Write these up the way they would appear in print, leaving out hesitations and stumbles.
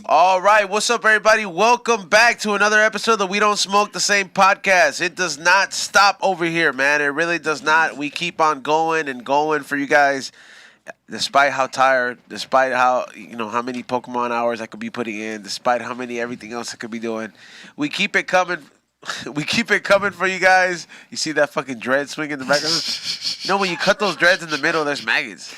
All right, what's up, everybody? Welcome back to another episode of the We Don't Smoke the Same podcast. It does not stop over here, man. It really does not. We keep on going and going for you guys, despite how tired, despite how how many Pokemon hours I could be putting in, despite how many everything else I could be doing. We keep it coming. We keep it coming for you guys. You see that fucking dread swing in the background? When you cut those dreads in the middle, there's maggots.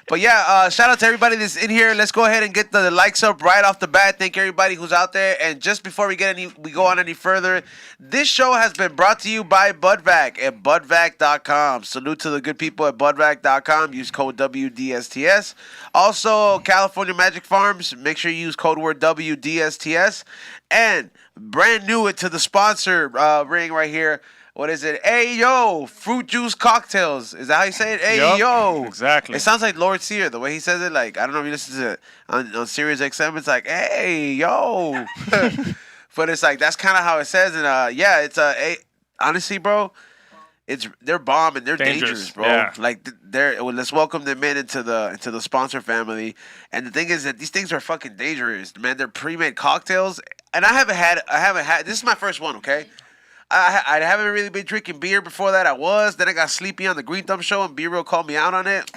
But yeah, shout out to everybody that's in here. Let's go ahead and get the likes up right off the bat. Thank everybody who's out there. And just before we go on any further, this show has been brought to you by Budvac at budvac.com. Salute to the good people at budvac.com. Use code WDSTS. Also, California Magic Farms. Make sure you use code word WDSTS. And brand new to the sponsor ring right here. What is it? Hey, yo, fruit juice cocktails. Is that how you say it? Hey, yo. Exactly. It sounds like Lord Sear, the way he says it. Like, I don't know if you listen to it on Sirius XM. It's like, hey, yo. But it's like, that's kind of how it says. And, yeah, it's, honestly, bro, they're bomb and they're dangerous, bro. Yeah. Like, let's welcome them into the sponsor family. And the thing is that these things are fucking dangerous, man. They're pre-made cocktails. And I haven't had, this is my first one, okay? I haven't really been drinking beer before that. Then I got sleepy on the Green Thumb show, and B-Real called me out on it.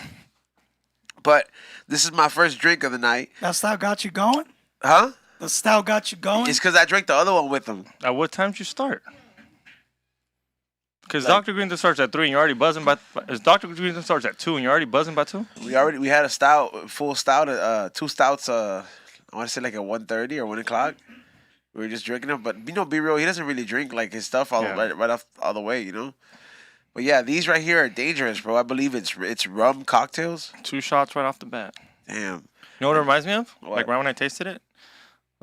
But this is my first drink of the night. That style got you going? Huh? The style got you going? It's because I drank the other one with them. At what time did you start? Because Dr. Green Thumb starts at 3 and you're already buzzing by... Dr. Green Thumb starts at 2 and you're already buzzing by 2? We had a full stout, 2 stouts, I want to say like at 1:30 or 1 o'clock. We were just drinking them, but B-Real, he doesn't really drink like his stuff right off all the way, But yeah, these right here are dangerous, bro. I believe it's rum cocktails. 2 shots right off the bat. Damn. You know what it reminds me of? What? Like right when I tasted it?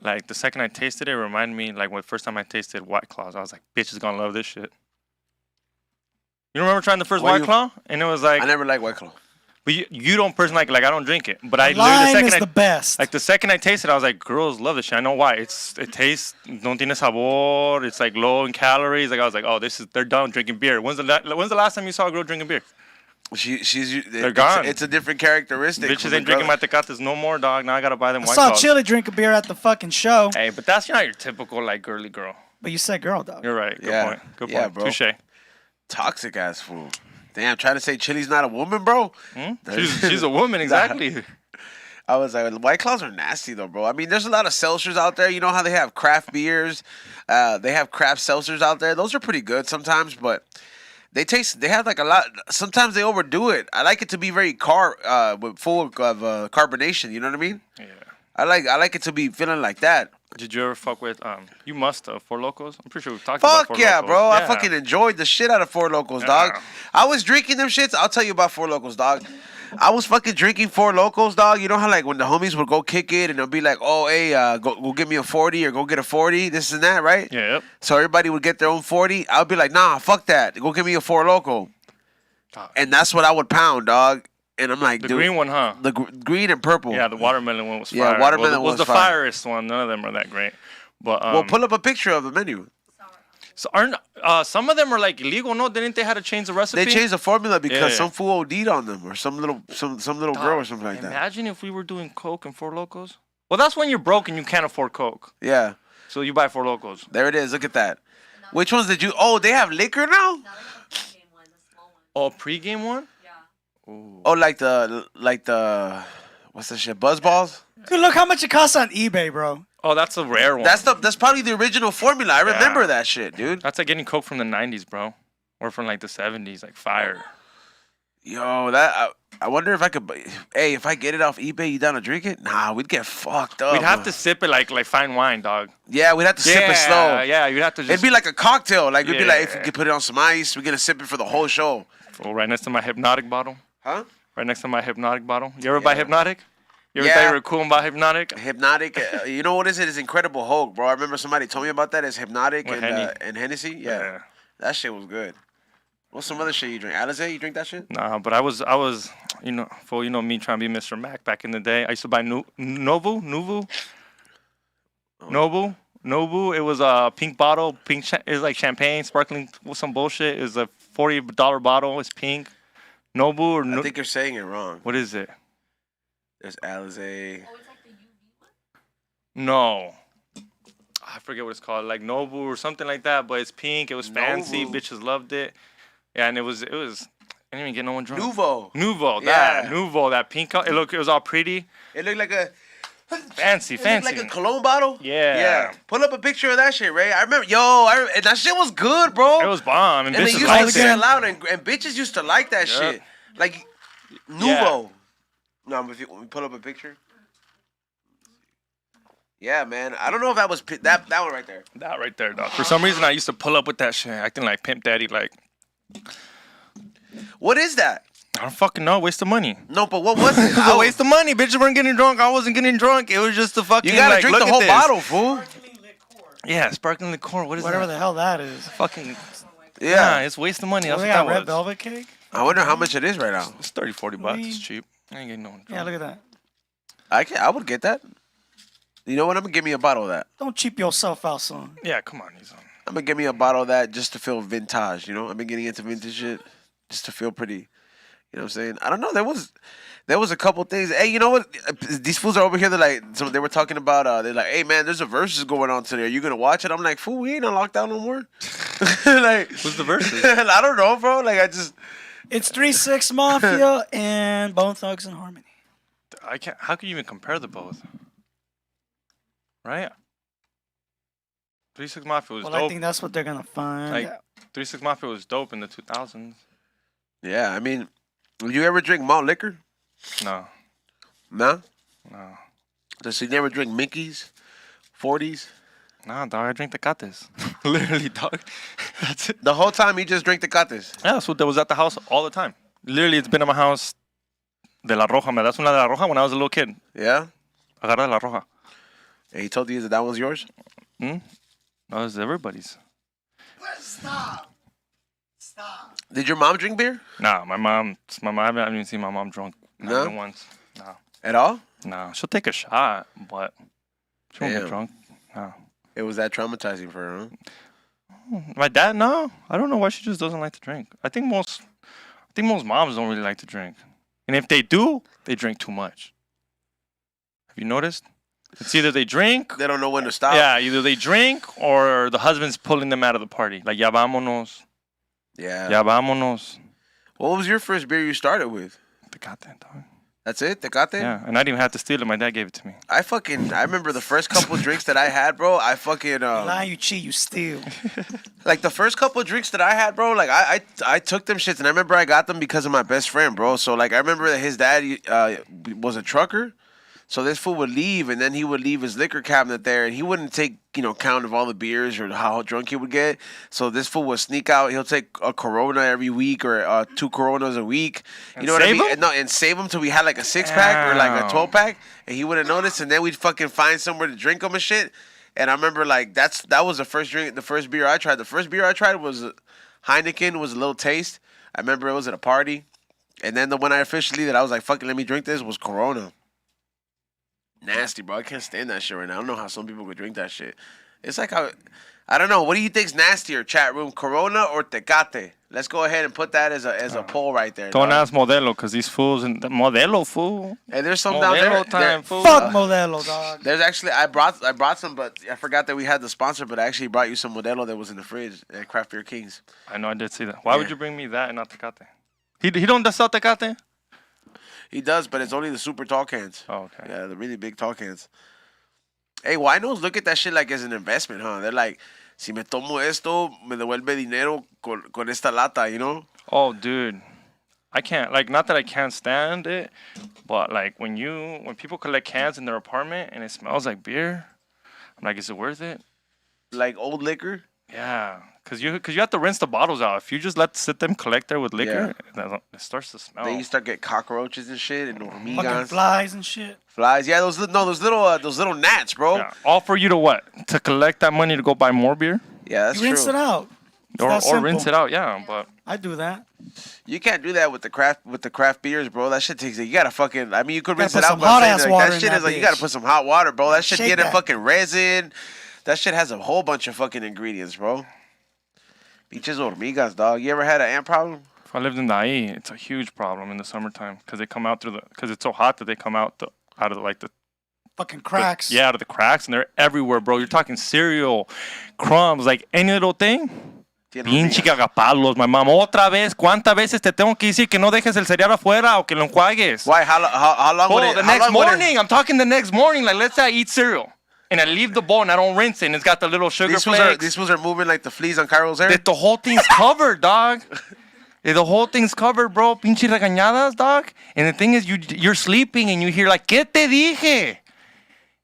Like the second I tasted it, it reminded me like when the first time I tasted White Claws. I was like, bitch is gonna love this shit. You remember trying the first White Claw? And it was like... I never liked White Claw. But you don't personally like I don't drink it. But I Lime literally is the best. Like the second I tasted it, I was like, girls love this shit. I know why. It tastes no tiene sabor. It's like low in calories. Like I was like, oh, they're done drinking beer. When's the last time you saw a girl drinking beer? They're gone. It's a different characteristic. Bitches ain't drinking matecates no more, dog. Now I gotta buy them I White saw Claws. Chili drink a beer at the fucking show. Hey, but that's not your typical like girly girl. But you said girl, dog. You're right. Good point. Good Yeah, point. bro. Touche. Toxic ass fool. Damn, trying to say Chili's not a woman, bro? She's a woman, exactly. I was like, White Claws are nasty, though, bro. I mean, there's a lot of seltzers out there. You know how they have craft beers? They have craft seltzers out there. Those are pretty good sometimes, but they have like a lot. Sometimes they overdo it. I like it to be very full of carbonation. You know what I mean? Yeah. I like it to be feeling like that. Did you ever fuck with, you must have, Four Locos? I'm pretty sure we've talked about Four Fuck yeah, Locos. bro. Yeah. I fucking enjoyed the shit out of Four Locos, dog. I was drinking them shits. I'll tell you about Four Locos, dog. I was fucking drinking Four Locos, dog. You know how like when the homies would go kick it and they'll be like, oh, hey, go give me a 40 or go get a 40, this and that, right? Yeah, yep. So everybody would get their own 40. I would be like, nah, fuck that. Go give me a Four Loco. And that's what I would pound, dog. And I'm like, the dude, green one, huh? The green and purple. Yeah, the watermelon one was fire. Yeah, watermelon was the fire. firest one. None of them are that great. But well, pull up a picture of the menu. So aren't some of them are like illegal? No, didn't they have to change the recipe? They changed the formula because Yeah. some fool OD'd on them, or some little girl or something like that. Imagine if we were doing Coke and Four Locos. Well, that's when you're broke and you can't afford Coke. Yeah. So you buy Four Locos. There it is. Look at that. Which ones did you? Oh, they have liquor now. Oh, pregame one? Yeah. Ooh. Oh, like the what's that shit? Buzz balls. Dude, look how much it costs on eBay, bro. Oh, that's a rare one. That's probably the original formula. I remember that shit, dude. That's like getting Coke from the 90s, bro. Or from like the 70s, like fire. Yo, I wonder if I could. Hey, if I get it off eBay, you down to drink it? Nah, we'd get fucked up. We'd have to sip it like fine wine, dog. Yeah, we'd have to sip it slow. Yeah, you'd have to just... It'd be like a cocktail. Like, we'd be like, if we Yeah. could put it on some ice, we're going to sip it for the whole show. Oh, right next to my Hypnotic bottle. Huh? Right next to my Hypnotic bottle. You ever buy Hypnotic? You ever Yeah. thought you were cool and buy Hypnotic? Hypnotic. You know what is it? It's Incredible Hulk, bro. I remember somebody told me about that. It's Hypnotic With and Hennessy. Yeah. That shit was good. What's some other shit you drink? Alizé, you drink that shit? Nah, but I was, you know me trying to be Mr. Mac back in the day. I used to buy Nobu. It was a pink bottle, it was like champagne, sparkling with some bullshit. It was a $40 bottle. It's pink. Nobu or I think you're saying it wrong. what is it? There's Alizé. No. I forget what it's called, like Nobu or something like that, but it's pink. It was fancy. Nobu. Bitches loved it. Yeah, and it was. I didn't even get no one drunk. Nouveau. That pink. It was all pretty. It looked like a Fancy. like a cologne bottle. Yeah. Pull up a picture of that shit, Ray. I remember, and that shit was good, bro. It was bomb, and And they bitches used liked to it. sell out, and bitches used to like that shit. Like Nouveau. No, if you pull up a picture. Yeah, man. I don't know if that was that one right there. That right there, dog. For some reason, I used to pull up with that shit, acting like Pimp Daddy. Like, What is that? I don't fucking know. Waste of money. No, but what was it? It was a waste of money. Bitches weren't getting drunk. I wasn't getting drunk. It was just a fucking. You gotta like, drink look the at whole this. bottle, fool. Yeah, sparkling liqueur. What is Whatever that? the hell that is. Fucking. Yeah. Yeah, it's waste of money. Oh, That's they what got that red was. velvet cake? I wonder how much it is right now. It's 30, 40 bucks. It's cheap. I ain't getting no one drunk. Yeah, look at that. I would get that. You know what? I'm gonna give me a bottle of that. Don't cheap yourself out, son. Yeah, come on, he's on. I'm gonna give me a bottle of that just to feel vintage. You know, I've been getting into vintage shit just to feel pretty. You know what I'm saying? I don't know. There was a couple things. Hey, you know what? These fools are over here. They're like, so they were talking about. They're like, hey man, there's a versus going on today. Are you gonna watch it? I'm like, fool, we ain't on lockdown no more. Like, Who's the versus? I don't know, bro. Like, I just. It's 3-6 Mafia and Bone Thugs and Harmony. I can't. How can you even compare the both? Right? 3-6 Mafia was Well, dope. I think that's what they're gonna find. Like, out. 3-6 Mafia was dope in the 2000s. Yeah, I mean, would you ever drink malt liquor? No. No. No. So you never drink Mickey's, 40s? Nah, dog, I drink Tecates. Literally, dog. That's it. The whole time you just drink Tecates. Yeah, that's what was at the house all the time. Literally, it's been at my house. De la Roja. Me das una de la Roja when I was a little kid. Yeah. Agarra de la Roja. And he told you that was yours? No, it's everybody's. Stop. Did your mom drink beer? Nah, my mom, I haven't even seen my mom drunk. Not No? even once. No. At all? No. She'll take a shot, but she won't Damn. get drunk. No. It was that traumatizing for her, huh? My dad, no. I don't know why she just doesn't like to drink. I think most moms don't really like to drink. And if they do, they drink too much. Have you noticed? It's either they drink. They don't know when to stop. Yeah, either they drink or the husband's pulling them out of the party. Like, ya vámonos. Yeah. Ya vámonos. What was your first beer you started with? Tecate, dog. That's it? Tecate? Yeah, and I didn't even have to steal it. My dad gave it to me. I remember the first couple drinks that I had, bro. I fucking, Lie, you cheat, you steal. like the first couple drinks that I had, bro, like I took them shits, and I remember I got them because of my best friend, bro. So like I remember that his dad was a trucker. So this fool would leave, and then he would leave his liquor cabinet there, and he wouldn't take, count of all the beers or how drunk he would get. So this fool would sneak out. He'll take a Corona every week or 2 Coronas a week. You know what I mean? No, and save them till we had like a 6-pack or like a 12-pack, and he wouldn't notice. And then we'd fucking find somewhere to drink them and shit. And I remember like that was the first beer I tried. The first beer I tried was Heineken. Was a little taste. I remember it was at a party, and then the one I officially that I was like, fucking let me drink this was Corona. Nasty, bro. I can't stand that shit right now. I don't know how some people could drink that shit. It's like I don't know. What do you think's nastier, chat room? Corona or Tecate? Let's go ahead and put that as a poll right there. Don't dog. ask Modelo, because these fools, Modelo, fool. And there's some down there. Modelo time, fool. Fuck Modelo, dog. There's actually I brought some, but I forgot that we had the sponsor. But I actually brought you some Modelo that was in the fridge at Craft Beer Kings. I know, I did see that. Why would Yeah. you bring me that and not Tecate? He don't sell Tecate? He does, but it's only the super tall cans. Oh, okay. Yeah, the really big tall cans. Hey, winos look at that shit like as an investment, huh? They're like, si me tomo esto, me devuelve dinero con esta lata, you know? Oh, dude. I can't, like, not that I can't stand it, but, like, when people collect cans in their apartment and it smells like beer, I'm like, is it worth it? Like old liquor? Yeah. Because you have to rinse the bottles out. If you just sit them collect there with liquor, it starts to smell. Then you start get cockroaches and shit and Fucking hormigas. flies and shit. Flies. Yeah, those little gnats, bro. Yeah. All for you to what? To collect that money to go buy more beer? Yeah, that's You rinse true. it out. It's Or that simple. rinse it out, yeah. But I do that. You can't do that with the craft beers, bro. That shit takes. You gotta fucking. I mean, you could rinse put it out, some but I'm saying, hot-ass like, water that in shit that is like you gotta bitch. put some hot water, bro. That shit Shake getting that. fucking resin. That shit has a whole bunch of fucking ingredients, bro. Pinches hormigas, dog. You ever had an ant problem? If I lived in the IE, it's a huge problem in the summertime because they come out because it's so hot that they come out out of like the Fucking cracks. out of the cracks, and they're everywhere, bro. You're talking cereal, crumbs, like any little thing. Pinche cagapalos, my mom. Otra vez, ¿cuántas veces te tengo que decir que no dejes el cereal afuera o que lo enjuagues? Why? How long would Oh, it? the how next long would it- morning. I'm talking the next morning. Like, let's say I eat cereal and I leave the bowl and I don't rinse it, and it's got the little sugar flakes. These fools are moving like the fleas on Cairo's hair. That the whole thing's covered, dog. The whole thing's covered, bro. Pinche regañadas, dog. And the thing is, you're sleeping and you hear like, ¿Qué te dije?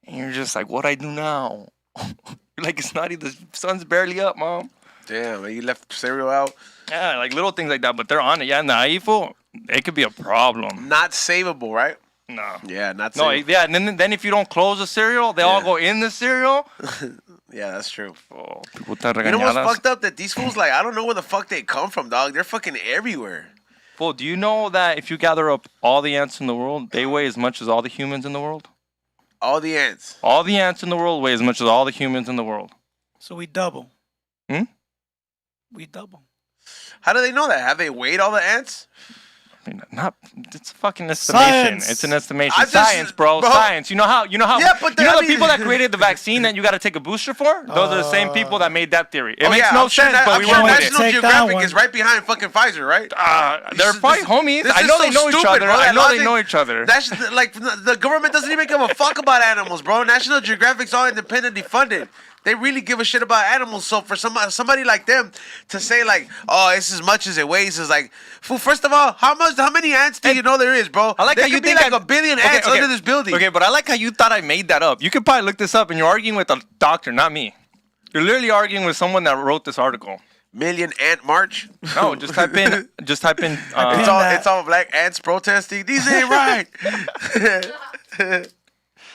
And you're just like, what I do now? You're like, it's not even, the sun's barely up, mom. Damn, man, you left cereal out. Yeah, like little things like that, but they're on it. Yeah, in the IFO, it could be a problem. Not savable, right? No. Yeah, not No, savable. yeah, and then if you don't close the cereal, they all go in the cereal. Yeah, that's true. Oh, people están You know what's regañadas. fucked up? That these fools, like, I don't know where the fuck they come from, dog. They're fucking everywhere. Well, do you know that if you gather up all the ants in the world, they weigh as much as all the humans in the world? All the ants. All the ants in the world weigh as much as all the humans in the world. So we double. Hmm? We double. How do they know that? Have they weighed all the ants? I mean, it's a fucking estimation. Science. It's an estimation. I just- Science, bro. Science. You know how Yeah, but you know I the people mean- that created the vaccine that you got to take a booster for? Those are the same people that made that theory. It Oh, makes yeah, no I'm sure sense, that- but I'm we sure went with Take it. National that Geographic one. is right behind fucking Pfizer, right? They're probably homies. this I is know so they know each stupid, other. bro, I that know they logic. know each other. That's like the government doesn't even give a fuck about animals, bro. National Geographic's all independently funded. They really give a shit about animals. So for somebody like them to say like, "Oh, it's as much as it weighs," is like, fool. First of all, how many ants do you know there is, bro? I like there how you could be think like a billion ants under this building. Okay, but I like how you thought I made that up. You could probably look this up, and you're arguing with a doctor, not me. You're literally arguing with someone that wrote this article. Million ant march. No, just type in. Just type in. It's all black ants protesting. These ain't right.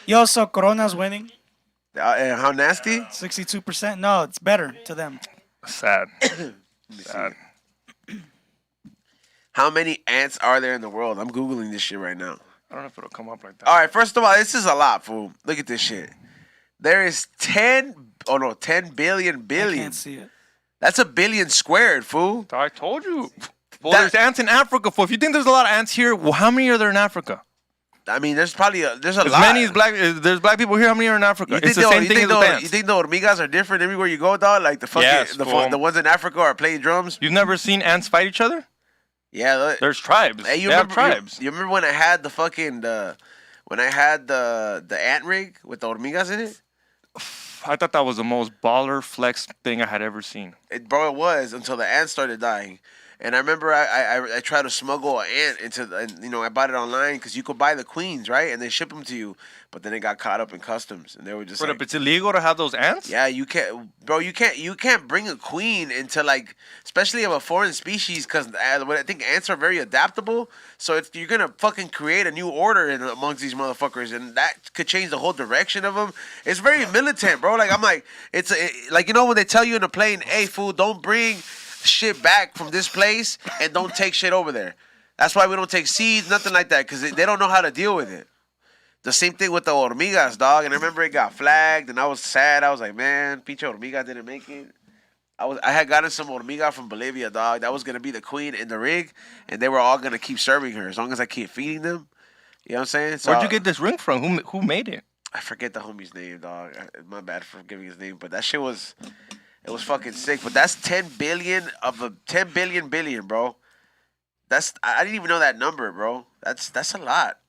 Yo, so Corona's winning. And how nasty? 62%. No, it's better to them. Sad. Sad. How many ants are there in the world? I'm Googling this shit right now. I don't know if it'll come up like that. All right, first of all, this is a lot, fool. Look at this shit. There is 10 billion I billion. can't see it. That's a billion squared, fool. I told you. Well, That- there's ants in Africa. If you think there's a lot of ants here, well, how many are there in Africa? I mean, there's probably there's a As lot. many as there's black people here. How many are in Africa? It's the same thing as with ants. You think the hormigas are different everywhere you go, dog? Like the fucking Yes, fool. the ones in Africa are playing drums. You've never seen ants fight each other? Yeah, There's tribes. hey, They have tribes. You remember when I had the fucking when I had the ant rig with the hormigas in it? I thought that was the most baller flex thing I had ever seen. It was until the ants started dying. And I remember I tried to smuggle an ant into, I bought it online because you could buy the queens, right? And they ship them to you. But then it got caught up in customs. And they were just But like, it's illegal to have those ants? yeah, you can't, bro, you can't bring a queen into like, especially of a foreign species because I think ants are very adaptable. So you're going to fucking create a new order amongst these motherfuckers. And that could change the whole direction of them. It's very militant, bro. Like, I'm like, like, when they tell you in a plane, hey, fool, don't bring shit back from this place and don't take shit over there. That's why we don't take seeds, nothing like that, because they don't know how to deal with it. The same thing with the hormigas, dog. And I remember it got flagged, and I was sad. I was like, man, pinche hormiga didn't make it. I had gotten some hormiga from Bolivia, dog. That was gonna be the queen in the rig, and they were all gonna keep serving her as long as I keep feeding them. You know what I'm saying? So, Where'd you get this ring from? Who made it? I forget the homie's name, dog. My bad for giving his name, but that shit was. It was fucking sick, but that's 10 billion of a 10 billion, bro. I didn't even know that number, bro. That's a lot.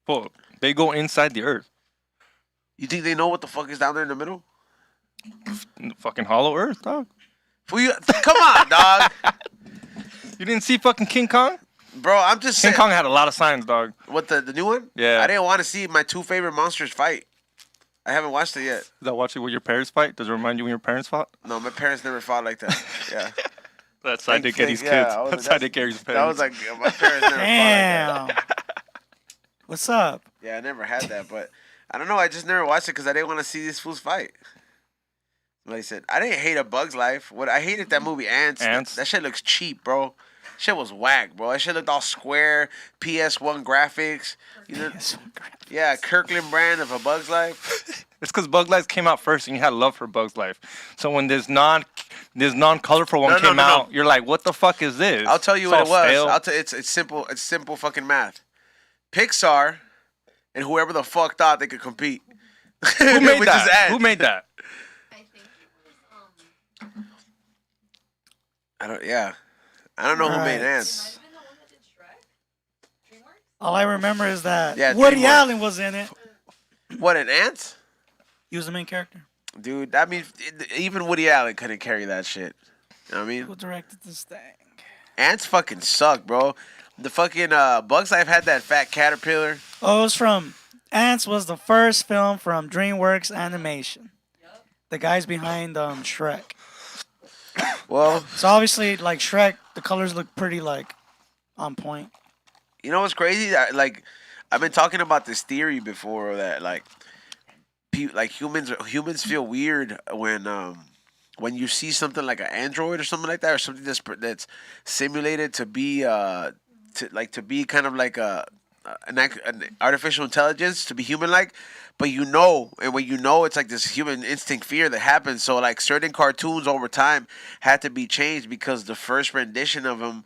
Well, they go inside the earth. You think they know what the fuck is down there in the middle? In the fucking hollow earth, dog. Come on, dog. You didn't see fucking King Kong? Bro, I'm just King saying. Kong had a lot of signs, dog. What, the new one? Yeah. I didn't want to see my two favorite monsters fight. I haven't watched it yet. Is that watching when your parents fight? Does it remind you when your parents fought? No, my parents never fought like that. Yeah. That's how they get these kids. Yeah, That's how they carry his That was parents. like, my parents never fought like that. Damn. What's up? Yeah, I never had that, but I don't know. I just never watched it because I didn't want to see these fools fight. Somebody said, I didn't hate A Bug's Life. What I hated that movie, Ants. Ants? That shit looks cheap, bro. Shit was whack, bro. That shit looked all square, PS1 graphics. Yeah, Kirkland brand of A Bug's Life. It's because Bug's Life came out first, and you had love for Bug's Life. So when this non-colorful one came out, you're like, what the fuck is this? I'll tell you what it was. It's simple. It's simple fucking math. Pixar and whoever the fuck thought they could compete. Who made that? Who made that? I think it was I don't know who made it Ants. might have been the one that did Shrek. DreamWorks. All I remember is that Yeah, Woody DreamWorks. Allen was in it. What, an Ants? He was the main character. Dude, I mean, even Woody Allen couldn't carry that shit. You know what I mean? Who directed this thing? Ants fucking suck, bro. The fucking Bugs Life had that fat caterpillar. Oh, it was from Ants. Was the first film from DreamWorks Animation. The guys behind Shrek. Well, So obviously, like Shrek, the colors look pretty like on point. you know what's crazy? I've been talking about this theory before that like humans feel weird when you see something like an android or something like that, or something that's simulated to be to be kind of like an artificial intelligence, to be human-like, but and when it's like this human instinct fear that happens. So like certain cartoons over time had to be changed because the first rendition of them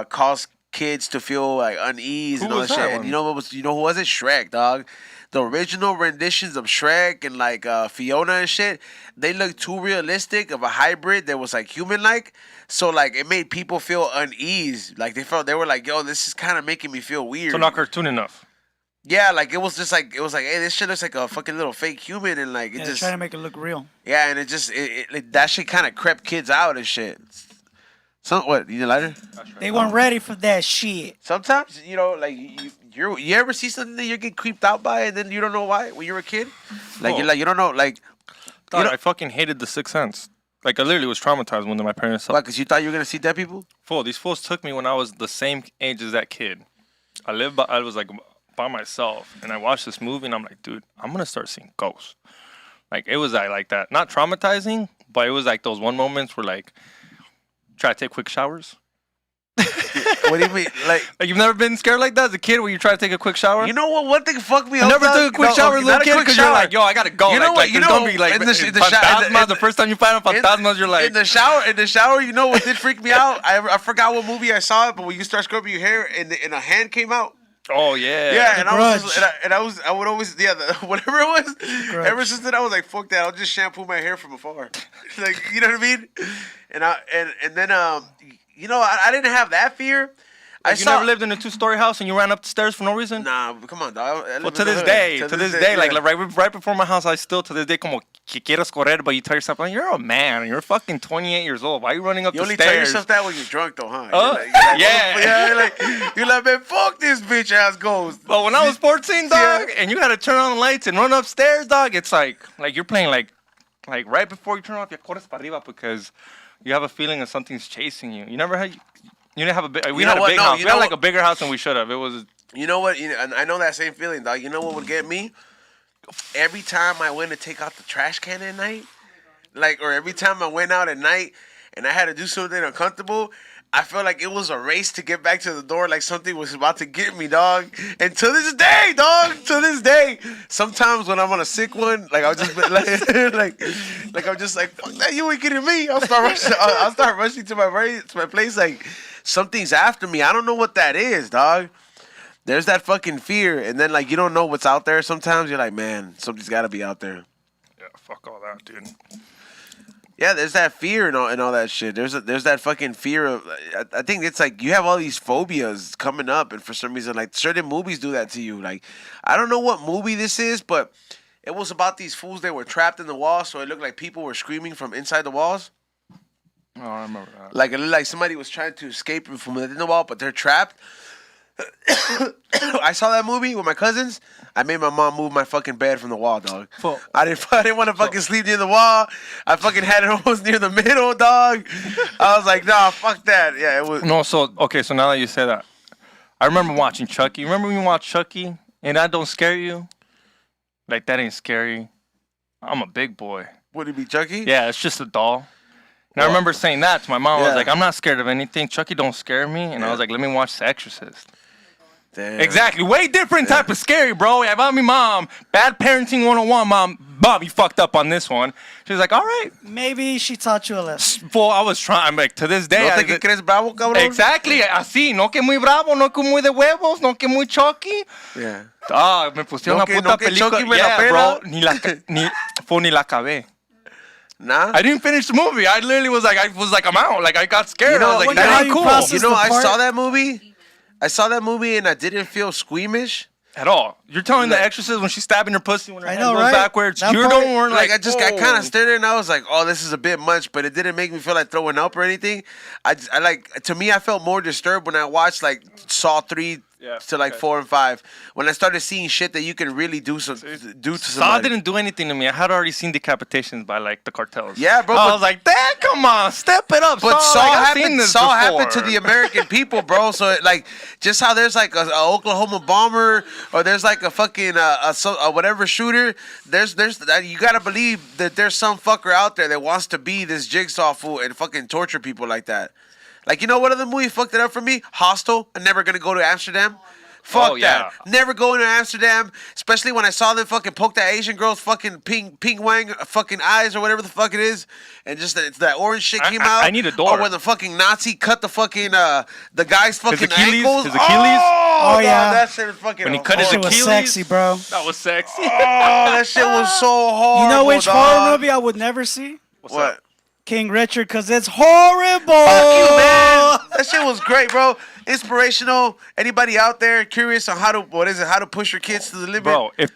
caused kids to feel like unease and all that shit. And you know who was it? Shrek, dog. The original renditions of Shrek and like Fiona and shit, they looked too realistic of a hybrid that was like human-like. So like it made people feel unease. Like they were like, yo, this is kind of making me feel weird. So not cartoon enough. Yeah, like it was like, hey, this shit looks like a fucking little fake human, and like it just trying to make it look real. Yeah, and it just that shit kind of crept kids out and shit. What? You need a lighter? They weren't ready for that shit. Sometimes like you ever see something that you get creeped out by, and then you don't know why when you're a kid. Like Oh. you're like you don't know like. I fucking hated The Sixth Sense. Like I literally was traumatized when my parents saw. Why? Because you thought you were gonna see dead people. These fools took me when I was the same age as that kid. I was like by myself, and I watched this movie, and I'm like, dude, I'm gonna start seeing ghosts. Like it was like that, not traumatizing, but it was like those one moments where like try to take quick showers. What do you mean? Like you've never been scared like that as a kid when you try to take a quick shower? You know what? One thing fucked me up. I never took a quick shower as a little kid because you're like, yo, I gotta go. You know what? There's gonna be like the first time you find out phantasmas, you're like in the shower. You know what did freak me out? I forgot what movie I saw it, but when you start scrubbing your hair and a hand came out. Oh yeah. Yeah, and I would always whatever it was. Ever since then I was like, fuck that. I'll just shampoo my hair from afar. Like, you know what I mean? And then I didn't have that fear. You never lived in a 2-story house and you ran up the stairs for no reason? Nah, come on, dog. Well, to this day, like right before my house, I still to this day como que quieres correr, but you tell yourself, like, you're a man, you're fucking 28 years old. Why are you running up the stairs? You only tell yourself that when you're drunk, though, huh? You're like, man, fuck this bitch ass ghost. But when I was 14, dog, and you had to turn on the lights and run upstairs, dog, it's like you're playing like right before you turn off, ya corres para arriba because you have a feeling that something's chasing you. You never had. You didn't have a big. We had a big house. We had like a bigger house than we should have. It was. You know what? And I know that same feeling, dog. You know what would get me? Every time I went to take out the trash can at night, or every time I went out at night and I had to do something uncomfortable, I felt like it was a race to get back to the door, like something was about to get me, dog. And to this day, dog, sometimes when I'm on a sick one, like I'll just be like I'm just like, fuck that, you ain't kidding me. I'll start rushing to my place, like something's after me. I don't know what that is, dog. There's that fucking fear, and then like you don't know what's out there. Sometimes you're like, man, something's got to be out there. Yeah, fuck all that, dude. Yeah, there's that fear and all that shit. There's that fucking fear of. I think it's like you have all these phobias coming up, and for some reason, like certain movies do that to you. Like, I don't know what movie this is, but it was about these fools that were trapped in the wall, so it looked like people were screaming from inside the walls. Oh, I remember that. Like it looked like somebody was trying to escape from within the wall, but they're trapped. I saw that movie with my cousins. I made my mom move my fucking bed from the wall, dog. I didn't want to fucking sleep near the wall. I fucking had it almost near the middle, dog. I was like, nah, fuck that. Yeah, it was. No, so now that you say that, I remember watching Chucky. Remember when you watched Chucky and that don't scare you? Like that ain't scary. I'm a big boy. Would it be Chucky? Yeah, it's just a doll. And I remember saying that to my mom. I was like, I'm not scared of anything. Chucky don't scare me. And I was like, let me watch The Exorcist. Damn. Exactly. Way different type of scary, bro. Yeah, about me, mom. Bad parenting 101, mom. Mom, you fucked up on this one. She was like, all right. Maybe she taught you a lesson. Well, I was trying. I'm like, to this day. ¿No te que crees bravo, cabrón? Exactly. Así. No que muy bravo, no que muy de huevos, no que muy chocky. Yeah. Ah, me pusieron No la que- puta no que película. Chucky me la Yeah, pela. bro. Ni la acabé. Nah. I didn't finish the movie. I literally was like, I'm out. Like, I got scared. You know, I was like, when that how ain't you cool. process- You know, the I part- saw that movie. I saw that movie and I didn't feel squeamish. At all. You're telling Like- the exorcist when she's stabbing her pussy when her I hand know, goes right? backwards. That You part- don't weren't Like like, I kind oh. of stared at it and I was like, oh, this is a bit much, but it didn't make me feel like throwing up or anything. I like, to me, I felt more disturbed when I watched like Saw 3 Yeah, to like okay. 4 and 5. When I started seeing shit that you can really do to Saw somebody. didn't do anything to me. I had already seen decapitations by like the cartels. Yeah, bro, I but- was like, "Dad, come on, step it up." But Saw like, I've seen happened. this Saw before. happened to the American people, bro. So like, just how there's like a Oklahoma bomber, or there's like a fucking a whatever shooter. There's you gotta believe that there's some fucker out there that wants to be this jigsaw fool and fucking torture people like that. Like, you know what other movie fucked it up for me? Hostel. I'm never gonna go to Amsterdam. Fuck Oh, yeah. that. Never going to Amsterdam, especially when I saw them fucking poke that Asian girl's fucking pink wang fucking eyes or whatever the fuck it is, and just that orange shit came out. I need a door. Or when the fucking Nazi cut the fucking the guy's fucking Achilles? ankles. His Achilles? Oh, Oh, yeah. God, that shit was fucking. When he cut his That shit was Achilles? sexy, bro. That was sexy. Oh, that shit was so horrible. You know which dog. horror movie I would never see? What's What? up? King Richard, because it's horrible. Fuck you, man. That shit was great, bro. Inspirational. Anybody out there curious on how to push your kids to the limit? Bro, if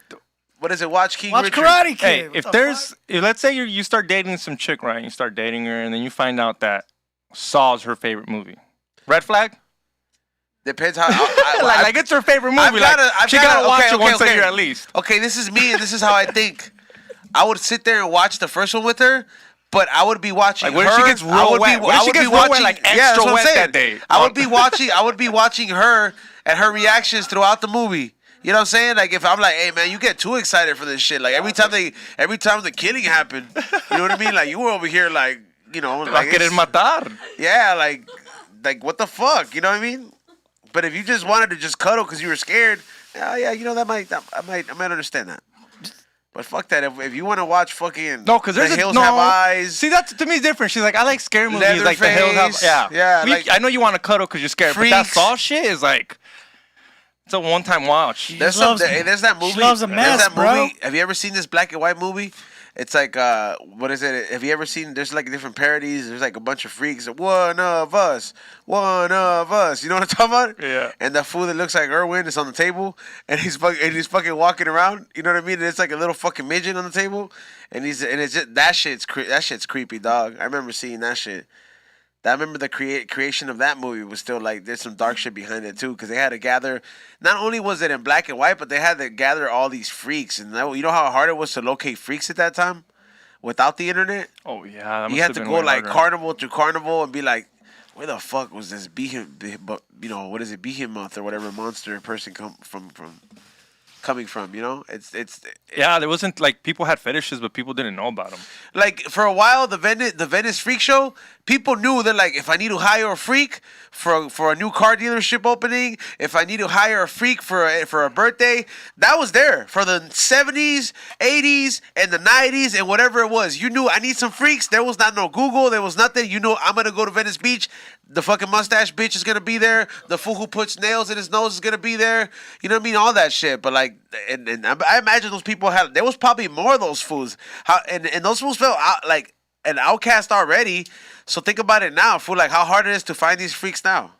What is it? Watch King Watch Richard. Karate Kid. hey, What if the there's fuck? if, let's say you start dating some chick, right? You start dating her and then you find out that Saw's her favorite movie. Red flag? Depends how. like it's her favorite movie. She gotta- gotta watch okay, it once okay. a year at least. Okay, this is me, and this is how I think. I would sit there and watch the first one with her, but I would be watching Like, what if her. she gets real I would wet? Be, What if I she would gets be real wet, watching, like, yeah, extra that's what I'm wet saying. that day? I would be watching her and her reactions throughout the movie. You know what I'm saying? Like if I'm like, hey man, you get too excited for this shit. Like every time the killing happened, you know what I mean? Like you were over here like, you know, Va a like querer it's- matar. yeah, like what the fuck? You know what I mean? But if you just wanted to just cuddle because you were scared, yeah, you know I might understand that. But fuck that. If you want to watch fucking No, because there's The a Hills no. Have Eyes. See, that to me is different. She's like, I like scary movies. Like the Hills have, Leatherface. Yeah, We- like- I know you want to cuddle because you're scared, but that Freaks. Saw shit is like, it's a one-time watch. There's loves- that movie. she loves a There's mess, that bro. movie. Have you ever seen this black and white movie? It's like what is it? Have you ever seen? There's like different parodies. There's like a bunch of freaks. One of us. You know what I'm talking about? Yeah. And the fool that looks like Irwin is on the table, and he's fucking walking around. You know what I mean? And it's like a little fucking midget on the table, and it's just that shit's creepy, dog. I remember seeing that shit. I remember the creation of that movie was still like there's some dark shit behind it too, because they had to gather. Not only was it in black and white, but they had to gather all these freaks, and you know how hard it was to locate freaks at that time, without the internet. Oh yeah, that You must had have to been go way like harder. carnival through carnival and be like, where the fuck was this what is it, behemoth or whatever monster person coming from? You know, it's Yeah, there wasn't like people had fetishes, but people didn't know about them. like for a while the Venice Freak Show, people knew that like if I need to hire a freak for a new car dealership opening, if I need to hire a freak for a birthday, that was there for the 70s, 80s, and the 90s and whatever it was. You knew I need some freaks. There was not no Google. There was nothing. You know I'm gonna go to Venice Beach. The fucking mustache bitch is gonna be there. The fool who puts nails in his nose is gonna be there. You know what I mean? All that shit. But like, and I imagine those people had. There was probably more of those fools. And those fools felt out, like an outcast already. So think about it now, fool. Like how hard it is to find these freaks now.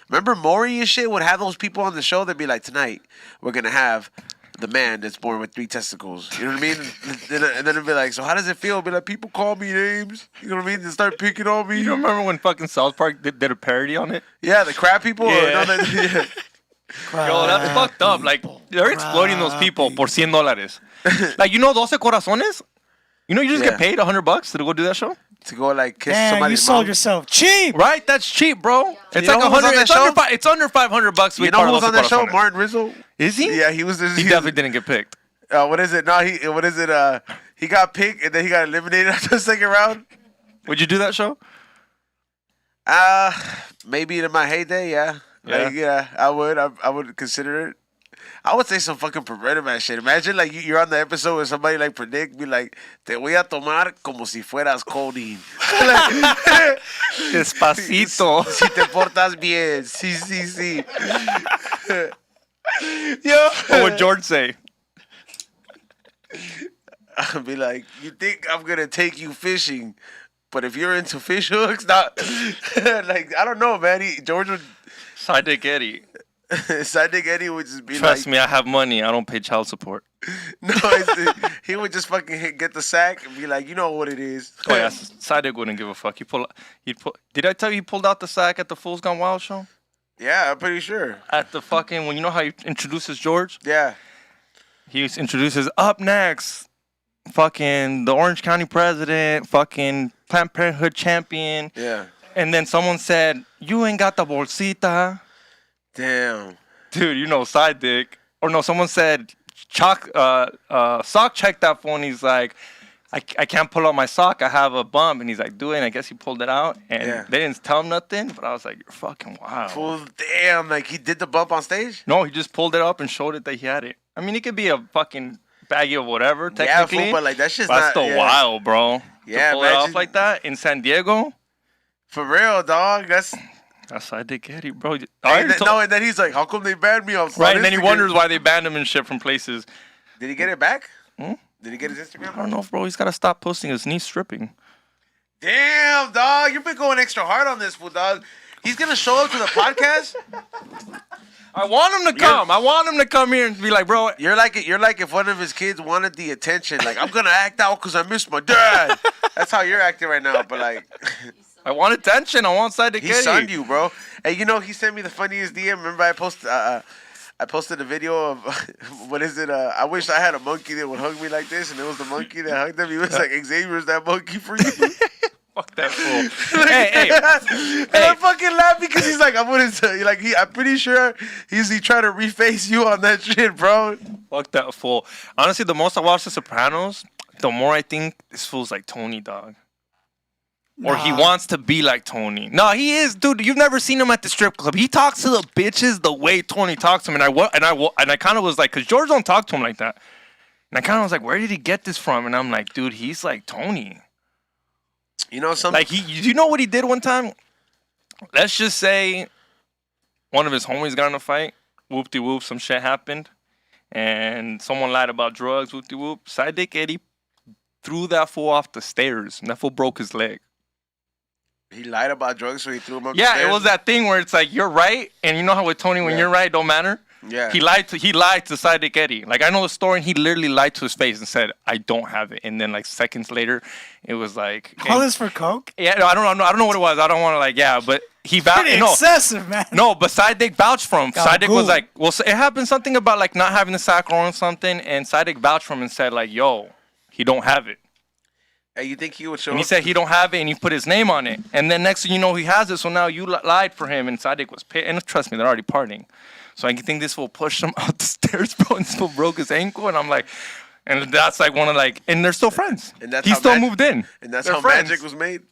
Remember Maury and shit would have those people on the show. They'd be like, tonight we're gonna have the man that's born with 3 testicles. You know what I mean? And then it'd be like, so how does it feel? Be like, people call me names. You know what I mean? They start picking on me. You remember when fucking South Park did a parody on it? Yeah, the crab people. Yeah. Yeah. Yo, that's fucked up. Like they're exploiting those people por $100. Like you know, 12 corazones. You know, you just Yeah. get paid $100 to go do that show. To go like kiss Damn, you somebody's sold mom. yourself cheap. Right? That's cheap, bro. It's You like know who's on 100. that It's under, show? it's under $500. You know who's on that show? Martin Rizzo. Is he? Yeah, he was. He definitely didn't get picked. What is it? No, what is it? He got picked and then he got eliminated after the second round. Would you do that show? Maybe in my heyday, yeah. Yeah. Like, yeah, I would. I would consider it. I would say some fucking perverted man shit. Imagine like you're on the episode where somebody like predict, be like, "Te voy a tomar como si fueras codeine." Despacito. Si te portas bien. Sí, sí, sí. Yo. What would George say? I'd be like, "You think I'm gonna take you fishing, but if you're into fish hooks, not like I don't know, man." George would. Side Dick Eddie. Sidekick Eddie would just be Trust like, me, I have money. I don't pay child support. no, he would just fucking get the sack and be like, you know what it is. Oh yeah, Side Dick wouldn't give a fuck. Did I tell you he pulled out the sack at the Fools Gone Wild show? Yeah, I'm pretty sure. At the fucking, when you know how he introduces George? Yeah. He introduces up next, fucking the Orange County president, fucking Planned Parenthood champion. Yeah. And then someone said, "You ain't got the bolsita." Damn. Dude, you know Side Dick. Or no, someone said, Sock checked that phone. He's like, I can't pull out my sock. I have a bump. And he's like, do it. And I guess he pulled it out. And they didn't tell him nothing. But I was like, you're fucking wild. Well, damn. Like, he did the bump on stage? No, he just pulled it up and showed it that he had it. I mean, it could be a fucking baggie of whatever, technically. Yeah, fool, but like, that's just that's still wild, bro. Yeah, to pull it off like that in San Diego. For real, dog. That's Side Dick Eddie, bro. and then he's like, how come they banned me on Right, and then he wonders why they banned him and shit from places. Did he get it back? Hmm? Did he get his Instagram? I don't know, bro. He's got to stop posting his knee stripping. Damn, dog. You've been going extra hard on this fool, dog. He's going to show up to the podcast? I want him to come. I want him to come here and be like, bro. You're like if one of his kids wanted the attention. Like, I'm going to act out because I miss my dad. That's how you're acting right now. But, like... I want attention. I want Side Dick Eddie. He sunned you, bro. Hey, you know, he sent me the funniest DM. Remember I posted a video of, what is it? I wish I had a monkey that would hug me like this. And it was the monkey that hugged him. He was like, Xavier's that monkey for you. Fuck that fool. hey. And I fucking laugh because he's like, I wouldn't say, like, I'm pretty sure he tried to reface you on that shit, bro. Fuck that fool. Honestly, the most I watch The Sopranos, the more I think this fool's like Tony, dog. Or he wants to be like Tony. No, he is, dude. You've never seen him at the strip club. He talks to the bitches the way Tony talks to him. And I kind of was like, because George don't talk to him like that. And I kind of was like, where did he get this from? And I'm like, dude, he's like Tony. You know something? Like, you know what he did one time? Let's just say one of his homies got in a fight. Whoop-de-whoop, some shit happened. And someone lied about drugs. Whoop-de-whoop. Side Dick Eddie threw that fool off the stairs. And that fool broke his leg. He lied about drugs, so he threw him up the stairs? Yeah, it was that thing where it's like, you're right. And you know how with Tony, when you're right, it don't matter? Yeah. He lied to Side Dick Eddie. Like, I know the story, and he literally lied to his face and said, I don't have it. And then, like, seconds later, it was like... All this for coke? Yeah, no, I don't know what it was. I don't want to, like, yeah, but he vouched... Pretty excessive, man. No, but Side Dick vouched for him. Got Side Dick was goop. like... Well, it happened something about, like, not having the sack or something, and Side Dick vouched for him and said, like, yo, he don't have it. Hey, you think he would show And he up? said he don't have it, and he put his name on it. And then next thing you know, he has it, so now you lied for him, and Sadiq was pissed. And trust me, they're already partying. So I think this will push him out the stairs, bro, and this will broke his ankle. And I'm like, and that's like one of like, and they're still friends. And that's he how still moved in. And that's They're how friends. magic was made.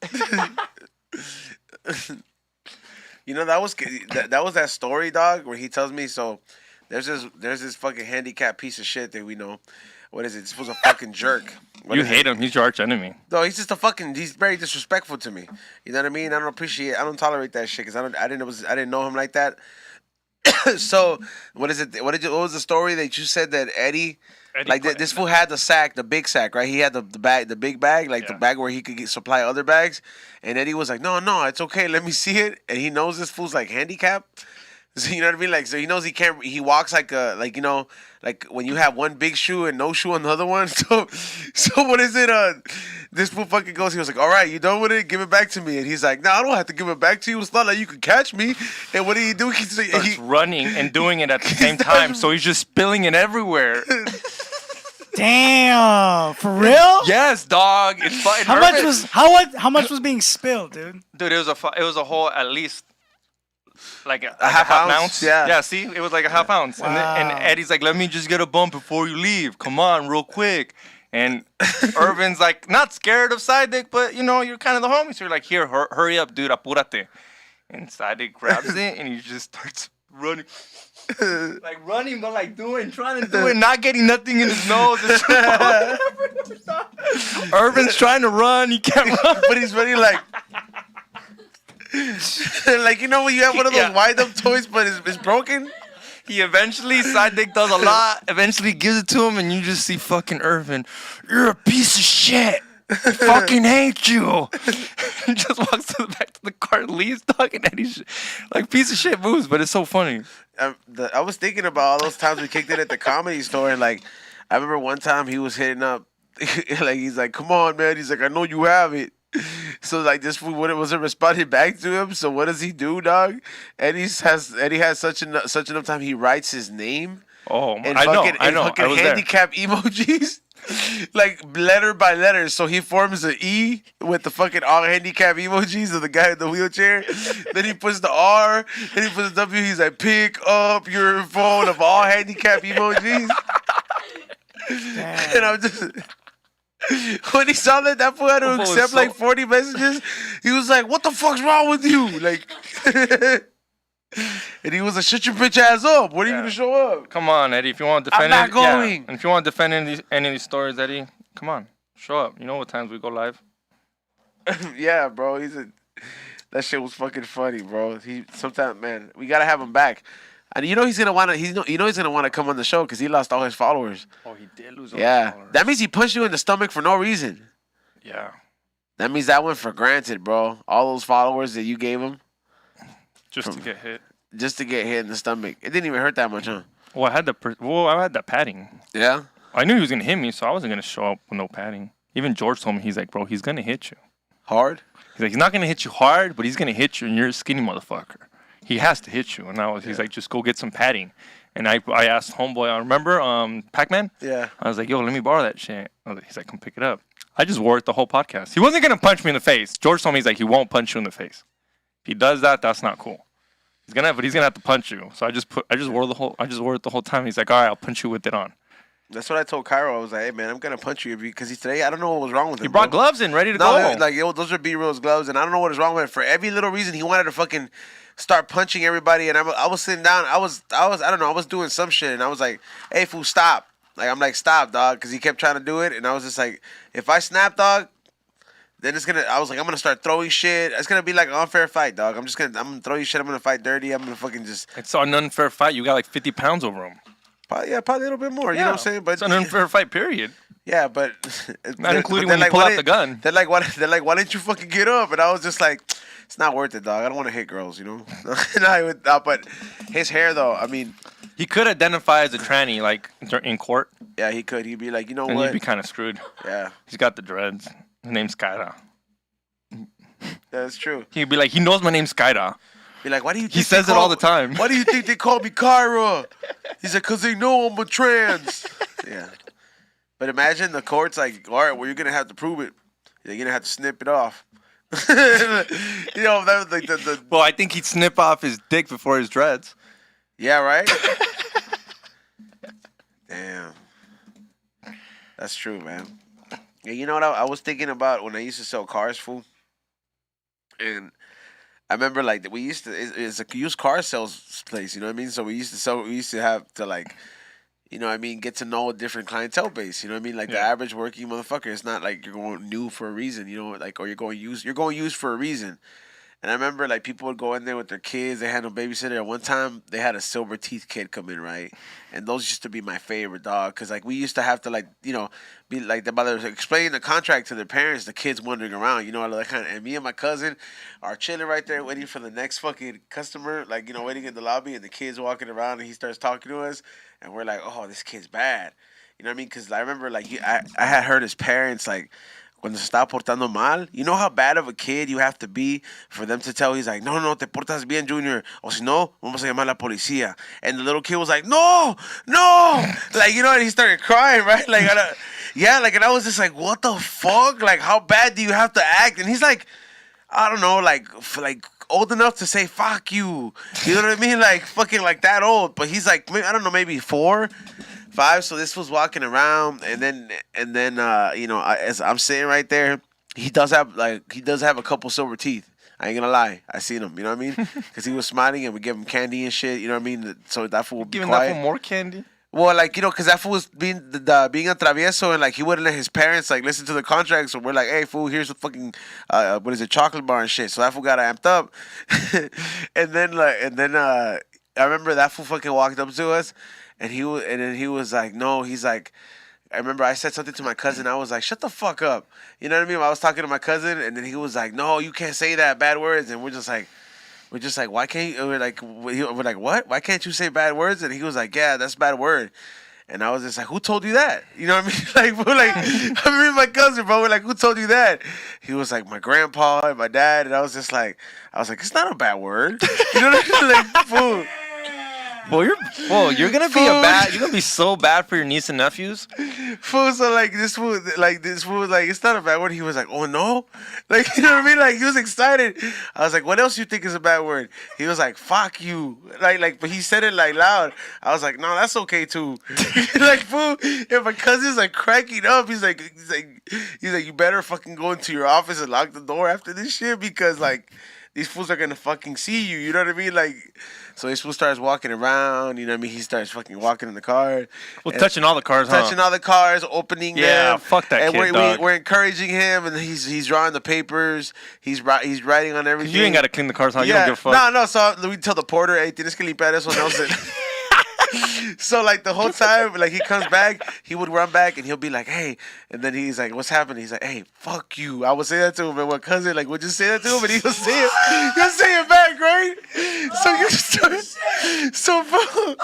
You know, that was that story, dog, where he tells me, so there's this fucking handicapped piece of shit that we know. What is it? This was a fucking jerk. You hate him. He's your arch enemy. No, he's just he's very disrespectful to me. You know what I mean? I don't tolerate that shit because I didn't know him like that. So, what is it? What was the story that you said that Eddie like this fool had the sack, the big sack, right? He had the big bag, like the bag where he could supply other bags. And Eddie was like, no, it's okay. Let me see it. And he knows this fool's like handicapped. So you know what I mean? Like, so he knows he can't. He walks like you know, like when you have one big shoe and no shoe on the other one. So what is it? This fool fucking goes. He was like, all right, you done with it? Give it back to me. And he's like, no, I don't have to give it back to you. It's not like you could catch me. And what did he do? He's running and doing it at the same time. So he's just spilling it everywhere. Damn, for real? Yes, dog. It's fine. How much was being spilled, dude? Dude, it was a whole at least. Like a half ounce? Yeah. Yeah, see? It was like a half ounce. Wow. And Eddie's like, let me just get a bump before you leave. Come on, real quick. And Irvin's like, not scared of Side Dick, but, you know, you're kind of the homie. So you're like, here, hurry up, dude, apúrate. And Side Dick grabs it, and he just starts running. Like running, but like trying to do it, not getting nothing in his nose. Irvin's trying to run, he can't run. But he's running like... like, you know when you have one of those wind-up toys, but it's broken? He eventually, Side Dick does a lot, eventually gives it to him, and you just see fucking Irvin. You're a piece of shit. I fucking hate you. He just walks to the back to the car and leaves, dog, and then he's like, piece of shit moves, but it's so funny. I was thinking about all those times we kicked it at the Comedy Store, and like, I remember one time he was hitting up, like, he's like, come on, man. He's like, I know you have it. So like this fool wasn't responding back to him. So what does he do, dog? Eddie has such enough time. He writes his name. Oh, and I know. fucking I was handicap emojis, like letter by letter. So he forms an E with the fucking all handicap emojis of the guy in the wheelchair. Then he puts the R. Then he puts the W. He's like, pick up your phone of all handicap emojis. And I'm just. When he saw that fool had to accept like 40 messages, he was like, what the fuck's wrong with you? Like, and he was like, shut your bitch ass up. When are you going to show up? Come on, Eddie. If you want to defend I'm not going. And if you want to defend any of these stories, Eddie, come on. Show up. You know what times we go live? Yeah, bro. That shit was fucking funny, bro. Sometimes, man, we got to have him back. And you know he's gonna wanna he's gonna wanna come on the show because he lost all his followers. Oh, he did lose all his followers. That means he punched you in the stomach for no reason. Yeah. That means that went for granted, bro. All those followers that you gave him. Just to get hit. Just to get hit in the stomach. It didn't even hurt that much, huh? Well, I had that padding. Yeah? I knew he was gonna hit me, so I wasn't gonna show up with no padding. Even George told me, he's like, bro, he's gonna hit you. Hard? He's like, he's not gonna hit you hard, but he's gonna hit you, and you're a skinny motherfucker. He has to hit you. And he's like, just go get some padding. And I asked homeboy, I remember Pac-Man? Yeah. I was like, yo, let me borrow that shit. He's like, come pick it up. I just wore it the whole podcast. He wasn't going to punch me in the face. George told me, he's like, he won't punch you in the face. If he does that, that's not cool. He's gonna have to punch you. So I just wore it the whole time. He's like, all right, I'll punch you with it on. That's what I told Cairo. I was like, hey, man, I'm going to punch you because today, I don't know what was wrong with him. He brought gloves in, ready to go. Like, yo, those are B-Real's gloves, and I don't know what is wrong with it. For every little reason, he wanted to fucking start punching everybody, and I was sitting down. I don't know, I was doing some shit, and I was like, hey, fool, stop. Like, I'm like, stop, dog, because he kept trying to do it, and I was just like, if I snap, dog, then I was like, I'm going to start throwing shit. It's going to be like an unfair fight, dog. I'm going to throw you shit. I'm going to fight dirty. I'm going to fucking just. It's an unfair fight. You got like 50 pounds over him. Probably a little bit more. You know what I'm saying? But it's an unfair fight, period. Yeah, but not including when you pull out the gun. They're like, why didn't you fucking get up? And I was just like, it's not worth it, dog. I don't want to hit girls, you know. But his hair, though, I mean, he could identify as a tranny, like in court. Yeah, he could. He'd be like, you know and what? He'd be kind of screwed. Yeah. He's got the dreads. His name's Skyda. That's true. He'd be like, he knows my name's Skyda. Be like, why do you? Think he says it all the time. Why do you think they call me Kyra? He's like, cause they know I'm a trans. Yeah. But imagine the court's like, all right, well, you're gonna have to prove it. You're gonna have to snip it off. You know, that was like the. Well, I think he'd snip off his dick before his dreads. Yeah, right. Damn. That's true, man. Yeah, you know what I was thinking about when I used to sell cars, fool? And I remember like we used to it's a used car sales place, you know what I mean? So we used to have to like, you know what I mean, get to know a different clientele base, you know what I mean? Like the average working motherfucker, it's not like you're going new for a reason, you know, like or you're going used for a reason. And I remember like people would go in there with their kids, they had no babysitter. At one time they had a silver teeth kid come in, right? And those used to be my favorite, dog, because like we used to have to like, you know, be like the mother explaining the contract to their parents, the kids wandering around, you know, that kind of. And me and my cousin are chilling right there waiting for the next fucking customer, like, you know, waiting in the lobby, and the kid's walking around and he starts talking to us, and we're like, oh, this kid's bad, you know what I mean? Because I remember like I had heard his parents like, cuando se estaba portando mal, you know how bad of a kid you have to be for them to tell he's like, no, te portas bien, Junior, o si no, vamos a llamar a la policía. And the little kid was like, no, like, you know, and he started crying, right? Like, and I was just like, what the fuck? Like, how bad do you have to act? And he's like, I don't know, like old enough to say fuck you. You know what I mean? Like, fucking like that old. But he's like, I don't know, maybe 4, 5. So this was walking around, and then you know, as I'm sitting right there, he does have a couple silver teeth. I ain't gonna lie. I seen him. You know what I mean? Because he was smiling and we give him candy and shit. You know what I mean? So that fool would be Giving quiet. that for more candy. Well, like, you know, because that fool was being being a travieso, and like he wouldn't let his parents like listen to the contract. So we're like, hey, fool, here's a fucking what is it, chocolate bar and shit. So that fool got amped up, and then I remember that fool fucking walked up to us, and then he was like, no, he's like. I remember I said something to my cousin. I was like, shut the fuck up. You know what I mean? I was talking to my cousin, and then he was like, no, you can't say that, bad words. And we're just like, why can't you? We're like, what? Why can't you say bad words? And he was like, yeah, that's a bad word. And I was just like, who told you that? You know what I mean? Like, we're like, I mean, my cousin, bro. We're like, who told you that? He was like, my grandpa and my dad. And I was like, it's not a bad word. You know what I mean? Like, fool. You're gonna be you're gonna be so bad for your niece and nephews. Fool, so this fool was like, it's not a bad word. He was like, oh no, like, you know what I mean? Like, he was excited. I was like, what else you think is a bad word? He was like, fuck you, but he said it like loud. I was like, no, that's okay too. Like, fool, and my cousin's like cracking up. He's like, you better fucking go into your office and lock the door after this shit because like. These fools are gonna fucking see you, you know what I mean? Like, so this fool starts walking around, you know what I mean? He starts fucking walking in the car. Well, touching all the cars, touching all the cars, opening them. Yeah, fuck that and kid, dog. we're encouraging him, and he's drawing the papers. He's writing on everything. You ain't gotta clean the cars, huh? You don't give a fuck. No. So we tell the porter, hey, tienes que limpiar eso, Nelson. So like the whole time, like he comes back, he would run back and he'll be like, hey, and then he's like, what's happening? He's like, hey, fuck you. I would say that to him, and my cousin like would just say that to him, and he'll say it back, right? So you start, so bro,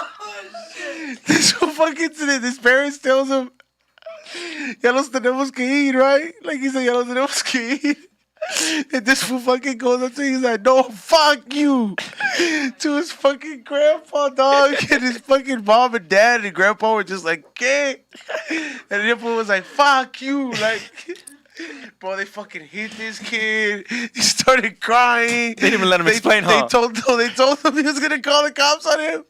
this whole fucking incident, his parents tells him, ya los tenemos que ir, right? Like he said, ya los tenemos que ir. And this fool fucking goes up to him, he's like, no, fuck you. To his fucking grandpa, dog. And his fucking mom and dad and grandpa were just like, ¿qué? And the fool was like, fuck you. Like, bro, they fucking hit this kid. He started crying. They didn't even let him explain, huh? They told him he was going to call the cops on him.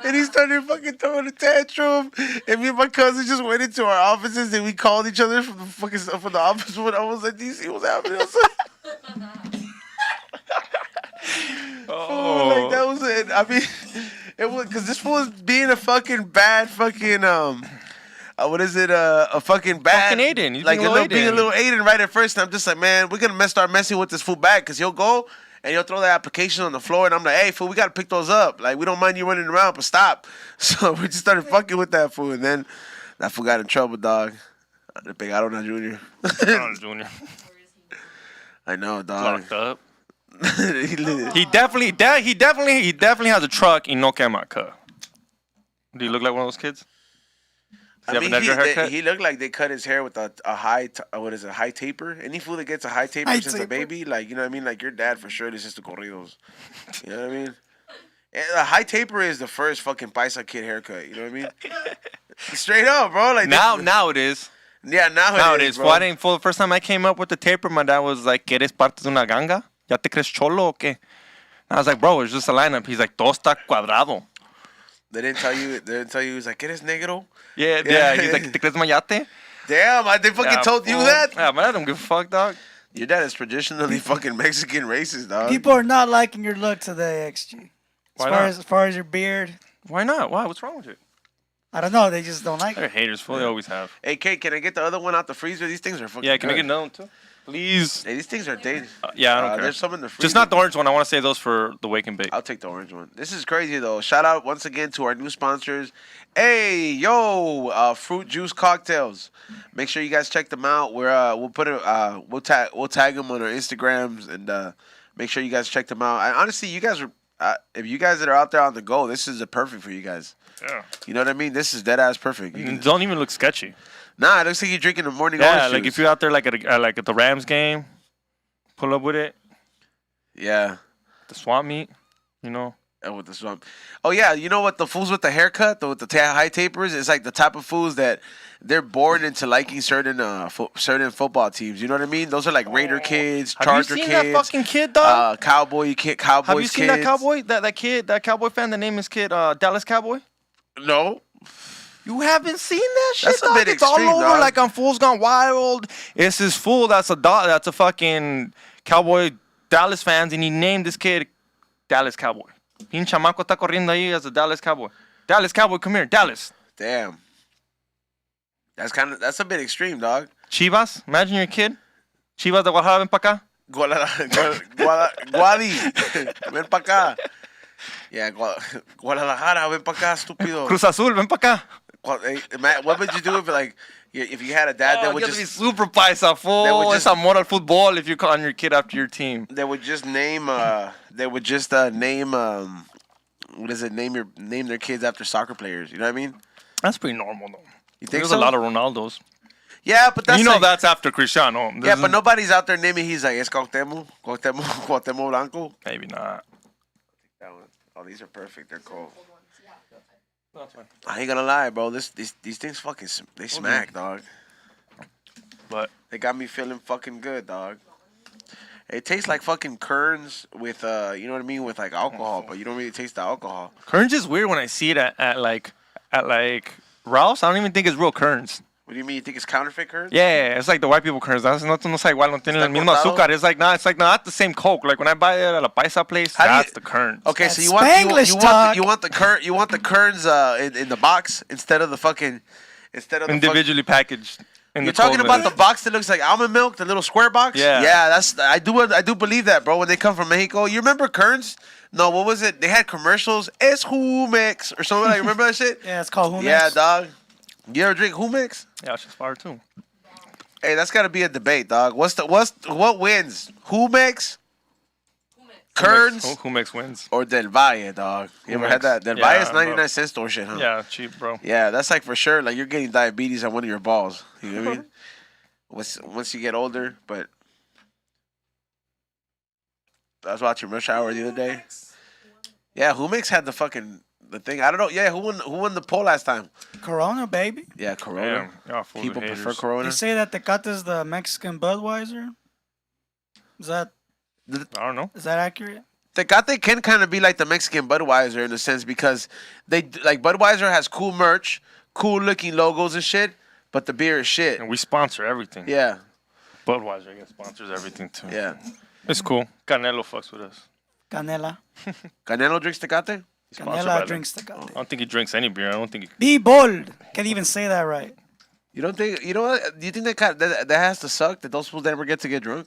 And he started fucking throwing a tantrum. And me and my cousin just went into our offices and we called each other from the office when I was like, do you see what's happening? Oh, like that was it. I mean, it was because this fool was being a fucking bad fucking what is it? A fucking bad fucking Aiden. Like being a little Aiden right at first. And I'm just like, man, we're gonna start messing with this fool back because he'll go and he'll throw the application on the floor, and I'm like, hey fool, we gotta pick those up. Like we don't mind you running around, but stop. So we just started fucking with that fool, and then that fool got in trouble, dog. The Pegaron a Junior. Junior. I know, dog. Locked up. He definitely has a truck in No Quemaca. Do you look like one of those kids? Does he have an Edgar haircut? He looked like they cut his hair with a high, high taper. Any fool that gets a high taper since a baby, like, you know what I mean? Like your dad for sure listens to corridos. You know what I mean? And a high taper is the first fucking paisa kid haircut. You know what I mean? Straight up, bro. Like now it is. Yeah, now it is, bro. For the first time I came up with the taper, my dad was like, ¿Quieres parte de una ganga? ¿Ya te crees cholo o qué? And I was like, bro, it's just a lineup. He's like, todo está cuadrado. They didn't tell you. He was like, ¿Eres negro? Yeah. He's like, ¿te crees mayate? Damn, they fucking told you that? Yeah, man, I don't give a fuck, dog. Your dad is traditionally fucking Mexican racist, dog. People are not liking your look today, XG. As far as your beard. Why not? Why? What's wrong with it? I don't know. They just don't like They're it. haters. They always have. Hey, Kate, can I get the other one out the freezer? These things are fucking Yeah, can I good. get another one too? Please. Hey, these things are dated. Yeah, I don't care. There's some in the freezer. Just not the orange one. I want to save those for the wake and bake. I'll take the orange one. This is crazy, though. Shout out once again to our new sponsors. Hey, yo, fruit juice cocktails. Make sure you guys check them out. We'll put it. We'll tag them on our Instagrams and make sure you guys check them out. And honestly, you guys are. If you guys that are out there on the go, this is perfect for you guys. Yeah. You know what I mean? This is dead ass perfect. Don't even look sketchy. Nah, it looks like you're drinking the morning Yeah, orange like juice. if you're out there like at the Rams game, pull up with it. Yeah. The swamp meet, you know. And with the swamp. Oh yeah, you know what? The fools with the haircut, with the high tapers, it's like the type of fools that they're born into liking certain football teams. You know what I mean? Those are like Raider kids, Charger kids. Have you seen that fucking kid, dog? Cowboys kids. Have you seen that cowboy? That cowboy fan that name is kid Dallas Cowboy? No. You haven't seen that shit, That's a dog? bit It's extreme, all over dog. like on Fools Gone Wild. It's this fool that's a dog. That's a fucking cowboy Dallas fans, and he named this kid Dallas Cowboy. Pinche chamaco está corriendo ahí as a Dallas Cowboy. Dallas Cowboy, come here, Dallas. Damn. That's a bit extreme, dog. Chivas, imagine you're a kid. Chivas de Guadalajara, ven pa' acá. Guadi, ven pa' acá. Yeah, Guadalajara, ven pa' acá, estúpido. Cruz Azul, ven pa' acá. What would you do if you had a dad that would be just super paisa, fool. They would Es just- amor al fútbol if you're calling your kid after your team. name what is it, name their kids after soccer players, you know what I mean? That's pretty normal, though. You think There's so? a lot of Ronaldos. Yeah, but that's You know like, that's after Cristiano. yeah, There's- but nobody's out there naming. He's like, it's Cuauhtémoc Blanco. Maybe not. That one. Oh, these are perfect. They're cool. No, it's fine. I ain't gonna lie, bro. These things fucking they smack, dog. But They got me feeling fucking good, dog. It tastes like fucking Kerns with you know what I mean, with like alcohol, but you don't really taste the alcohol. Kerns is weird when I see it at like Ralph's. I don't even think it's real Kerns. What do you mean? You think it's counterfeit Kerns? Yeah, it's like the white people Kerns. No sé igual, no tiene el mismo cortado? azúcar. It's like not the same Coke. Like when I buy it at a paisa place, How do you- that's the Kerns. Okay, That's so you want Spanglish you want the Kerns in the box instead of the Individually packaged. In You're the talking cold about weather. the box that looks like almond milk, the little square box? Yeah. Yeah, I do believe that, bro. When they come from Mexico, you remember Kerns? No, what was it? They had commercials. Es Humex or something like. Remember that shit? Yeah, it's called Humex. Yeah, dog. You ever drink Humex? Yeah, it's just fire too. Hey, that's got to be a debate, dog. What wins? Humex, Kerns, Who makes wins? or Del Valle, dog? You ever had that? Del Yeah, Valle is bro. 99 cent store shit, huh? Yeah, cheap, bro. Yeah, that's like for sure. Like you're getting diabetes on one of your balls. You know what I mean? Once you get older, but I was watching Rush Hour the other day. Yeah, Humex had the thing. I don't know. Yeah, who won the poll last time? Corona, baby. Yeah, Corona. Damn, y'all fools are People prefer haters. Corona. They say that Tecate is the Mexican Budweiser. Is that I don't know. accurate? Tecate can kind of be like the Mexican Budweiser in a sense because Budweiser has cool merch, cool looking logos and shit, but the beer is shit. And we sponsor everything. Yeah, Budweiser, I guess, sponsors everything too. yeah. It's cool. Canelo fucks with us. Canela. Canelo drinks Tecate? Sponsored by Canela them. drinks I Tecate. don't think he drinks any beer. I don't think he... Be bold. Can't even say that right. You don't think? You know what? Do you think that has to suck that those fools never get to get drunk?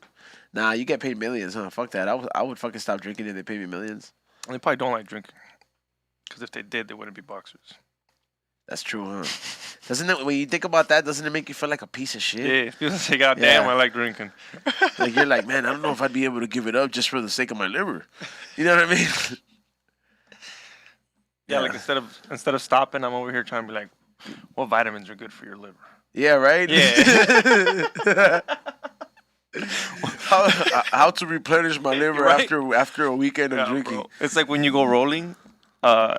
Nah, you get paid millions, huh? Fuck that. I would fucking stop drinking if they paid me millions. They probably don't like drinking. Because if they did, they wouldn't be boxers. That's true, huh? Doesn't it? When you think about that, doesn't it make you feel like a piece of shit? Yeah, people say, God damn, Yeah. I like drinking. Like you're like, man, I don't know if I'd be able to give it up just for the sake of my liver. You know what I mean? Yeah, like instead of stopping, I'm over here trying to be like, what vitamins are good for your liver? Yeah, right. Yeah. How to replenish my liver Right? after a weekend of Yeah, drinking? bro. It's like when you go rolling, right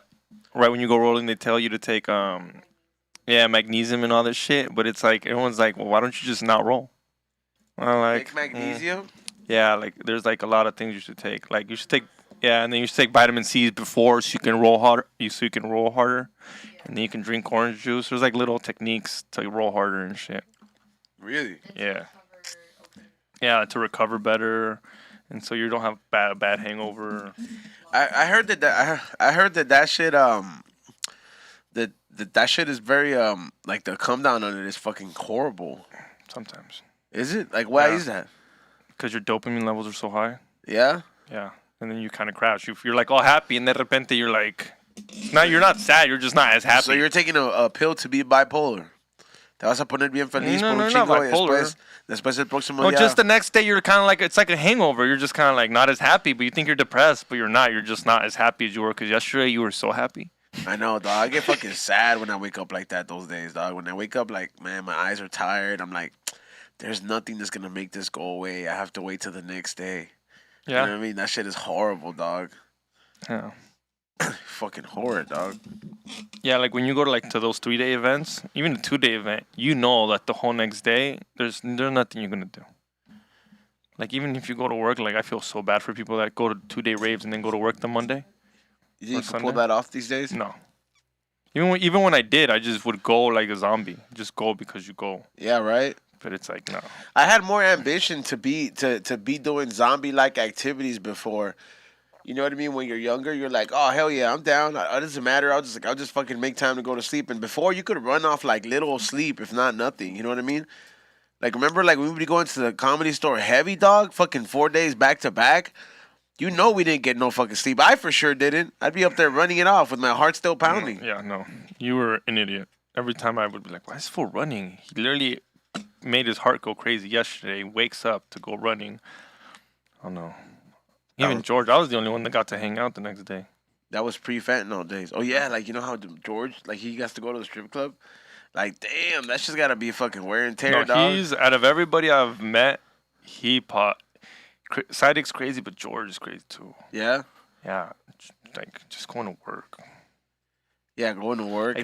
when you go rolling, they tell you to take magnesium and all this shit. But it's like everyone's like, well, why don't you just not roll? Well, like Take magnesium. yeah, like there's like a lot of things you should take. Like you should take and then you should take vitamin C before so you can roll harder. And then you can drink orange juice. There's like little techniques to roll harder and shit. Really? Yeah. Yeah, to recover better, and so you don't have bad hangover. I heard that shit that shit is very like the come down on it is fucking horrible. Sometimes, Is it? Like why Yeah. is that? because your dopamine levels are so high. Yeah. Yeah, and then you kind of crash. You're like all happy, and then de repente you're like, you're not sad. You're just not as happy. So you're taking a pill to be bipolar. Te vas a poner bien feliz No, por un no, not chingo y bipolar. después el próximo Well, día. just the next day, you're kind of like, it's like a hangover. You're just kind of like not as happy, but you think you're depressed, but you're not. You're just not as happy as you were because yesterday you were so happy. I know, dog. I get fucking sad when I wake up like that those days, dog. When I wake up like, man, my eyes are tired. I'm like, there's nothing that's gonna make this go away. I have to wait till the next day. You know Yeah. what I mean? That shit is horrible, dog. Yeah. Fucking horror, dog. Yeah, like when you go to like to those 3-day events, even a 2-day event, you know that the whole next day there's nothing you're gonna do. Like even if you go to work, like I feel so bad for people that go to 2-day raves and then go to work the Monday. You think you can pull Sunday? that off these days? No. Even when I did, I just would go like a zombie. Just go because you go. Yeah, right. But it's like, no. I had more ambition to be doing zombie like activities before. You know what I mean? When you're younger, you're like, oh hell yeah, I'm down. It doesn't matter. I'll just fucking make time to go to sleep. And before, you could run off like little sleep, if not nothing. You know what I mean? Like remember, like we would be going to the Comedy Store heavy, dog, fucking 4 days back to back. You know we didn't get no fucking sleep. I for sure didn't. I'd be up there running it off with my heart still pounding. Yeah, no. You were an idiot. Every time I would be like, why is this fool running? He literally made his heart go crazy yesterday. Wakes up to go running. Oh no. Even George, I was the only one that got to hang out the next day. That was pre-fentanyl days. Oh yeah, like you know how George, like he has to go to the strip club. Like damn, that's just gotta be fucking wear and tear, No, dog. he's out of everybody I've met. Sidek's crazy, but George is crazy too. Yeah, Yeah, like just going to work. yeah, going to work.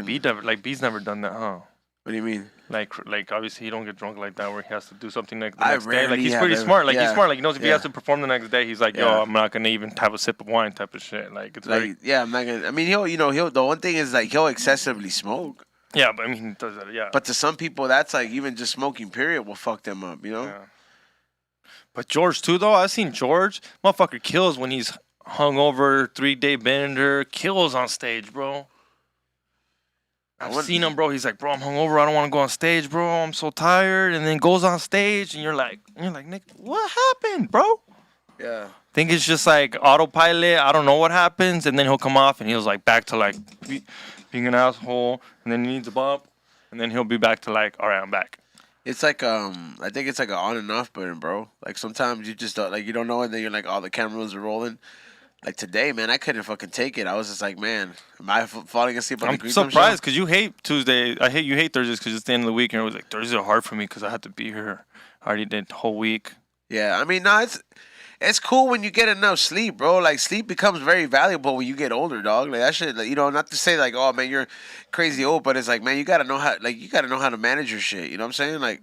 Like B's never done that, huh? What do you mean? Like obviously he don't get drunk like that where he has to do something the I next day. Like rarely he's have pretty ever- smart. Like yeah, he's smart. Like he knows if he yeah. has to perform the next day, he's like, yo, Yeah. I'm not gonna even have a sip of wine type of shit. Like it's very Like yeah, I'm not gonna. I mean, he'll. The one thing is like he'll excessively smoke. yeah, but I mean he does that, yeah. But to some people, that's like even just smoking period will fuck them up. You know? Yeah. But George too though, I've seen George, motherfucker kills when he's hungover, 3-day bender, kills on stage, bro. I've seen him, bro. He's like, bro, I'm hungover. I don't want to go on stage, bro. I'm so tired. And then goes on stage, and you're like, Nick, what happened, bro? Yeah. Think it's just like autopilot. I don't know what happens, and then he'll come off, and he's like back to like being an asshole, and then he needs a bump, and then he'll be back to like, all right, I'm back. It's like I think it's like an on and off button, bro. Like sometimes you just don't, like you don't know, and then you're like, oh, the cameras are rolling. Like today, man, I couldn't fucking take it. I was just like, man, am I falling asleep on the I'm Green Room surprised show? because you hate Tuesday. You hate Thursdays because it's the end of the week, and it was like Thursdays are hard for me because I had to be here. I already did the whole week. Yeah, I mean, no, it's cool when you get enough sleep, bro. Like sleep becomes very valuable when you get older, dog. Like that shit, like, you know, not to say like, oh man, you're crazy old, but it's like, man, you gotta know how to manage your shit. You know what I'm saying? Like,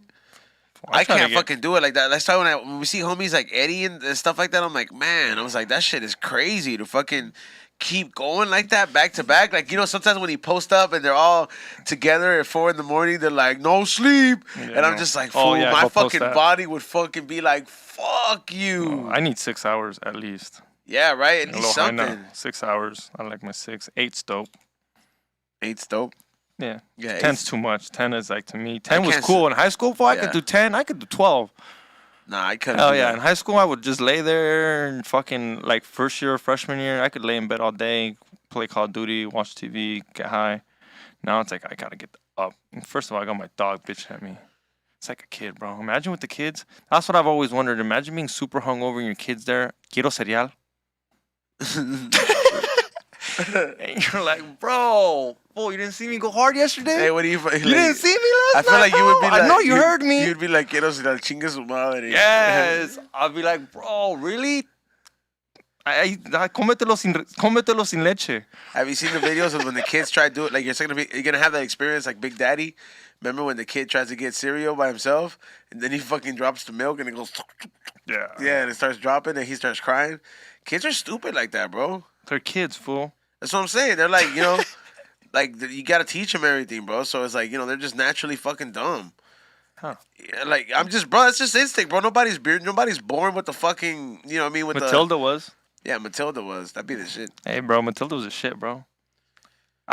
I can't fucking do it like that. That's why when we see homies like Eddie and stuff like that, I'm like, man, I was like, that shit is crazy to fucking keep going like that back to back. Like, you know, sometimes when he post up and they're all together at 4 a.m, they're like, no sleep. Yeah, and I'm just like, fool, oh, yeah, my go post fucking that. body would fucking be like, fuck you. Oh, I need 6 hours at least. Yeah, right? At A least little high now. something. 6 hours. I like my 6. 8's dope. 8's dope. Yeah. Yeah, 10's too much. 10 is like to me. 10 was can't cool in high school. Before I Yeah. could do 10. I could do 12. Nah, I couldn't. Hell do yeah. that. In high school, I would just lay there and fucking like first year, freshman year, I could lay in bed all day, play Call of Duty, watch TV, get high. Now it's like I gotta get up. And first of all, I got my dog bitching at me. It's like a kid, bro. Imagine with the kids. That's what I've always wondered. Imagine being super hungover and your kids there. Quiero cereal. And you're like, bro, you didn't see me go hard yesterday? Hey, what do you? You didn't see me last I feel night, like you would be bro? like. I know you heard me. You'd be like, quiero si la chingue su madre. Yes. I'll be like, bro, really? Cómetelo sin leche. Have you seen the videos of when the kids try to do it? Like you're gonna have that experience like Big Daddy. Remember when the kid tries to get cereal by himself and then he fucking drops the milk and it goes. Yeah. Yeah, and it starts dropping and he starts crying. Kids are stupid like that, bro. They're kids, fool. That's what I'm saying. They're like, you know, like you gotta teach them everything, bro. So it's like, you know, they're just naturally fucking dumb. Huh. Yeah, like bro. It's just instinct, bro. Nobody's born with the fucking, you know what I mean? With Matilda was. Yeah, Matilda was. That'd be the shit. Hey, bro, Matilda was a shit, bro.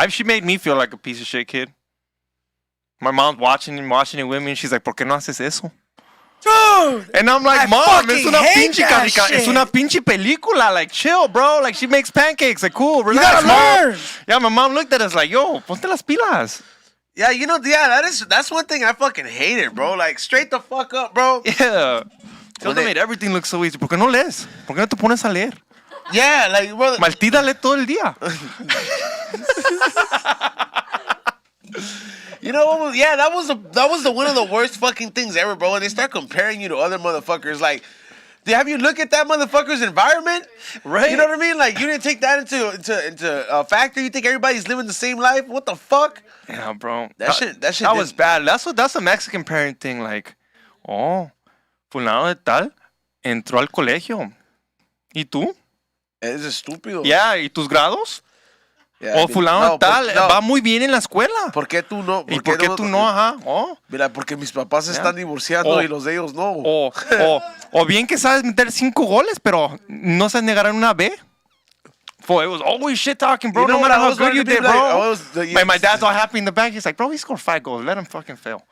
She made me feel like a piece of shit kid. My mom's watching it with me, and she's like, ¿Por qué no haces eso? Dude! And I'm like, I Mom, fucking es una hate pinche that carica, es shit. una pinche película. Like, chill, bro. Like, she makes pancakes. Like, cool, You relax, gotta Mom. learn! Yeah, my mom looked at us like, yo, ponte las pilas. Yeah, you know, that's one thing I fucking hated, bro. Like straight the fuck up, bro. Yeah. Tilda they- made everything look so easy. ¿Por qué no lees? ¿Por qué no te pones a leer? Yeah, like bro. Maltita lee todo el día. You know what? Yeah, that was the one of the worst fucking things ever, bro. And they start comparing you to other motherfuckers. Like, have you look at that motherfucker's environment? Right. You know what I mean? Like, you didn't take that into a factor. You think everybody's living the same life? What the fuck? Yeah, bro. That shit That was didn't- bad. That's a Mexican parent thing. Like, oh, fulano de tal entró al colegio. ¿Y tú? It's just stupid. Yeah, ¿y tus grados? Yeah, I O mean, fulano no, tal, no. va muy bien en la escuela. ¿Por qué tú no? ¿Y por qué tú no? Ajá. Oh. Mira, porque mis papás se Yeah. están divorciando Oh. y los de ellos no. O bien que sabes meter 5 goles, pero no sabes negar en una B. It was always shit talking, bro. You know No what matter I how was good wanting you to be did, like? bro. I was- My dad's all happy in the back. He's like, bro, he scored 5 goals. Let him fucking fail.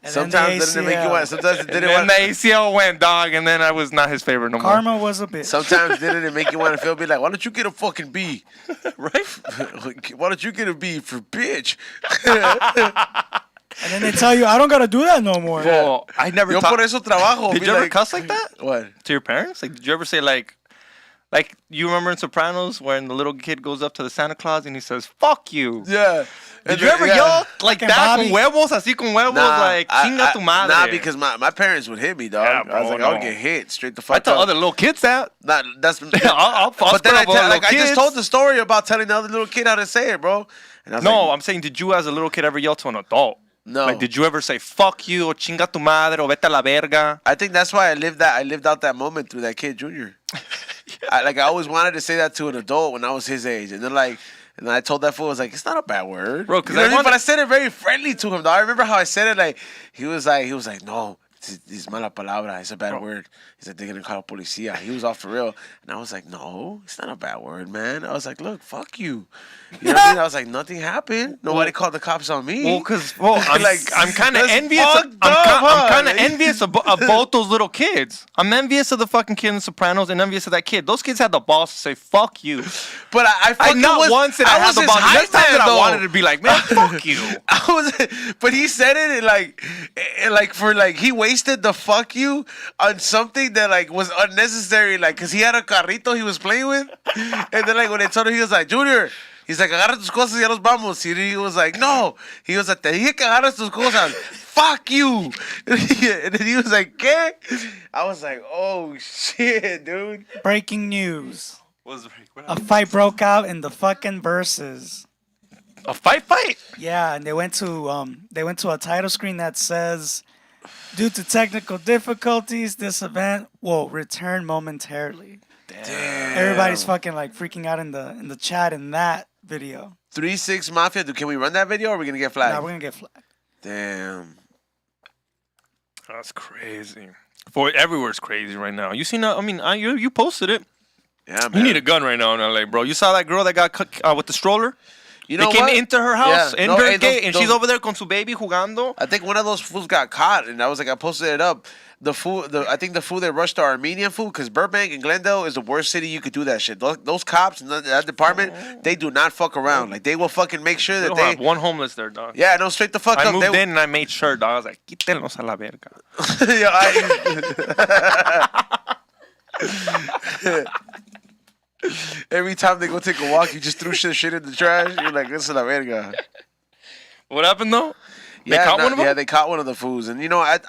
And Sometimes then didn't it make you want? Sometimes it And didn't then want. the ACL went, dog, and then I was not his favorite no more. Karma was a bitch. Sometimes didn't it make you want to feel be like, why don't you get a fucking B? Right? Why don't you get a B for bitch? And then they tell you, I don't gotta do that no more. Well, I never Yo talk- por eso trabajo. Did be you ever like, cuss like that What? to your parents? Like, did you ever say like you remember in Sopranos when the little kid goes up to the Santa Claus and he says, "Fuck you." Yeah. Did you ever yell like Fucking that Bobby. con huevos, así con huevos, like chinga tu madre? Nah, because my parents would hit me, dog. Yeah, I was bro, like, I would no. get hit straight the fuck I tell up. other little kids that. Nah, that's. I'll but then put up other like I little just kids. told the story about telling the other little kid how to say it, bro. And I was No, like, I'm saying, did you as a little kid ever yell to an adult? No. Like, did you ever say "fuck you" or "chinga tu madre" or "vete a la verga"? I think that's why I lived out that moment through that kid Junior. I always wanted to say that to an adult when I was his age, and then and I told that fool, I was like, it's not a bad word, Bro, 'cause you know I what I mean? But wanted- I said it very friendly to him, though. I remember how I said it. Like he was like, no, it's mala palabra, it's a bad word. He's like, they're gonna call policía. He was off for real, and I was like, no, it's not a bad word, man. I was like, look, fuck you. You know what I mean? I was like, nothing happened. Nobody called the cops on me. Well, I'm I'm kind of that's envious. fucked I'm up, kind huh? of envious of both those little kids. I'm envious of the fucking kid in The Sopranos and envious of that kid. Those kids had the balls to say "fuck you." But I fucking not was, once did I have was the his balls. hype Next time man, that I though. wanted to be like, man, fuck you. I was, but he said it and he wasted the "fuck you" on something that was unnecessary, cause he had a carrito he was playing with, and then when they told him, he was like, Junior, he's like, agarra tus cosas y ya nos vamos. And he was like, no, he was like, te dije que agarras tus cosas, fuck you. And then he was like, ¿qué? I was like, oh shit, dude. Breaking news. What A fight broke out in the fucking verses. A fight? Yeah, and they went to a title screen that says, due to technical difficulties, this event will return momentarily. Damn. Everybody's fucking freaking out in the chat in that video. 3-6 Mafia, dude, can we run that video or are we gonna get flagged? Now we're gonna get flagged. Damn. That's crazy. Everywhere's crazy right now. You seen that? I mean, you posted it. Yeah, man. You need a gun right now in LA, bro. You saw that girl that got with the stroller? You know they came what? into her house, Yeah. in No, her hey, gate, and those- she's over there con su baby jugando. I think one of those fools got caught, and I was like, I posted it up. I think the fool that rushed the Armenian fool, because Burbank and Glendale is the worst city you could do that shit. Those cops in that department, they do not fuck around. Like, they will fucking make sure We that don't they. have one homeless there, dog. Yeah, no, straight the fuck I up. moved They, in and I made sure, dog. I was like, quítenlos a la verga. Every time they go take a walk, you just threw shit in the trash. You're like, this is la verga. What happened, though? They Yeah, caught one of them? Yeah, they caught one of the fools. And,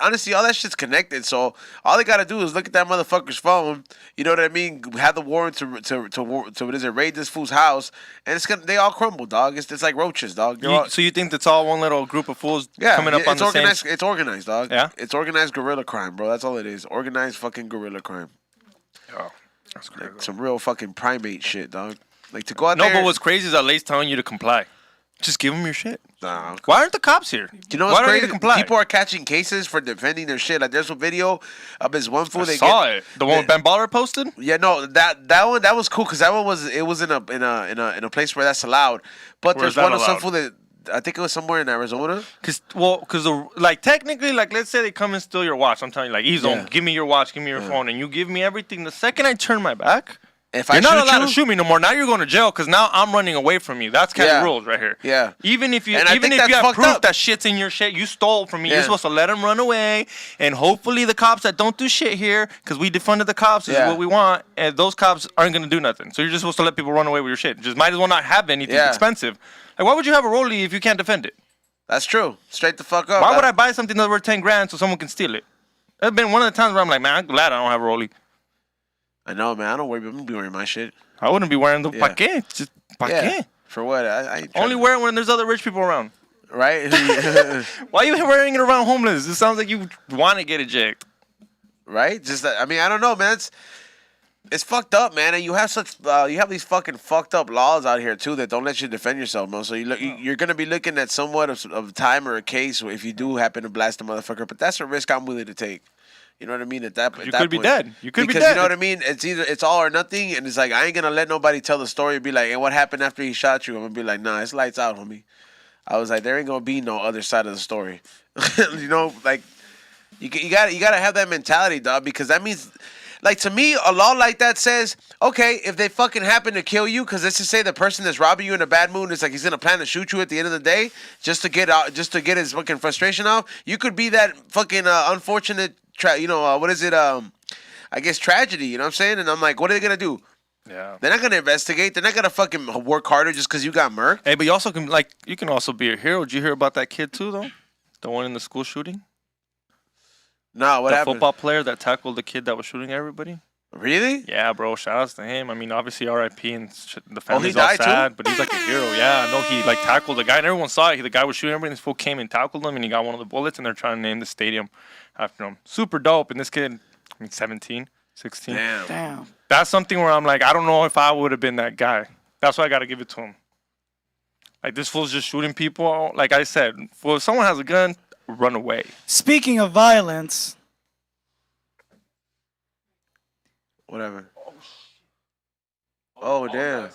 honestly, all that shit's connected. So all they got to do is look at that motherfucker's phone. You know what I mean? Have the warrant to raid this fool's house. And they all crumble, dog. It's like roaches, dog. So you think that's all one little group of fools coming up on it's the organized, same... It's organized, dog. Yeah? It's organized guerrilla crime, bro. That's all it is. Organized fucking guerrilla crime. Oh, that's crazy. Some real fucking primate shit, dog. Like, to go out No, there... but what's crazy is LA's telling you to comply. Just give them your shit. Nah. Why aren't the cops here? You know Why what's don't they crazy? comply? People are catching cases for defending their shit. Like, there's a video of this one fool. I saw it. The one Ben Baller posted? Yeah, no, that was cool because that one was in a place where that's allowed. But Where is there's one that of some allowed? fool that I think it was somewhere in Arizona. Because technically, let's say they come and steal your watch. I'm telling you, Yeah. give me your watch, give me your phone, and you give me everything. The second I turn my back, If you're I not shoot allowed you, to shoot me no more. Now you're going to jail because now I'm running away from you. That's kind Yeah. of rules right here. Yeah. Even if you And I think that's have fucked proof up. that shit's in your shit, you stole from me. Yeah. You're supposed to let them run away, and hopefully the cops that don't do shit here, because we defunded the cops, is Yeah. what we want, and those cops aren't going to do nothing. So you're just supposed to let people run away with your shit. Just might as well not have anything Yeah. expensive. Like, why would you have a rollie if you can't defend it? That's true. Straight the fuck up. Why would I buy something that's worth 10 grand so someone can steal it? That's been one of the times where I'm like, man, I'm glad I don't have a rollie. I know, man. I don't worry. I'm gonna be wearing my shit. I wouldn't be wearing the Yeah. pa' qué? Just pa' Yeah. qué? For what? I ain't trying Only to- wear it when there's other rich people around. right. Why are you wearing it around homeless? It sounds like you want to get ejected. Right? Just that, I mean, I don't know, man. It's fucked up, man, and you have these fucking fucked up laws out here too that don't let you defend yourself, man. So you're gonna be looking at somewhat of time or a case if you do happen to blast a motherfucker. But that's a risk I'm willing to take. You know what I mean? At that You could be point. dead. You could be Because dead. you know what I mean? It's all or nothing, and it's like I ain't gonna let nobody tell the story and be like, "Hey, what happened after he shot you?" I'm gonna be like, "Nah, it's lights out, homie." I was like, there ain't gonna be no other side of the story. You know, like you gotta have that mentality, dog, because that means. Like, to me, a law like that says, okay, if they fucking happen to kill you, because let's just say the person that's robbing you in a bad mood is like he's gonna plan to shoot you at the end of the day just to get his fucking frustration out. You could be that fucking unfortunate, what is it? I guess tragedy. You know what I'm saying? And I'm like, what are they gonna do? Yeah. They're not gonna investigate. They're not gonna fucking work harder just because you got murked. Hey, but you can also be a hero. Did you hear about that kid too, though? The one in the school shooting. No, what the happened? football player that tackled the kid that was shooting everybody. Really? Yeah, bro. Shout outs to him. I mean, obviously R.I.P. and the family's he all died too? sad, but he's like a hero. Yeah, no, he like tackled the guy, and everyone saw it. The guy was shooting everybody, and this fool came and tackled him, and he got one of the bullets, and they're trying to name the stadium after him. Super dope. And this kid, I mean, 17, 16. Damn. That's something where I'm like, I don't know if I would have been that guy. That's why I got to give it to him. Like, this fool's just shooting people. Like I said, if someone has a gun, run away. Speaking of violence, Whatever. Oh, damn.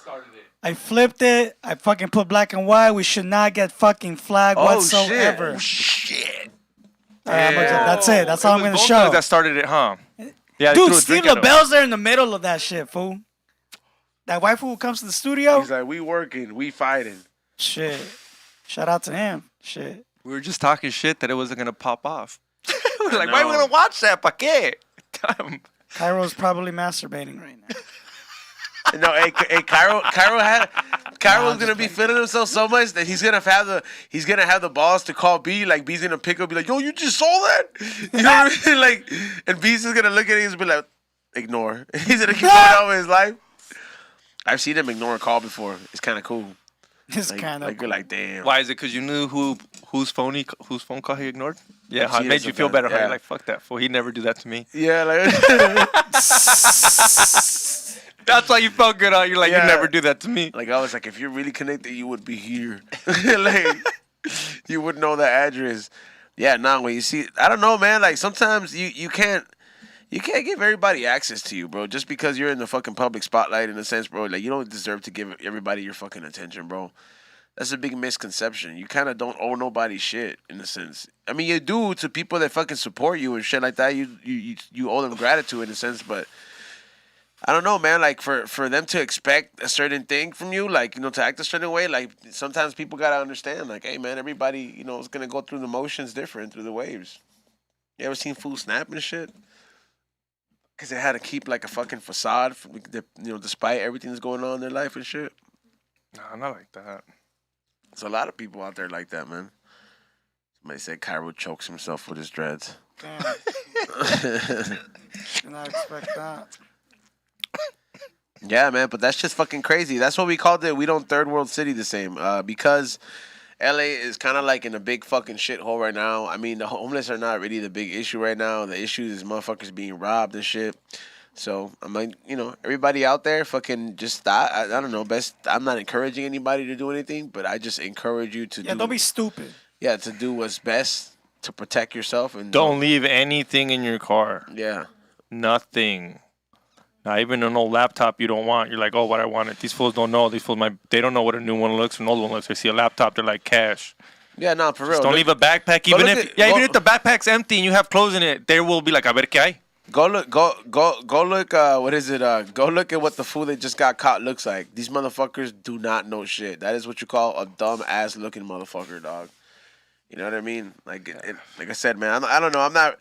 I flipped it. I fucking put black and white. We should not get fucking flagged whatsoever. Shit. All right, that's it. That's all I'm gonna Both show. guys that started it, huh? Yeah, they Dude, threw a Steve drink at him. LaBelle's there in the middle of that shit, fool. That white fool who comes to the studio. He's like, we working, we fighting. Shit. Shout out to him. Shit. We were just talking shit that it wasn't gonna pop off. we were like, I why are we know. gonna watch that? Pa qué? Cairo's probably masturbating right now. No, hey, Cairo's gonna be feeling himself so much that he's gonna have the balls to call B. Like B's gonna pick up, be like, "Yo, you just saw that?" You know what I mean? Like, and B's is gonna look at it and be like, "Ignore." He's gonna keep going on with his life. I've seen him ignore a call before. It's kind of cool. It's Like, kind of like you're like, damn. Why is it? Because you knew whose phone call he ignored? Yeah, how it seen made it you feel sometimes, better. How yeah. you're like, fuck that fool. He'd never do that to me. Yeah, like. That's why you felt good. You're like, Yeah. you'd never do that to me. Like I was like, if you're really connected, you would be here. Like you would know the address. Yeah, nah. When you see, I don't know, man. Like sometimes you can't give everybody access to you, bro. Just because you're in the fucking public spotlight, in a sense, bro. Like you don't deserve to give everybody your fucking attention, bro. That's a big misconception. You kind of don't owe nobody shit, in a sense. I mean, you do to people that fucking support you and shit like that. You owe them gratitude, in a sense, but. I don't know, man. Like for them to expect a certain thing from you, like to act a certain way, like sometimes people gotta understand, like, hey, man, everybody, is gonna go through the motions different, through the waves. You ever seen fools snap and shit? Because they had to keep like a fucking facade, despite everything that's going on in their life and shit. Nah, not like that. There's a lot of people out there like that, man. Somebody said Cairo chokes himself with his dreads. damn. Did not expect that. Yeah, man, but that's just fucking crazy. That's what we called it. We don't third world city the same. Because LA is kind of like in a big fucking shithole right now. I mean, the homeless are not really the big issue right now. The issue is motherfuckers being robbed and shit. So I'm like, everybody out there, fucking just stop. I don't know. I'm not encouraging anybody to do anything, but I just encourage you to Don't be stupid. Yeah, to do what's best to protect yourself and Don't leave anything in your car. Yeah. Nothing. Not even an old laptop you don't want. You're like, oh, what I wanted. These fools don't know. These fools, they don't know what a new one looks and an old one looks. They see a laptop, they're like, cash. Yeah, no, for real. Just don't leave a backpack. Even if the backpack's empty and you have clothes in it, they will be like, a ver qué hay. Go look. What is it? Go look at what the fool that just got caught looks like. These motherfuckers do not know shit. That is what you call a dumb ass looking motherfucker, dog. You know what I mean? Like, like I said, man. I don't know. I'm not.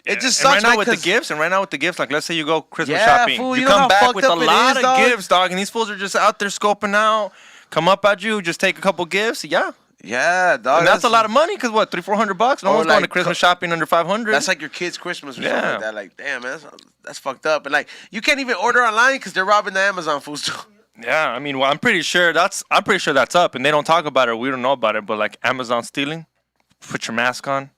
It just sucks. And right now with the gifts, like let's say you go Christmas shopping, fool, you know how come back fucked with a up it lot is, of dog? gifts, dog, and these fools are just out there scoping out. Come up at you, just take a couple gifts, yeah. Yeah, dog. And that's a lot of money because what, $300-400? No Or one's going to like Christmas shopping under $500. That's like your kid's Christmas or something Yeah. like that. Like, damn, man, that's fucked up. And like, you can't even order online because they're robbing the Amazon fools too. Yeah, I mean, well, I'm pretty sure that's up, and they don't talk about it. We don't know about it, but like Amazon stealing, put your mask on,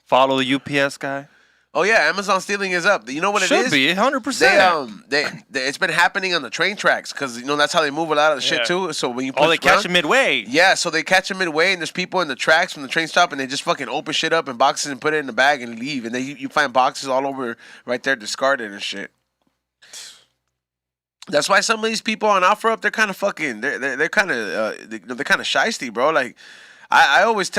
follow the UPS guy. Oh yeah, Amazon stealing is up. You know what it Should is? be 100%. They it's been happening on the train tracks because that's how they move a lot of the shit Yeah. too. So when you put Oh, they catch them midway. Yeah, so they catch them midway, and there's people in the tracks from the train stop, and they just fucking open shit up in boxes and put it in the bag and leave. And then you find boxes all over right there discarded and shit. That's why some of these people on OfferUp, they're kind of fucking, they're kind of they're kind of shisty, bro. Like I always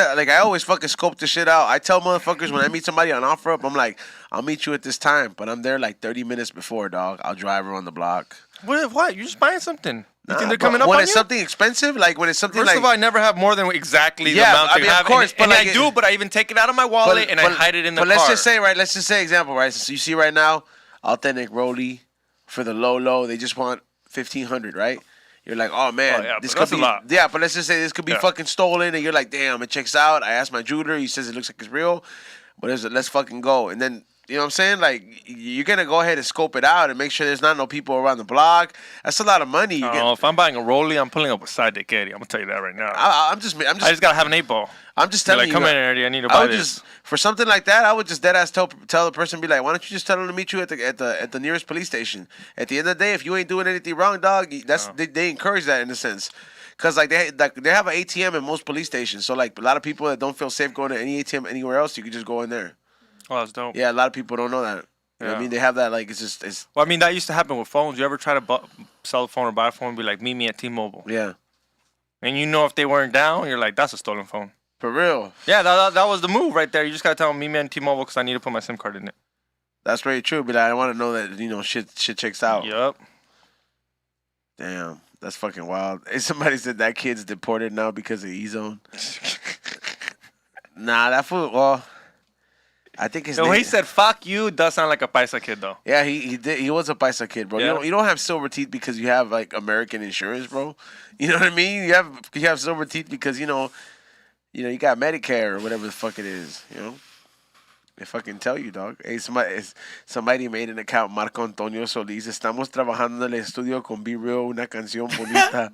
fucking scope this shit out. I tell motherfuckers when I meet somebody on OfferUp, I'm like, I'll meet you at this time, but I'm there like 30 minutes before, dog. I'll drive around the block. What? You're just buying something. You Nah, think they're but coming up when on it's you? something expensive, like when it's something First like of all, I never have more than exactly the Yeah, amount I to mean, of have. course, but and like I do, but I even take it out of my wallet and I hide it in the car. But let's just say example, right? So you see right now, authentic Rolly for the low, they just want 1,500, right? You're like, oh man, Oh, yeah, this but could that's be a lot. Yeah, but let's just say this could be Yeah. fucking stolen, and you're like, damn, it checks out. I asked my jeweler, he says it looks like it's real, but let's fucking go. And then you know what I'm saying? Like you're gonna go ahead and scope it out and make sure there's not no people around the block. That's a lot of money. You get. If I'm buying a Rollie, I'm pulling up a side dick Eddie. I'm gonna tell you that right now. I'm just I just gotta have an 8-ball. I'm just Be telling like, you. come like, in, Eddie. I need to I buy would this. just for something like that. I would just dead ass tell the person, be like, why don't you just tell them to meet you at the nearest police station? At the end of the day, if you ain't doing anything wrong, dog, they encourage that in a sense. Cause like they have an ATM in most police stations, so like a lot of people that don't feel safe going to any ATM anywhere else, you can just go in there. Oh, that's dope. Yeah, a lot of people don't know that. You know what I Yeah. mean, they have that like it's Well, I mean, that used to happen with phones. You ever try to sell a phone or buy a phone and be like, meet me at T-Mobile? yeah, And you know if they weren't down, you're like, that's a stolen phone. for real. Yeah, that was the move right there. You just gotta tell them, meet me at T-Mobile because I need to put my SIM card in it. That's very true. But I want to know that shit checks out. Yup. Damn, that's fucking wild. Hey, somebody said that kid's deported now because of E-Zone. Nah, that fool. Well, I think his So name. he said, fuck you, does sound like a paisa kid, though. Yeah, he did. He was a paisa kid, bro. Yeah. You don't have silver teeth because you have like American insurance, bro. You know what I mean? You have silver teeth because you you got Medicare or whatever the fuck it is. You know, they fucking tell you, dog. Hey, somebody made an account. Marco Antonio Solís. Estamos trabajando en el estudio con Be Real, una canción bonita.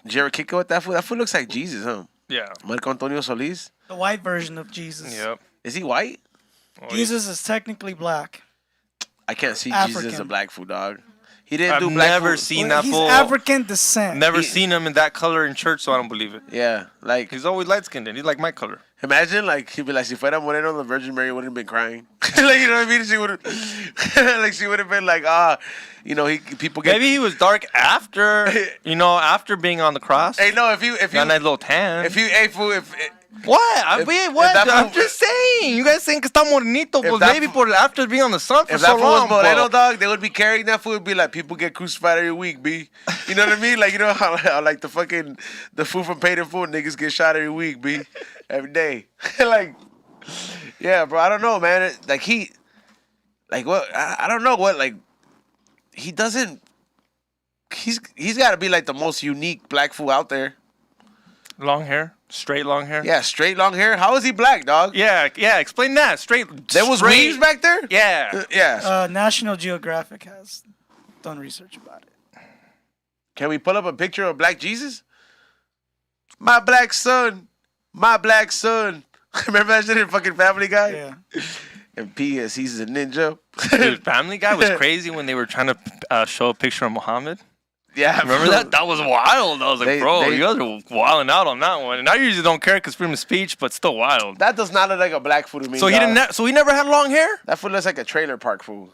Did you ever kick it with that fool? That fool looks like Jesus, huh? Yeah. Marco Antonio Solís. The white version of Jesus. Yep. Is he white? Oh, Jesus is technically black. I can't see Jesus as a African. black fool, dog. He didn't I've do black never food. seen Well, that he's fool. African descent. Never He- seen him in that color in church, so I don't believe it. Yeah, like He's always light skinned. He's like my color. imagine like he'd be like, si fuera moreno, the Virgin Mary wouldn't have been crying. Like you know what I mean? She would have, like she would have been like, people get. Maybe he was dark after, after being on the cross. Hey, no, if Got a nice little tan. hey fool, What? If- Wait, if what? that I'm fool- just saying. You guys saying que está morenito, but that maybe fool- por after being on the sun for if so that fool was long. moreno, but- dog, they would be carrying that fool. It'd be like people get crucified every week, b. You know what I mean? Like you know how like the fool from Paid in Full niggas get shot every week, b. Every day. Like, yeah, bro. I don't know, man. Like what? I don't know what. Like, he doesn't. He's got to be like the most unique black fool out there. Long hair, straight long hair. Yeah, straight long hair. How is he black, dog? Yeah. Explain that. Straight. There was straight- weaves back there. Yeah. Yeah. National Geographic has done research about it. Can we pull up a picture of Black Jesus? My black son. My black son. Remember that shit in fucking Family Guy? Yeah. And P.S. He's a ninja. Dude, Family Guy was crazy when they were trying to show a picture of Muhammad. Yeah. Remember that? That was wild. I was like, They- bro, they- you guys are wilding out on that one. And I usually don't care because freedom of speech, but still wild. That does not look like a black fool to me. So he dog. didn't. So he never had long hair. That fool looks like a trailer park fool.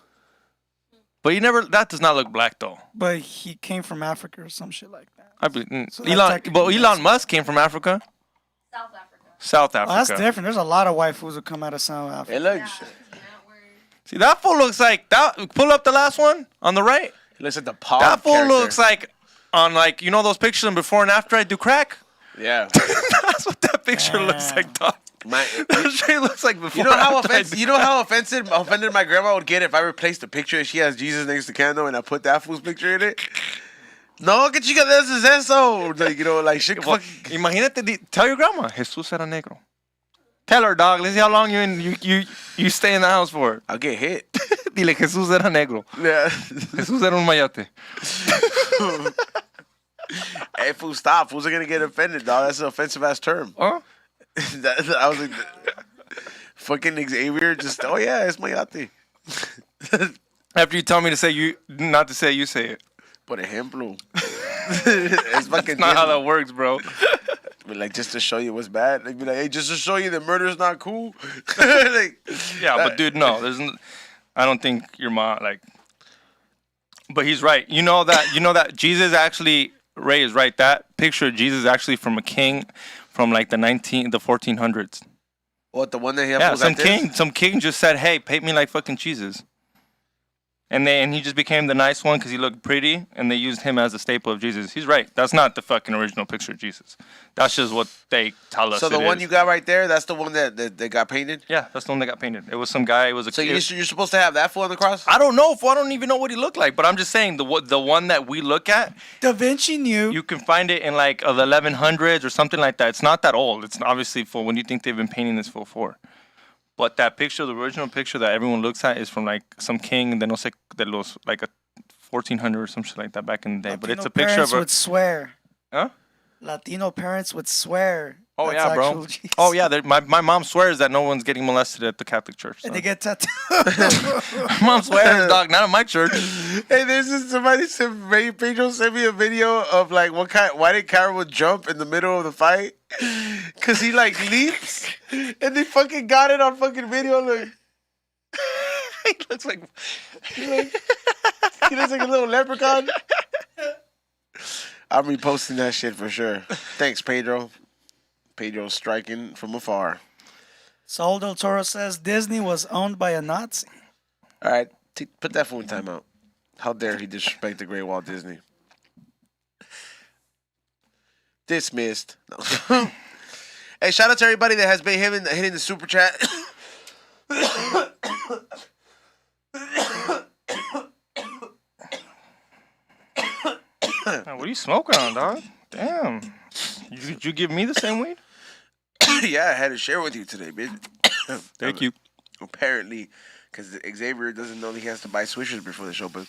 But he never. That does not look black though. But he came from Africa or some shit like that. So that Elon. technically But makes Elon Musk came from Africa, South Africa. South Oh, Africa. that's different. There's a lot of white fools who come out of South Africa. It looks. See, that fool looks like that. Pull up the last one on the right. It looks like the Paw. That fool character. looks like on those pictures of before and after I do crack. Yeah. That's what that picture looks like, dog. My, That straight looks like before. you know how after I offensive. do You know how offended my grandma would get if I replaced the picture and she has Jesus next to candle and I put that fool's picture in it. No, que chica, this is eso. Like shit. Well, Fucking, imagínate, tell your grandma, Jesus era negro. Tell her, dog. Let's see how long you stay in the house for. I'll get hit. Dile, Jesus era negro. Yeah. Jesus era un mayate. Hey, fool, stop. Fools are gonna get offended, dog. That's an offensive ass term. Huh? I was like, Fucking Xavier just, oh yeah, it's my yate. After you tell me to say you, not to say, you say it. Por ejemplo. It's fucking That's not how that works, bro. like, just to show you what's bad. They'd be like, hey, just to show you that murder's not cool. Like, Yeah, but dude, no, I don't think your mom like. But he's right. You know that Jesus actually, Ray is right. That picture of Jesus is actually from a king from like the 1400s. what, the one that he Yeah, was like this? some king just said, "Hey, paint me like fucking Jesus." And he just became the nice one because he looked pretty, and they used him as the staple of Jesus. He's right. That's not the fucking original picture of Jesus. That's just what they tell us. So the it one is. you got right there, that's the one that got painted? Yeah, that's the one that got painted. It was some guy. It was a. So you're supposed to have that fool on the cross? I don't know. I don't even know what he looked like, but I'm just saying the one that we look at, Da Vinci knew. you can find it in like the 1100s or something like that. It's not that old. It's obviously for when you think they've been painting this for. But that picture, the original picture that everyone looks at, is from like some king de no sé de los like a 1400 or some shit like that back in the day. But it's a picture parents of would swear. Huh? Latino parents would swear. Oh that's yeah, bro. actual Jesus. Oh yeah, my mom swears that no one's getting molested at the Catholic church. And So. they get tattooed. My mom swears, dog, not at my church. Hey, there's this, somebody sent Pedro sent me a video of like why did Carol jump in the middle of the fight? Cause he like leaps and they fucking got it on fucking video. Like He looks like he looks like a little leprechaun. I'm reposting that shit for sure. Thanks, Pedro. Pedro's striking from afar. Saul Del Toro says Disney was owned by a Nazi. All right, put that phone in timeout. How dare he disrespect the great Walt Disney? Dismissed. No. Hey, shout out to everybody that has been hitting the super chat. Man, what are you smoking on, dog? Damn. Did you give me the same weed? Yeah, I had to share with you today, bitch. Thank you. Apparently, because Xavier doesn't know he has to buy swishers before the show. But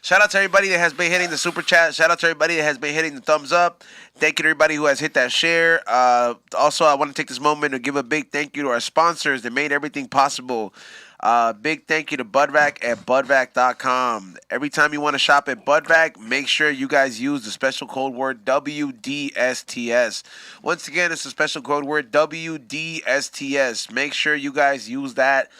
shout out to everybody that has been hitting the super chat. Shout out to everybody that has been hitting the thumbs up. Thank you to everybody who has hit that share. Also, I want to take this moment to give a big thank you to our sponsors that made everything possible. Big thank you to Budvac at budvac.com. Every time you want to shop at Budvac, make sure you guys use the special code word WDSTS. Once again, it's a special code word WDSTS. Make sure you guys use that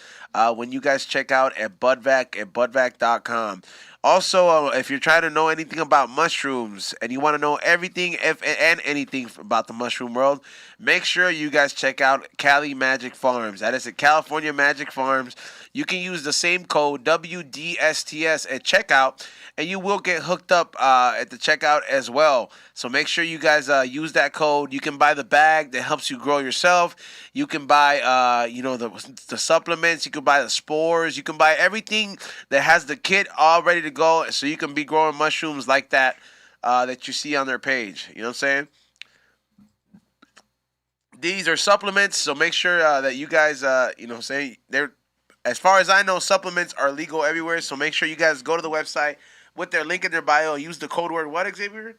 when you guys check out at budvac.com. Also, if you're trying to know anything about mushrooms and you want to know everything and anything about the mushroom world, make sure you guys check out Cali Magic Farms. That is at California Magic Farms. You can use the same code WDSTS at checkout, and you will get hooked up at the checkout as well. So make sure you guys use that code. You can buy the bag that helps you grow yourself. You can buy, the supplements. You can buy the spores. You can buy everything that has the kit all ready to go, so you can be growing mushrooms like that that you see on their page. You know what I'm saying? These are supplements, so make sure that you guys, they're, as far as I know, supplements are legal everywhere. So make sure you guys go to the website with their link in their bio. Use the code word what, Xavier?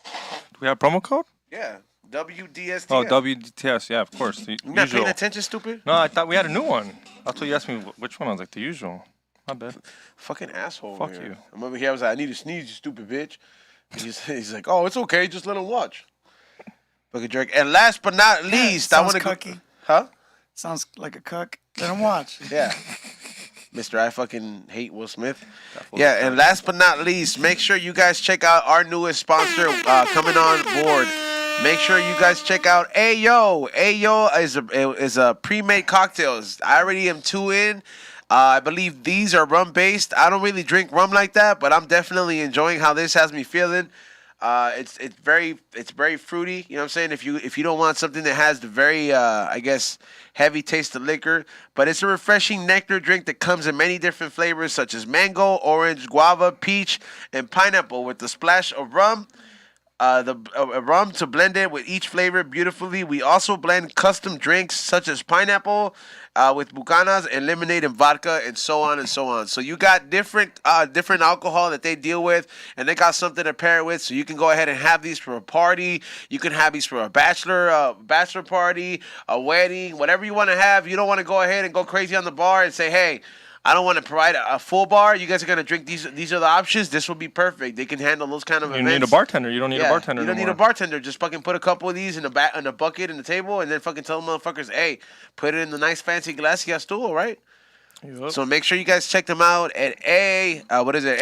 Do we have promo code? Yeah, WDSTS. Oh, WDTS. Yeah, of course. The You not usual. paying attention, stupid? No, I thought we had a new one. That's what you asked me. Which one? I was like, the usual. My bad. Fucking asshole. Fuck over here. you. I'm over here. I was like, I need to sneeze, you stupid bitch. He's like, oh, it's okay. Just let him watch. Fucking jerk. And last but not least, I Sounds want to cucky. Huh? Sounds like a cuck. Let him watch. Yeah. Mr. I fucking hate Will Smith. Yeah, and last but not least, make sure you guys check out our newest sponsor coming on board. Make sure you guys check out Ayo. Ayo is a pre-made cocktails. I already am 2 in. I believe these are rum-based. I don't really drink rum like that, but I'm definitely enjoying how this has me feeling. It's very fruity. You know what I'm saying? If you don't want something that has the very heavy taste of liquor, but it's a refreshing nectar drink that comes in many different flavors such as mango, orange, guava, peach, and pineapple with a splash of rum. the rum to blend it with each flavor beautifully. We also blend custom drinks such as pineapple with bucanas and lemonade and vodka and so on and so on. So you got different alcohol that they deal with, and they got something to pair it with. So you can go ahead and have these for a party. You can have these for a bachelor party, a wedding, whatever you want to have. You don't want to go ahead and go crazy on the bar and say, hey, I don't want to provide a full bar. You guys are gonna drink these. These are the options. This will be perfect. They can handle those kind of You events. need a bartender. You don't need a bartender. You don't need a bartender. Just fucking put a couple of these in a bucket in the table, and then fucking tell them motherfuckers, hey, put it in the nice fancy glass stool, right? Yep. So make sure you guys check them out at what is it?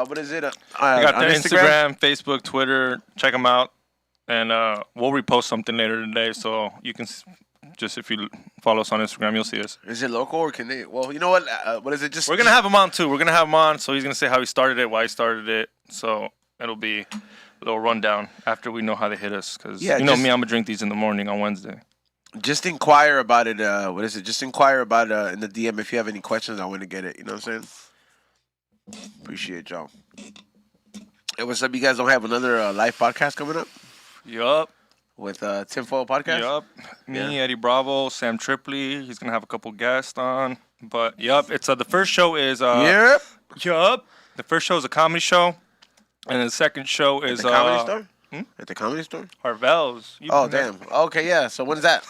What is it? You got on their Instagram, Facebook, Twitter. Check them out, and we'll repost something later today, so you can just if you follow us on Instagram, you'll see us. Is it Loko or can they? Well, you know what? What is it? Just We're gonna have him on too. We're gonna have him on, so he's gonna say how he started it, why he started it. So it'll be a little rundown after we know how they hit us, because you know me, I'm gonna drink these in the morning on Wednesday. Just inquire about it. What is it? Just inquire about it in the DM if you have any questions. I want to get it. You know what I'm saying? Appreciate y'all. Hey, what's up? You guys don't have another live podcast coming up Yup. with Tinfoil Podcast? Yup. Me, Yeah. Eddie Bravo, Sam Tripley. He's gonna have a couple guests on. But yup, it's the first show is Yep. Yup. The first show is a comedy show, and the second show is At the comedy store? At the comedy store? Harvell's. Oh, damn. Okay, yeah. So when's that?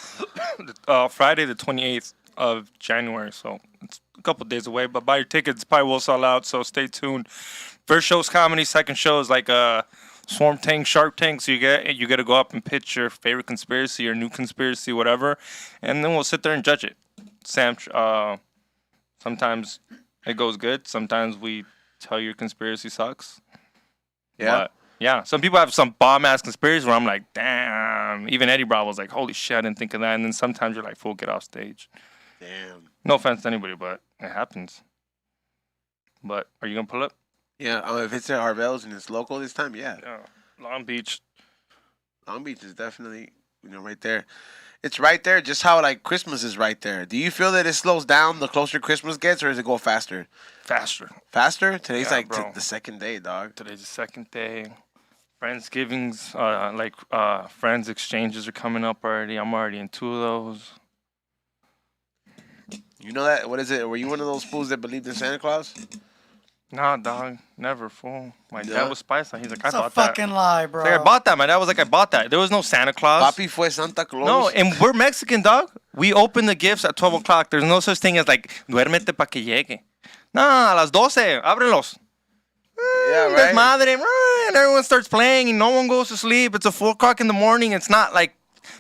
Friday the 28th of January, so it's a couple days away. But buy your tickets, probably will sell out, so stay tuned. First show's comedy, second show is like a Swarm Tank, Shark Tank. So you get to go up and pitch your favorite conspiracy or new conspiracy, whatever, and then we'll sit there and judge it. Sam, sometimes it goes good. Sometimes we tell your conspiracy sucks. Yeah. But, yeah, some people have some bomb-ass conspiracies where I'm like, damn. Even Eddie Bravo's like, holy shit, I didn't think of that. And then sometimes you're like, fool, get off stage. Damn. No offense to anybody, but it happens. But are you going to pull up? Yeah. If it's at Harvell's and it's local this time, yeah. Yeah. Long Beach. Long Beach is definitely, right there. It's right there, just how like Christmas is right there. Do you feel that it slows down the closer Christmas gets, or does it go faster? Faster. Faster? Today's Yeah, like bro. the second day, dog. Today's the second day. Friendsgivings, friends exchanges are coming up already. I'm already in 2 of those. You know that? What is it? Were you one of those fools that believed in Santa Claus? Nah, dog. Never, fool. My Yeah? dad was spicy. He's like, I It's a bought that. fucking lie, bro. Like, I bought that. My dad was like, I bought that. There was no Santa Claus. Papi fue Santa Claus. No, and we're Mexican, dog. We open the gifts at 12 o'clock. There's no such thing as like, duérmete pa que llegue. Nah, a las 12, ábrelos. Yeah, right. Desmadre, and everyone starts playing and no one goes to sleep. It's a 4 o'clock in the morning. It's not like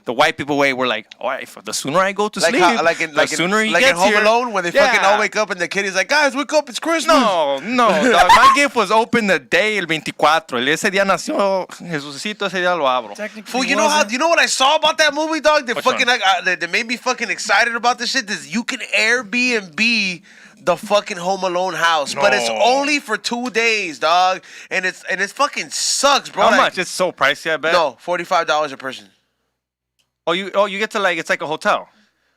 the white people way. We're like, all right, the sooner I go to Like sleep, how, the sooner he like gets in Home here. Alone, where they fucking all wake up and the kid is like, guys, wake up, it's Christmas. No, dog. My gift was open the day, el 24. Ese día nació Jesucito, ese día lo abro. Technically, Fool, you know what I saw about that movie, dog? That Which fucking one? that made me fucking excited about this shit. Is you can Airbnb the fucking Home Alone house, but it's No. only for 2 days, dog. And it's fucking sucks, bro. How Like, much? It's so pricey, I bet. No, $45 a person. Oh, you get to like, it's like a hotel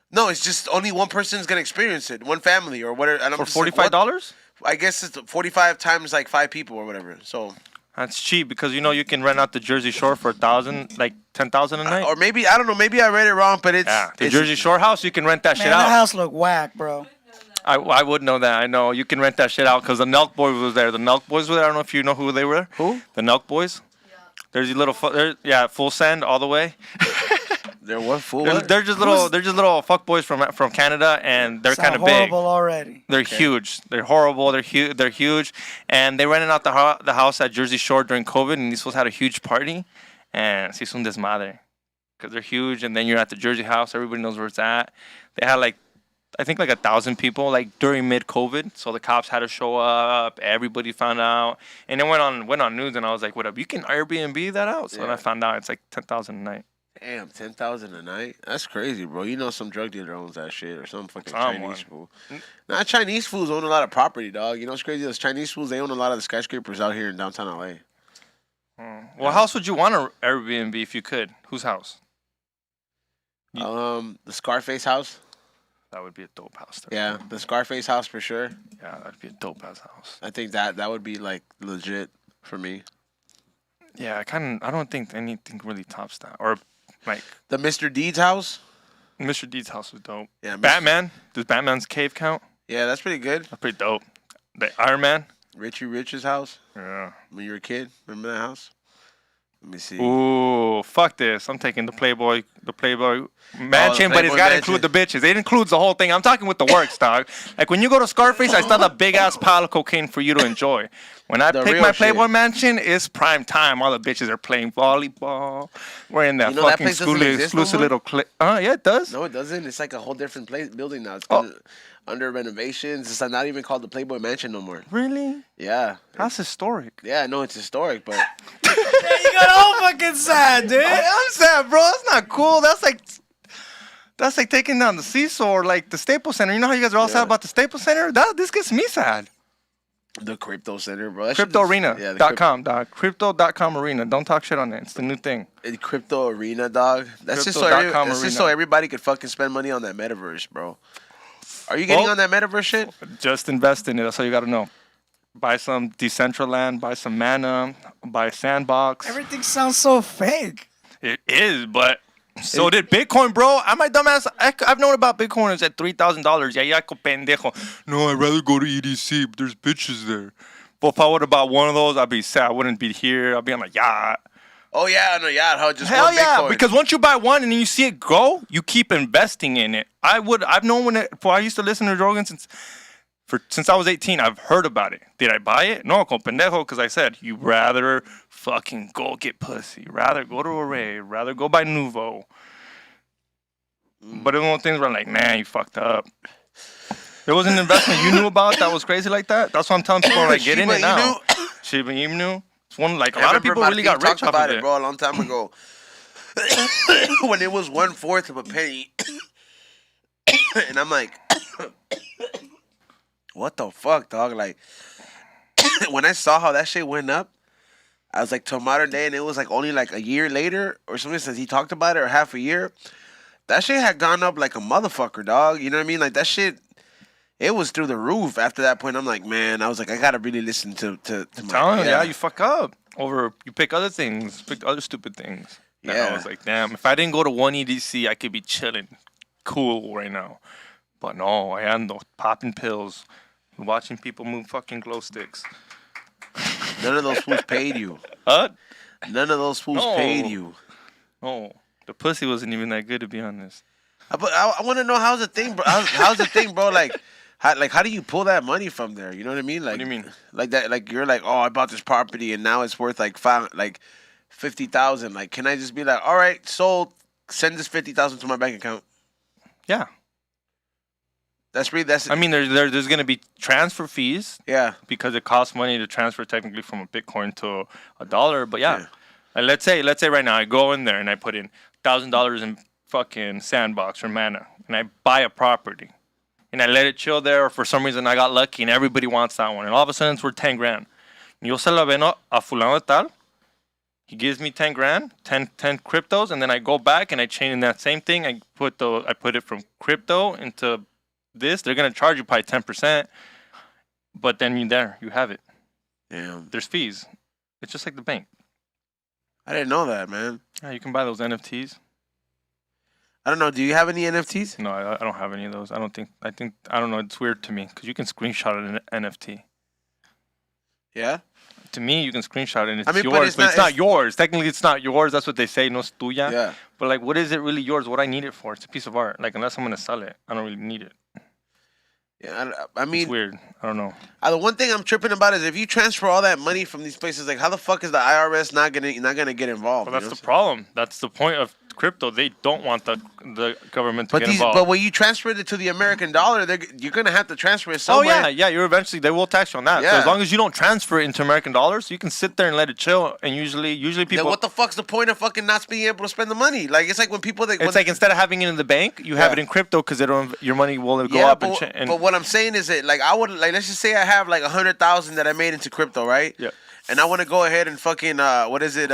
No, it's just only one person's gonna experience it, one family or whatever. And I'm for $45. I guess it's 45 times like 5 people or whatever. So, That's cheap because you can rent out the Jersey Shore for 1,000, like 10,000 a night. or maybe I don't know. Maybe I read it wrong, but it's Yeah, the it's- Jersey Shore house, you can rent that Man, shit that out. house look whack, bro. I would know that. I know you can rent that shit out because the Nelk Boys was there. The Nelk Boys were there. I don't know if you know who they were. Who? The Nelk Boys. There's these little, full send all the way. They're what fool? They're just little fuck boys from Canada, and they're kind Sound of big. horrible already. They're huge. They're horrible. They're huge. They're huge, and they rented out the house at Jersey Shore during COVID, and these fools had a huge party, and se hizo un desmadre because they're huge. And then you're at the Jersey house. Everybody knows where it's at. They had I think 1,000 people during mid-COVID, so the cops had to show up. Everybody found out, and it went on news, and I was like, "What up? You can Airbnb that out?" So then I found out it's like 10,000 a night. Damn, 10,000 a night? That's crazy, bro. You know some drug dealer owns that shit or some fucking Someone. Chinese fool. Nah, Chinese fools own a lot of property, dog. You know what's crazy? Those Chinese fools, they own a lot of the skyscrapers out here in downtown LA. What house would you want to Airbnb if you could? Whose house? The Scarface house. That would be a dope house. Yeah, the Scarface house for sure. Yeah, that'd be a dope ass house. I think that would be like legit for me. Yeah, I don't think anything really tops that. Or like The Mr. Deeds house. Mr. Deeds house was dope. Yeah, Batman. Does Batman's cave count? Yeah, that's pretty good. That's pretty dope. The Iron Man. Richie Rich's house. Yeah. When you were a kid, remember that house? Let me see. Ooh, fuck this. I'm taking the Playboy mansion, but it's Playboy got to mansion. include the bitches. It includes the whole thing. I'm talking with the works, dog. Like when you go to Scarface, I still have a big ass pile of cocaine for you to enjoy. When I The pick real my shit. Playboy mansion, it's prime time. All the bitches are playing volleyball. We're in that You know that fucking place doesn't exist no exclusive more? little yeah, it does. No, it doesn't. It's like a whole different building now. It's Oh. under renovations. It's not even called the Playboy Mansion no more. Really? Yeah. That's historic. Yeah, no, it's historic, but Yeah, you got all fucking sad, dude. I'm sad, bro. That's not cool. That's like taking down the seesaw or like the Staples Center. You know how you guys are all sad Yeah. about the Staples Center? This gets me sad. the Crypto Center, bro. That shit is- CryptoArena.com, dog. Crypto.com arena. Don't talk shit on it. It's the new thing. Crypto Arena, dog. That's just so Crypto.com that's just arena. so everybody could fucking spend money on that metaverse, bro. Are you getting Well- on that metaverse shit? Just invest in it. That's all you got to know. Buy some Decentraland, buy some Mana, buy Sandbox. Everything sounds so fake. It is, but so did Bitcoin, bro. I'm my dumbass. I've known about Bitcoin. It's at $3,000. Ya pendejo. No, I'd rather go to EDC, but there's bitches there. But if I would have bought one of those, I'd be sad. I wouldn't be here. I'd be on a yacht. Oh yeah, no, yeah, how just Hell one yeah! Bitcoin. Because once you buy one and then you see it grow, you keep investing in it. I've known when I used to listen to Rogan since I was 18. I've heard about it. Did I buy it? No, con pendejo. Because I said you rather fucking go get pussy, rather go to a rave, rather go buy Nuvo. But it's one of those things where I'm like, man, you fucked up. There was an investment you knew about that was crazy like that. That's what I'm telling people. Like, get in Shiba it now. Inu? Shiba Inu. It's one like a I lot of remember people really got Martin rich talked off about of it, it. bro, a long time ago. When it was 1/4 of a penny, and I'm like, what the fuck, dog? Like, when I saw how that shit went up, I was like, to modern day, and it was like only like a year later or something since he talked about it, or half a year. That shit had gone up like a motherfucker, dog. You know what I mean? Like that shit, it was through the roof. After that point, I'm like, man, I was like, I gotta really listen to my. Telling you, yeah, you fuck up. You pick other things, pick other stupid things. And I Yeah. was like, damn, if I didn't go to one EDC, I could be chilling, cool right now. But no, I ando popping pills, watching people move fucking glow sticks. None of those fools paid you. What? None of those fools No. paid you. No, the pussy wasn't even that good, to be honest. But I want to know how's the thing, bro. How's the thing, bro? Like how do you pull that money from there? You know what I mean? Like, What do you mean? Like that? Like you're like, oh, I bought this property and now it's worth like 50,000. Like, can I just be like, all right, sold. Send this 50,000 to my bank account. Yeah. That's I mean, there's going to be transfer fees yeah. because it costs money to transfer technically from a Bitcoin to a dollar. But yeah, Yeah. And let's say right now I go in there and I put in $1,000 in fucking Sandbox or Mana, and I buy a property, and I let it chill there. Or for some reason I got lucky and everybody wants that one, and all of a sudden it's worth 10 grand. Yo se la vendo a fulano de tal. He gives me 10 grand, 10 cryptos, and then I go back and I chain in that same thing. I put it from crypto into this. They're gonna charge you probably 10%, but then you have it. Damn. There's fees. It's just like the bank. I didn't know that, man. Yeah, you can buy those NFTs. I don't know. Do you have any NFTs? No, I don't have any of those. I don't know. It's weird to me because you can screenshot an NFT. Yeah. To me, you can screenshot it and it's I mean, but yours, it's but it's not- not yours. Technically, it's not yours. That's what they say. No es tuya. Yeah. But like, what is it really yours? What I need it for? It's a piece of art. Like, unless I'm gonna sell it, I don't really need it. Yeah. I It's mean, weird. I don't know. the one thing I'm tripping about is if you transfer all that money from these places, like how the fuck is the IRS not gonna get involved? Well, you that's know the problem. That's the point of crypto. They don't want the government to But get involved. but when you transfer it to the American dollar, you're gonna have to transfer it Oh somewhere. yeah. You're eventually they will tax you on that. So Yeah. as long as you don't transfer it into American dollars, you can sit there and let it chill. And usually Then people. what the fuck's the point of fucking not being able to spend the money? Like it's like when people It's like instead of having it in the bank, you have Yeah. it in crypto because your money will go yeah, up. but what I'm saying is that like I would like let's just say I have like 100,000 that I made into crypto, right? Yeah. And I want to go ahead and fucking what is it?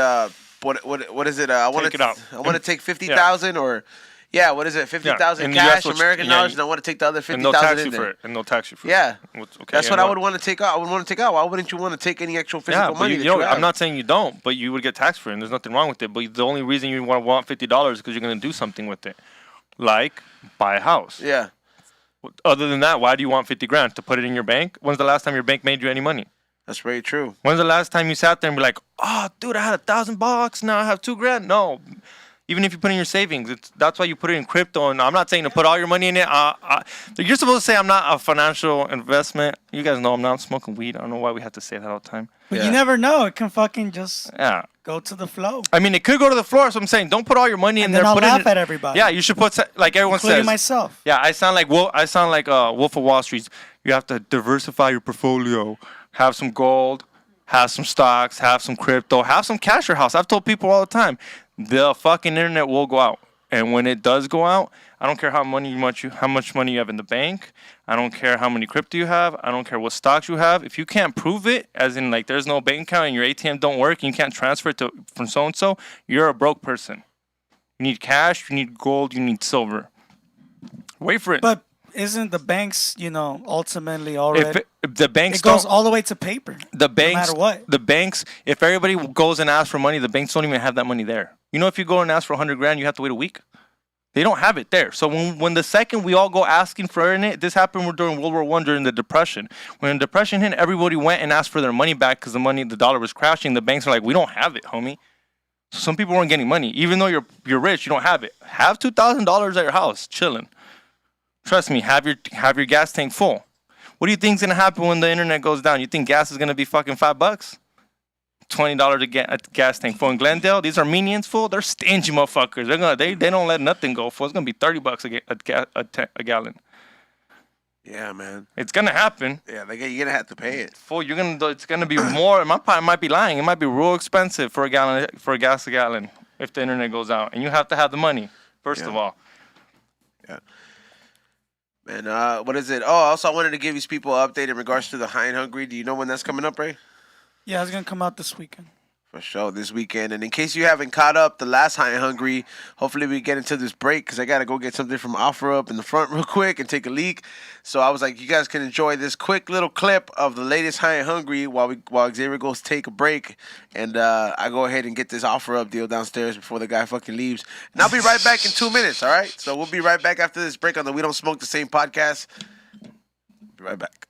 What is it? I want Take it out. I want to take 50,000 or Yeah, what is it? 50,000 in the cash, US, American yeah, dollars, and I want to take the other and no 50,000 tax in you for there. it. And no tax you for Yeah. it. Okay, That's what and I would want to take out. I would want to take out. Why wouldn't you want to take any actual physical but money? you that know, you have? I'm not saying you don't, but you would get taxed for it, and there's nothing wrong with it. But the only reason you want $50 is because you're going to do something with it, like buy a house. Yeah. Other than that, why do you want 50 grand to put it in your bank? When's the last time your bank made you any money? That's very true. When's the last time you sat there and be like, oh, dude, I had $1,000, now I have $2,000? No. Even if you put in your savings, that's why you put it in crypto. And I'm not saying to put all your money in it. You're supposed to say I'm not a financial investment. You guys know I'm not smoking weed. I don't know why we have to say that all the time. But Yeah. you never know. It can fucking just Yeah. go to the flow. I mean, it could go to the floor. So I'm saying, don't put all your money in And there. then I'll Put it laugh in, at everybody. Yeah, you should put like everyone Including says. myself. Yeah, I sound like Wolf of Wall Street. You have to diversify your portfolio. Have some gold, have some stocks, have some crypto, have some cash in your house. I've told people all the time, the fucking internet will go out. And when it does go out, I don't care how much money you have in the bank. I don't care how many crypto you have. I don't care what stocks you have. If you can't prove it, as in like there's no bank account and your ATM don't work and you can't transfer it from so and so, you're a broke person. You need cash, you need gold, you need silver. Wait for it. But isn't the banks, ultimately already? If the banks It goes don't, all the way to paper. the banks, matter what. the banks, if everybody goes and asks for money, the banks don't even have that money there. You know, if you go and ask for 100 grand, you have to wait a week. They don't have it there. So when the second we all go asking for it, this happened during World War I during the Depression. When the Depression hit, everybody went and asked for their money back because the dollar was crashing. The banks are like, we don't have it, homie. So some people weren't getting money. Even though you're rich, you don't have it. Have $2,000 at your house, chilling. Trust me, have your gas tank full. What do you think's gonna happen when the internet goes down? You think gas is gonna be fucking $5? $20 a gas tank full in Glendale. These Armenians full. They're stingy motherfuckers. They don't let nothing go full. It's gonna be $30 a gallon. Yeah, man. It's gonna happen. Yeah, you're gonna have to pay it. Full. It's gonna be more. I might be lying. It might be real expensive for a gas a gallon if the internet goes out, and you have to have the money first of all. Yeah. And what is it? Oh, also I wanted to give these people an update in regards to the High and Hungry. Do you know when that's coming up, Ray? Yeah, it's going to come out this weekend. For sure, this weekend. And in case you haven't caught up, the last High and Hungry, hopefully we get into this break because I got to go get something from OfferUp in the front real quick and take a leak. So I was like, you guys can enjoy this quick little clip of the latest High and Hungry while Xavier goes take a break. And I go ahead and get this OfferUp deal downstairs before the guy fucking leaves. And I'll be right back in 2 minutes, all right? So we'll be right back after this break on the We Don't Smoke the Same podcast. Be right back.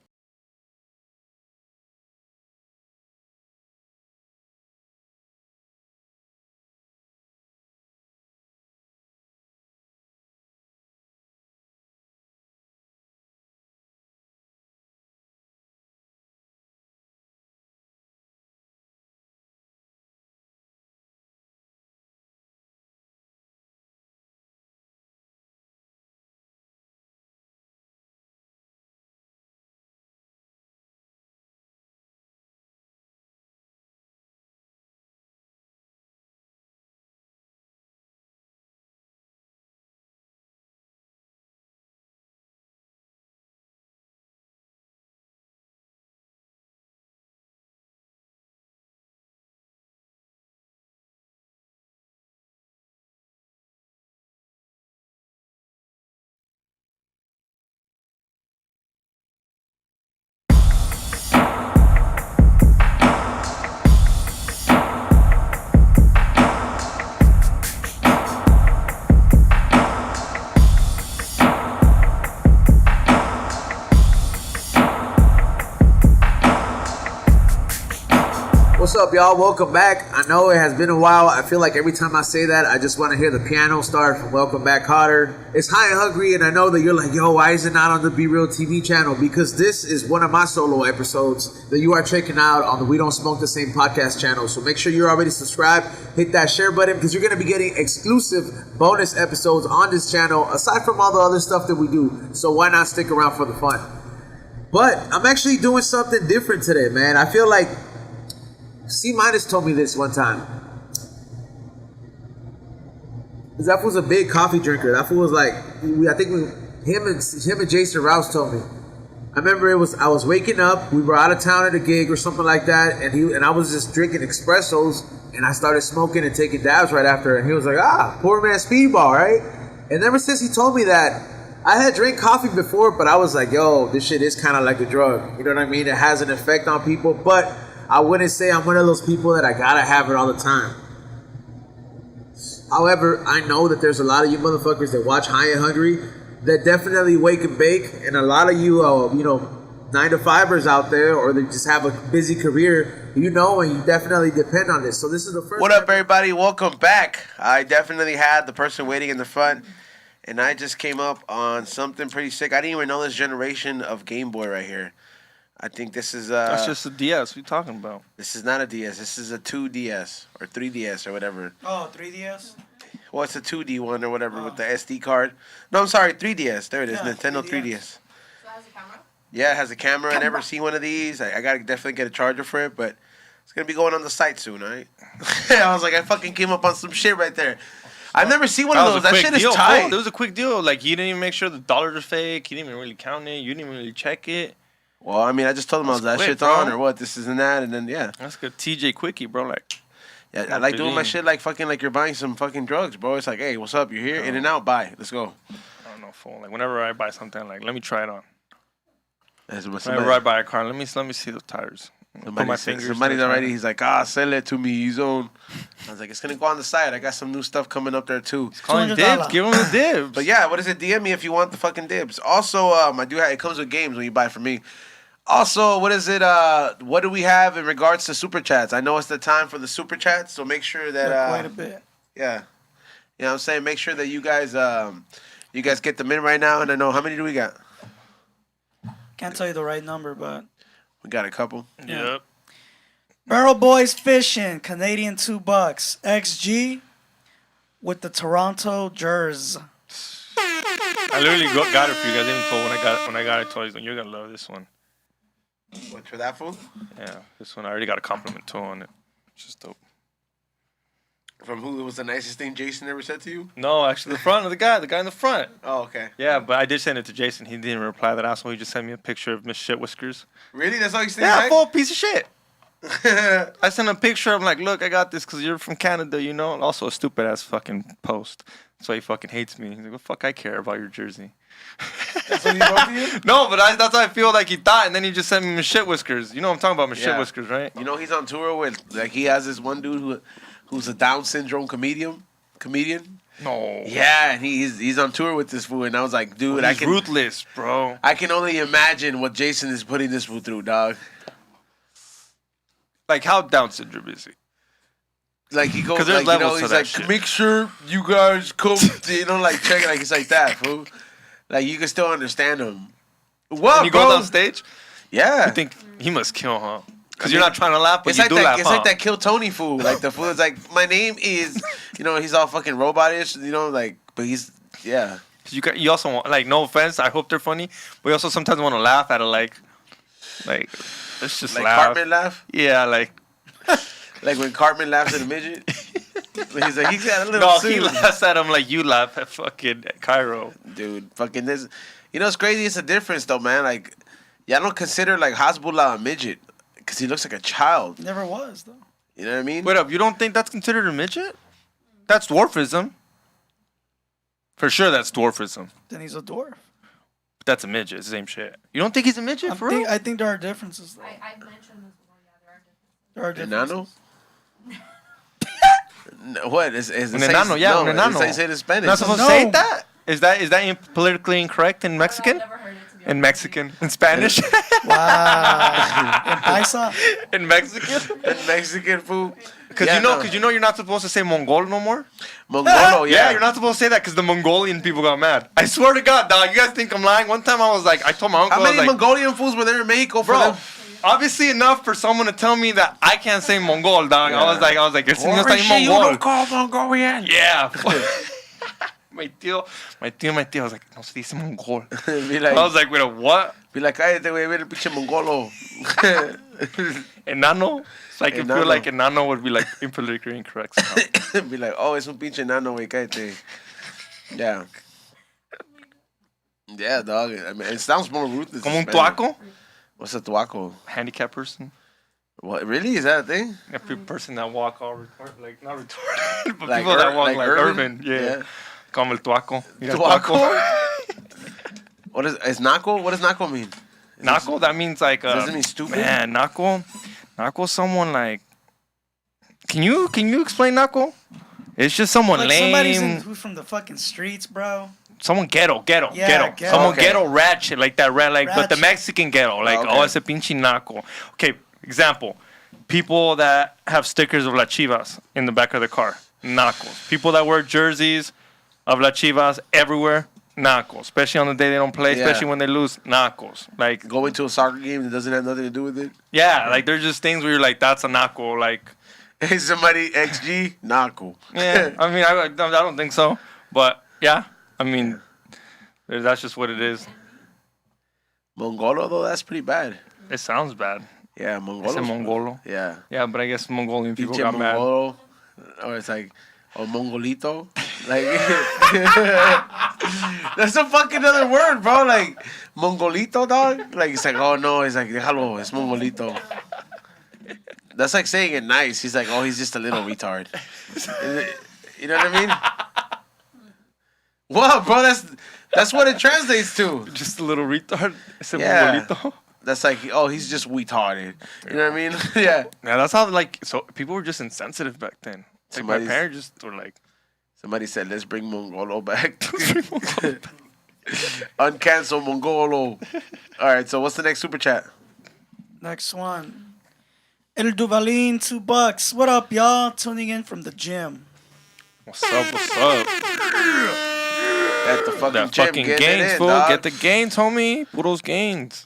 What's up, y'all? Welcome back. I know it has been a while. I feel like every time I say that, I just want to hear the piano start from Welcome Back Cotter. It's High and Hungry, and I know that you're like, yo, why is it not on the Be Real TV channel? Because this is one of my solo episodes that you are checking out on the We Don't Smoke the Same podcast channel. So make sure you're already subscribed. Hit that share button because you're going to be getting exclusive bonus episodes on this channel, aside from all the other stuff that we do. So why not stick around for the fun? But I'm actually doing something different today, man. I feel like C- told me this one time. That fool's a big coffee drinker. That fool was like, him and Jason Rouse told me. I remember I was waking up. We were out of town at a gig or something like that, and I was just drinking espressos, and I started smoking and taking dabs right after. And he was like, poor man Speedball, right? And ever since he told me that, I had drank coffee before, but I was like, yo, this shit is kind of like a drug. You know what I mean? It has an effect on people, but I wouldn't say I'm one of those people that I gotta have it all the time. However, I know that there's a lot of you motherfuckers that watch High and Hungry that definitely wake and bake, and a lot of you, 9-to-5ers out there, or they just have a busy career, and you definitely depend on this. So this is the first. What up, everybody? Welcome back. I definitely had the person waiting in the front, and I just came up on something pretty sick. I didn't even know this generation of Game Boy right here. I think this is That's just a DS. What are you talking about? This is not a DS. This is a 2DS or 3DS or whatever. Oh, 3DS? Well, it's a 2D one or whatever with the SD card. No, I'm sorry, 3DS. There it is, Yeah, Nintendo 3DS. 3DS. So it has a camera? Yeah, it has a camera. I never seen one of these. I gotta definitely get a charger for it, but it's gonna be going on the site soon, all right? I was like, I fucking came up on some shit right there. I've never seen one of those. That shit is tight. It was a quick deal. Like, he didn't even make sure the dollars are fake. He didn't even really count it. You didn't even really check it. Well, I mean, I just told him I was that quick, shit's bro. on or what, this is and that, and then, yeah. That's good. TJ Quickie, bro. Like, Yeah, I like doing my shit like fucking like you're buying some fucking drugs, bro. It's like, hey, what's up? You're here, in and out, bye. Let's go. I don't know, fool. Like, whenever I buy something, like, let me try it on. That's what Whenever I buy a car, let me see the tires. Put my fingers. Somebody's already. He's like, sell it to me. He's on. I was like, it's gonna go on the site. I got some new stuff coming up there too. Calling $200. dibs. Give him the dibs. But yeah, what is it? DM me if you want the fucking dibs. Also, I do have. It comes with games when you buy it from me. Also, what is it? What do we have in regards to super chats? I know it's the time for the super chats, so make sure that Quite a bit. yeah, you know what I'm saying. Make sure that you guys get them in right now. And I know how many do we got? Can't tell you the right number, but We got a couple. Yep. Barrel Boys Fishing, Canadian $2. XG with the Toronto Jers. I literally got it for you guys. I even told when I got it, told you, you're gonna love this one. What for that fool? Yeah, this one I already got a compliment too on it. It's just dope. From who was the nicest thing Jason ever said to you? No, actually, the guy in the front. Oh, okay. Yeah, but I did send it to Jason. He didn't reply that asshole. He just sent me a picture of Miss Shit Whiskers. Really? That's all you said? Yeah, full piece of shit. I sent him a picture. I'm like, look, I got this because you're from Canada, you know? And also a stupid ass fucking post. That's why he fucking hates me. He's like, well, fuck, I care about your jersey. That's what he wrote to you? No, but that's how I feel like he thought. And then he just sent me Miss Shit Whiskers. You know what I'm talking about, Miss Yeah. Shit Whiskers, right? You know he's on tour with, like, he has this one dude who's a Down syndrome comedian. No. Yeah, and he's on tour with this fool, and I was like, dude, He's ruthless, bro. I can only imagine what Jason is putting this fool through, dog. Like, how Down syndrome is he? Like he goes, 'Cause there's like, levels to he's that like, shit. make sure you guys come, like check it, like it's like that, fool. Like you can still understand him. What, When you bro? go on stage, Yeah, you think he must kill, huh? Because you're not trying to laugh, but it's you like do that. laugh, It's huh? like that Kill Tony fool. Like the fool is like, my name is, he's all fucking robotish, like, but he's yeah. 'Cause you also want, like, no offense, I hope they're funny, but you also sometimes want to laugh at it, like, let's just Like laugh. Cartman laugh. Yeah, like, Like when Cartman laughs at a midget. He's like, he's got a little no, suit. he laughs at him like you laugh at fucking Cairo. Dude, fucking this. It's crazy. It's a difference though, man. Like, y'all don't consider like Hasbullah a midget because he looks like a child. Never was, though. You know what I mean? Wait up, you don't think that's considered a midget? That's dwarfism. For sure, that's dwarfism. Then he's a dwarf. But that's a midget. It's the same shit. You don't think he's a midget, for real? I think there are differences, though. I've mentioned this before. Yeah, there are differences. There are Enano? differences. No, what is Un it enano, yeah, un no, enano. It's in Spanish. Not supposed No. to say that? Is that politically incorrect in Mexican? I've never heard it, to be In honest. Mexican? In Spanish? Wow. In Paisa? In Mexican? In Mexican food. Because you know you're not supposed to say Mongol no more? Mongolo, Yeah, you're not supposed to say that because the Mongolian people got mad. I swear to God, dog, you guys think I'm lying? One time I was like, I told my uncle, How I was many like, Mongolian fools were there in Mexico for bro, them? obviously enough for someone to tell me that I can't say Mongol, dog. Yeah. I was like, you're saying Holy shit, you Mongol. don't call Mongolian. Yeah. my tío, I was like, no se dice Mongol. Be I was like, wait, a what? cállate, güey, ver el pinche mongolo. Enano? So I can Enano. feel like enano would be like politically incorrect somehow. Be like, oh, es un pinche enano, güey, cállate. Yeah. Yeah, dog. I mean, it sounds more ruthless. Como un in Spanish. tuaco? What's a tuaco? Handicapped person. What, really? Is that a thing? Every person that walk all retarded, like not retarded, but Like people that walk like like urban? urban. Yeah. Como el tuaco. Mira el Tuaco? What is naco? What does naco mean? Naco, that means like Does it mean stupid? Man, naco is someone like. Can you explain naco? It's just someone Like somebody's lame. who's from the fucking streets, bro. Someone ghetto. Yeah, ghetto. Someone Okay. ghetto ratchet, like that but the Ratchet. Mexican ghetto. Like, Okay. oh, ese pinche naco. Okay, example. People that have stickers of La Chivas in the back of their car. Nacos. People that wear jerseys of La Chivas everywhere. Nacos. Especially on the day they don't play, Yeah. especially when they lose. Nacos. Like, Going to a soccer game that doesn't have nothing to do with it. yeah, like there's just things where you're like, that's a naco. Like, Hey, somebody XG, naco. yeah, I mean, I don't think so. But, yeah, I mean, that's just what it is. Mongolo though, that's pretty bad. It sounds bad. Yeah, It's Mongolo. a Mongolo. Yeah. Yeah, but I guess Mongolian people Pinche got mad. Mongolo. Or it's like, or Mongolito. Like, that's a fucking other word, bro. Like, Mongolito, dog. Like, it's like, oh no, it's like, déjalo, it's Mongolito. That's like saying it nice. He's like, oh, he's just a little retard. You know what I mean? What, bro? That's what it translates to. Just a little retard. Ese Yeah. Mongolito. That's like, oh, he's just retarded. You know what I mean? Yeah. Yeah, that's how, like, so people were just insensitive back then. Like, my Somebody's- parents just were like, Somebody said, let's bring Mongolo back. Uncancel Mongolo. All right, so what's the next super chat? Next one. El Duvalin, $2. What up, y'all? Tuning in from the gym. what's up, what's up? At the fucking That gym, fucking getting gains, it in, fool. dog. Get the gains, homie. Puros gains.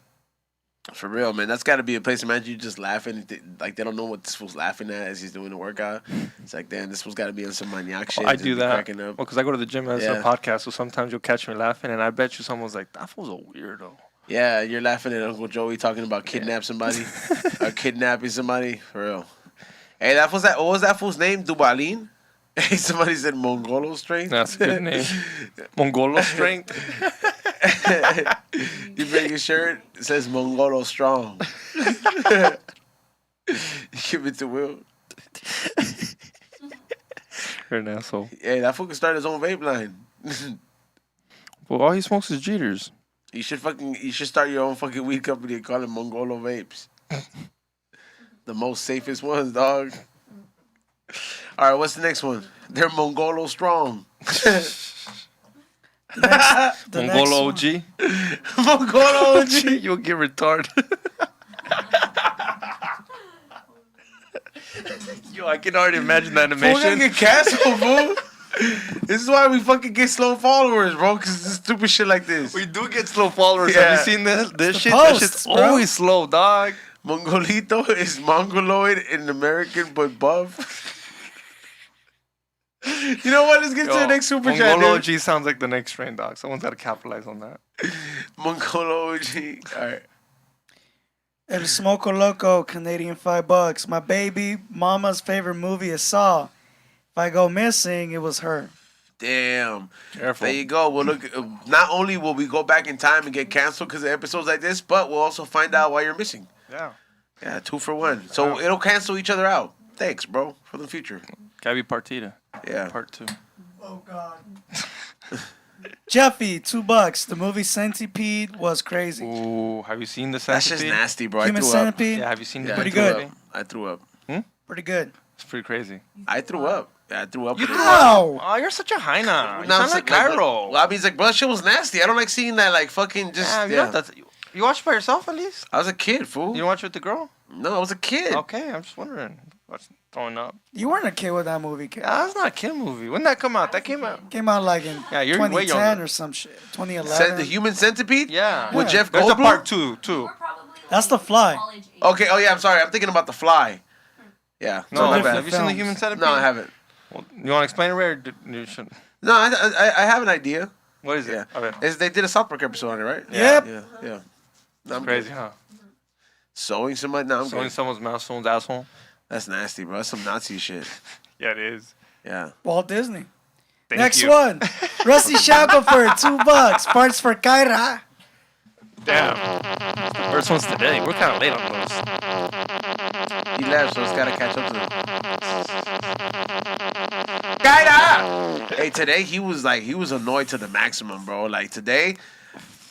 For real, man. That's got to be a place. Imagine you just laughing. Like, they don't know what this fool's laughing at as he's doing the workout. It's like, damn, this fool's got to be on some maniac shit. I and do be that. Cracking up. Well, because I go to the gym as Yeah. a podcast, so sometimes you'll catch me laughing, and I bet you someone's like, that fool's a weirdo. Yeah, you're laughing at Uncle Joey talking about kidnap somebody. Or kidnapping somebody. For real. Hey, what was that fool's name? Dubalin? Hey, somebody said Mongolo strength. That's a good name. Mongolo strength. You bring your shirt, it says Mongolo strong. You give it to Will. You're an asshole. Hey, that fool can start his own vape line. Well, all he smokes is Jeters. You should start your own fucking weed company and call it Mongolo Vapes. The most safest ones, dog. All right, what's the next one? They're Mongolo strong. The next Mongolo one. OG. Mongolo OG. You'll get retarded. Yo, I can already imagine that We're gonna animation. get canceled, fool. This is why we fucking get slow followers, bro, because it's stupid shit like this. We do get slow followers. Yeah. Have you seen this shit? posts, That shit's bro. always slow, dog. Mongolito is mongoloid in American but buff. You know what? Let's get to the next super chat, Mongolo dude. OG sounds like the next train, dog. Someone's got to capitalize on that. Mongolo OG. All right. El Smoke Loco, Canadian $5. My baby mama's favorite movie is Saw. If I go missing, it was her. Damn. Careful. There you go. Well, look. Not only will we go back in time and get canceled because of episodes like this, but we'll also find out why you're missing. Yeah. Yeah, 2 for 1. So it'll cancel each other out. Thanks, bro, for the future. Gabi Partida. Yeah. Part 2. Oh, God. Jeffy, $2. The movie Centipede was crazy. Ooh, have you seen the That's Centipede? just nasty, bro. Human I threw Centipede, Yeah, have you seen up. the Pretty I threw good. up. I threw up. pretty good. It's pretty crazy. I threw up. Yeah, I threw up. You with threw it. Ow! Oh, you're such a hyena. You No, sound it's like like, Cairo. well, I mean, it's like, bro, that shit was nasty. I don't like seeing that, like, fucking just. Yeah, Yeah, you watch by yourself at least? I was a kid, fool. You don't watch with the girl? No, I was a kid. Okay, I'm just wondering. What's throwing up? You weren't a kid with that movie, kid. Yeah, that's not a kid movie. When did that come out? That came out. Came out like in Yeah, you're way 2010 younger. or some shit. 2011. The Human Centipede? Yeah. With Jeff There's a Goldblum? part 2, too. We're probably That's The Fly. college age. Okay, oh, yeah, I'm sorry. I'm thinking about The Fly. Yeah. No, my have bad. you seen the films. Human Centipede? No, I haven't. Well, you want to explain it, Ray, or you should? No, I have an idea. What is it? Yeah. Okay. They did a South Park episode on it, right? Yep. Yeah. No, I'm Crazy, good. huh? Sewing somebody? No, I'm Sewing good. someone's mouth, someone's asshole. That's nasty, bro. That's some Nazi shit. Yeah, it is. Yeah. Walt Disney. Thank Next you. one. Rusty Shackelford, $2. Parts for Kyra. Damn. First one's today. We're kind of late on those. He left, so it's got to catch up to him. Kaida! Hey, today he was annoyed to the maximum, bro. Like today,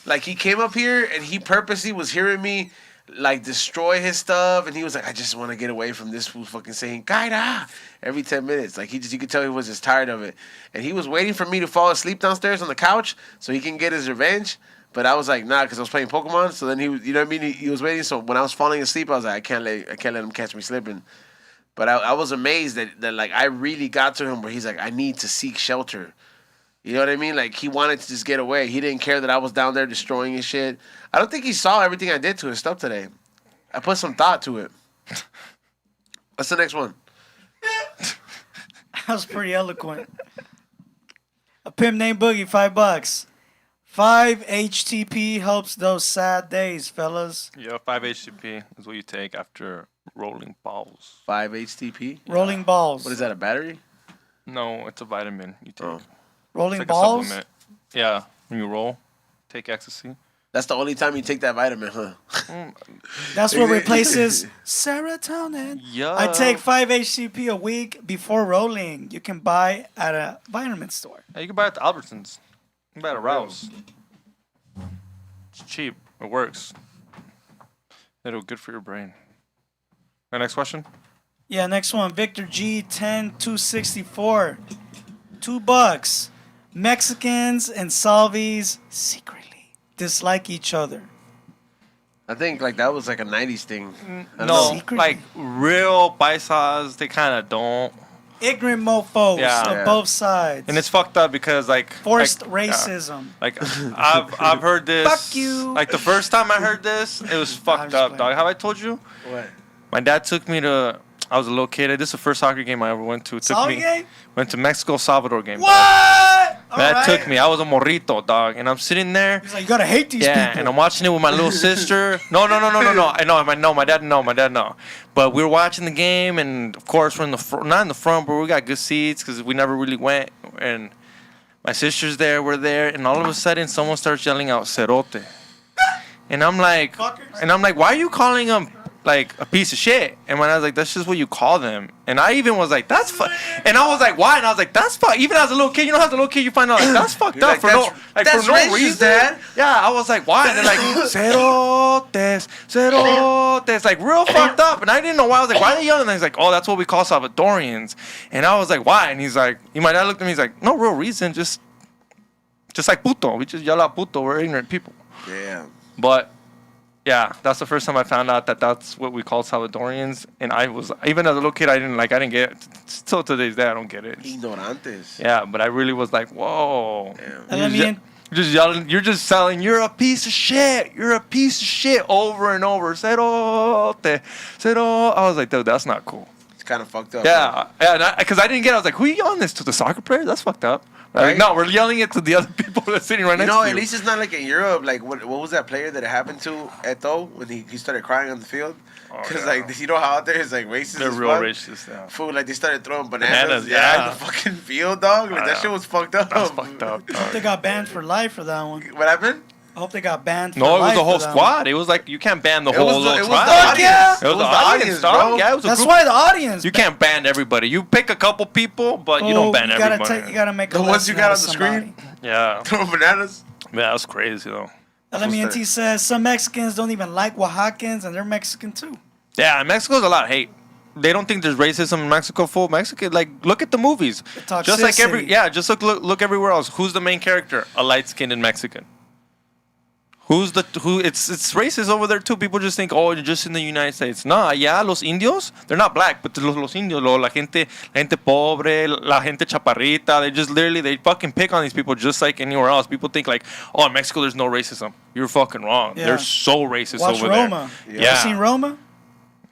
like he came up here and he purposely was hearing me like destroy his stuff, and he was like, I just want to get away from this fool fucking saying Kaida every 10 minutes. Like you could tell he was just tired of it, and he was waiting for me to fall asleep downstairs on the couch so he can get his revenge. But I was like, nah, because I was playing Pokemon. So then he was, you know what I mean? He was waiting. So when I was falling asleep, I was like, I can't let him catch me slipping. But I was amazed that like I really got to him where he's like, I need to seek shelter. You know what I mean? Like he wanted to just get away. He didn't care that I was down there destroying his shit. I don't think he saw everything I did to his stuff today. I put some thought to it. What's the next one? That was pretty eloquent. A pimp named Boogie, $5. 5 HTP helps those sad days, fellas. Yeah, 5 HTP is what you take after rolling balls. 5 HTP? Rolling balls. What is that, a battery? No, it's a vitamin you take. Oh. Rolling It's like balls? a supplement. Yeah, when you roll, take ecstasy. That's the only time you take that vitamin, huh? That's what replaces serotonin. Yeah. I take 5 HTP a week before rolling. You can buy at a vitamin store. Yeah, you can buy it at Albertsons. You can buy it at Rouse. It's cheap. It works. It'll good for your brain. My next question? Yeah, next one. Victor G 10264. $2. Mexicans and Salvis secretly dislike each other. I think like that was like a 90s thing. I don't No, know. Secretly. like real paisas, they kind of don't. Ignorant mofos Yeah. of Yeah. both sides. And it's fucked up because like forced like, racism. Like I've heard this. Fuck you. Like the first time I heard this, it was fucked just up, playing. dog. Have I told you? What? My dad took me to. I was a little kid. This is the first soccer game I ever went to. Soccer game? Went to Mexico Salvador game. What? All That right. took me. I was a morrito, dog, and I'm sitting there. He's like, you gotta hate these Yeah, people. and I'm watching it with my little sister. No. I know, my dad no. But we were watching the game, and of course we're in the not in the front, but we got good seats because we never really went. And my sister's there, we're there, and all of a sudden someone starts yelling out "cerote," and I'm like, why are you calling him like a piece of shit? And when I was like, that's just what you call them. And I even was like, that's fuck. And I was like, why? And I was like, that's fuck. Even as a little kid, you know, as a little kid, you find out like that's fucked You're up like, for that's no racist, reason. Dad. Yeah, I was like, why? And they're like, cerotes, like real fucked up. And I didn't know why. I was like, why are they yelling? And he's like, oh, that's what we call Salvadorians. And I was like, why? And he's like, my dad looked at me. He's like, no real reason, just like puto. We just yell out puto. We're ignorant people. Yeah. But yeah, that's the first time I found out that that's what we call Salvadorians. And I was, even as a little kid, I didn't get it. Still to this day, I don't get it. Ignorantes. Yeah, but I really was like, whoa. Damn. And You're just yelling, you're just selling, you're a piece of shit. You're a piece of shit over and over. Cerote. I was like, dude, that's not cool. It's kind of fucked up. Yeah, because I didn't get it. I was like, who are you yelling this to? The soccer players? That's fucked up. Like, Right? no, we're yelling it to the other people that's sitting right You next know, to at you. least it's not like in Europe. Like, what was that player that it happened to, Eto, when he started crying on the field? Because, like, you know how out there is, like, racist They're as real fuck? racist, yeah. Food, like, they started throwing bananas, Bananas, in yeah. the fucking field, dog. Like, that Yeah. shit was fucked up. That's fucked up, They dog. got banned for life for that one. What happened? I hope they got banned for No, it life was the whole for that squad. It was like, you can't ban the It whole was the- little it was tribe. the audience. Yeah. It was the audience, dog. bro. Yeah, it was one. a That's group. why the audience. You can't ban everybody. You pick a couple people, but you don't ban you gotta everybody. you gotta make a The ones lesson you got out on of the somebody. screen? Yeah. Throwing bananas? Yeah, that was crazy, though. LMNT says some Mexicans don't even like Oaxacans, and they're Mexican too. Yeah, in Mexico's a lot of hate. They don't think there's racism in Mexico. Full Mexican, like look at the movies. Just like toxicity. just look everywhere else. Who's the main character? A light-skinned Mexican. It's racist over there too. People just think, oh, you're just in the United States. Nah, yeah, los indios, they're not black, but los indios, la gente pobre, la gente chaparrita, they just literally, they fucking pick on these people just like anywhere else. People think like, oh, in Mexico there's no racism. You're fucking wrong. Yeah. They're so racist Watch over Roma. there. You Yeah. seen Roma?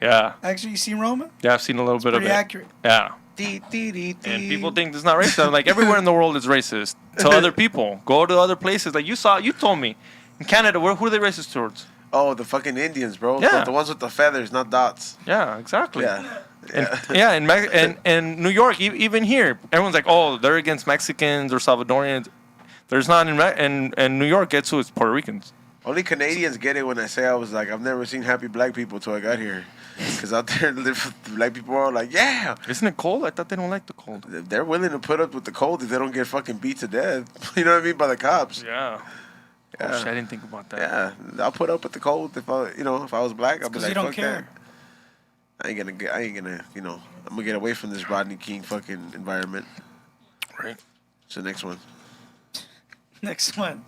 Yeah. Actually, you seen Roma? Yeah, I've seen a little bit of Pretty it. accurate. Yeah. And people think it's not racist. I'm like, everywhere in the world is racist to other people. Go to other places. Like you told me. In Canada, who are they racist towards? Oh, the fucking Indians, bro. Yeah. The ones with the feathers, not dots. Yeah, exactly. Yeah. And New York, even here, everyone's like, oh, they're against Mexicans or Salvadorians. There's not in New York. Gets who it's Puerto Ricans. Only Canadians get it when I say I was like, I've never seen happy black people till I got here. Because out there, black people are like, yeah. Isn't it cold? I thought they don't like the cold. They're willing to put up with the cold if they don't get fucking beat to death. You know what I mean? By the cops. Yeah. Yeah. Oh, shit, I didn't think about that. Yeah, I'll put up with the cold if I was black. I'll be Because like, you don't fuck care. that. I ain't gonna, I'm gonna get away from this Rodney King fucking environment. Right. So next one. Next one.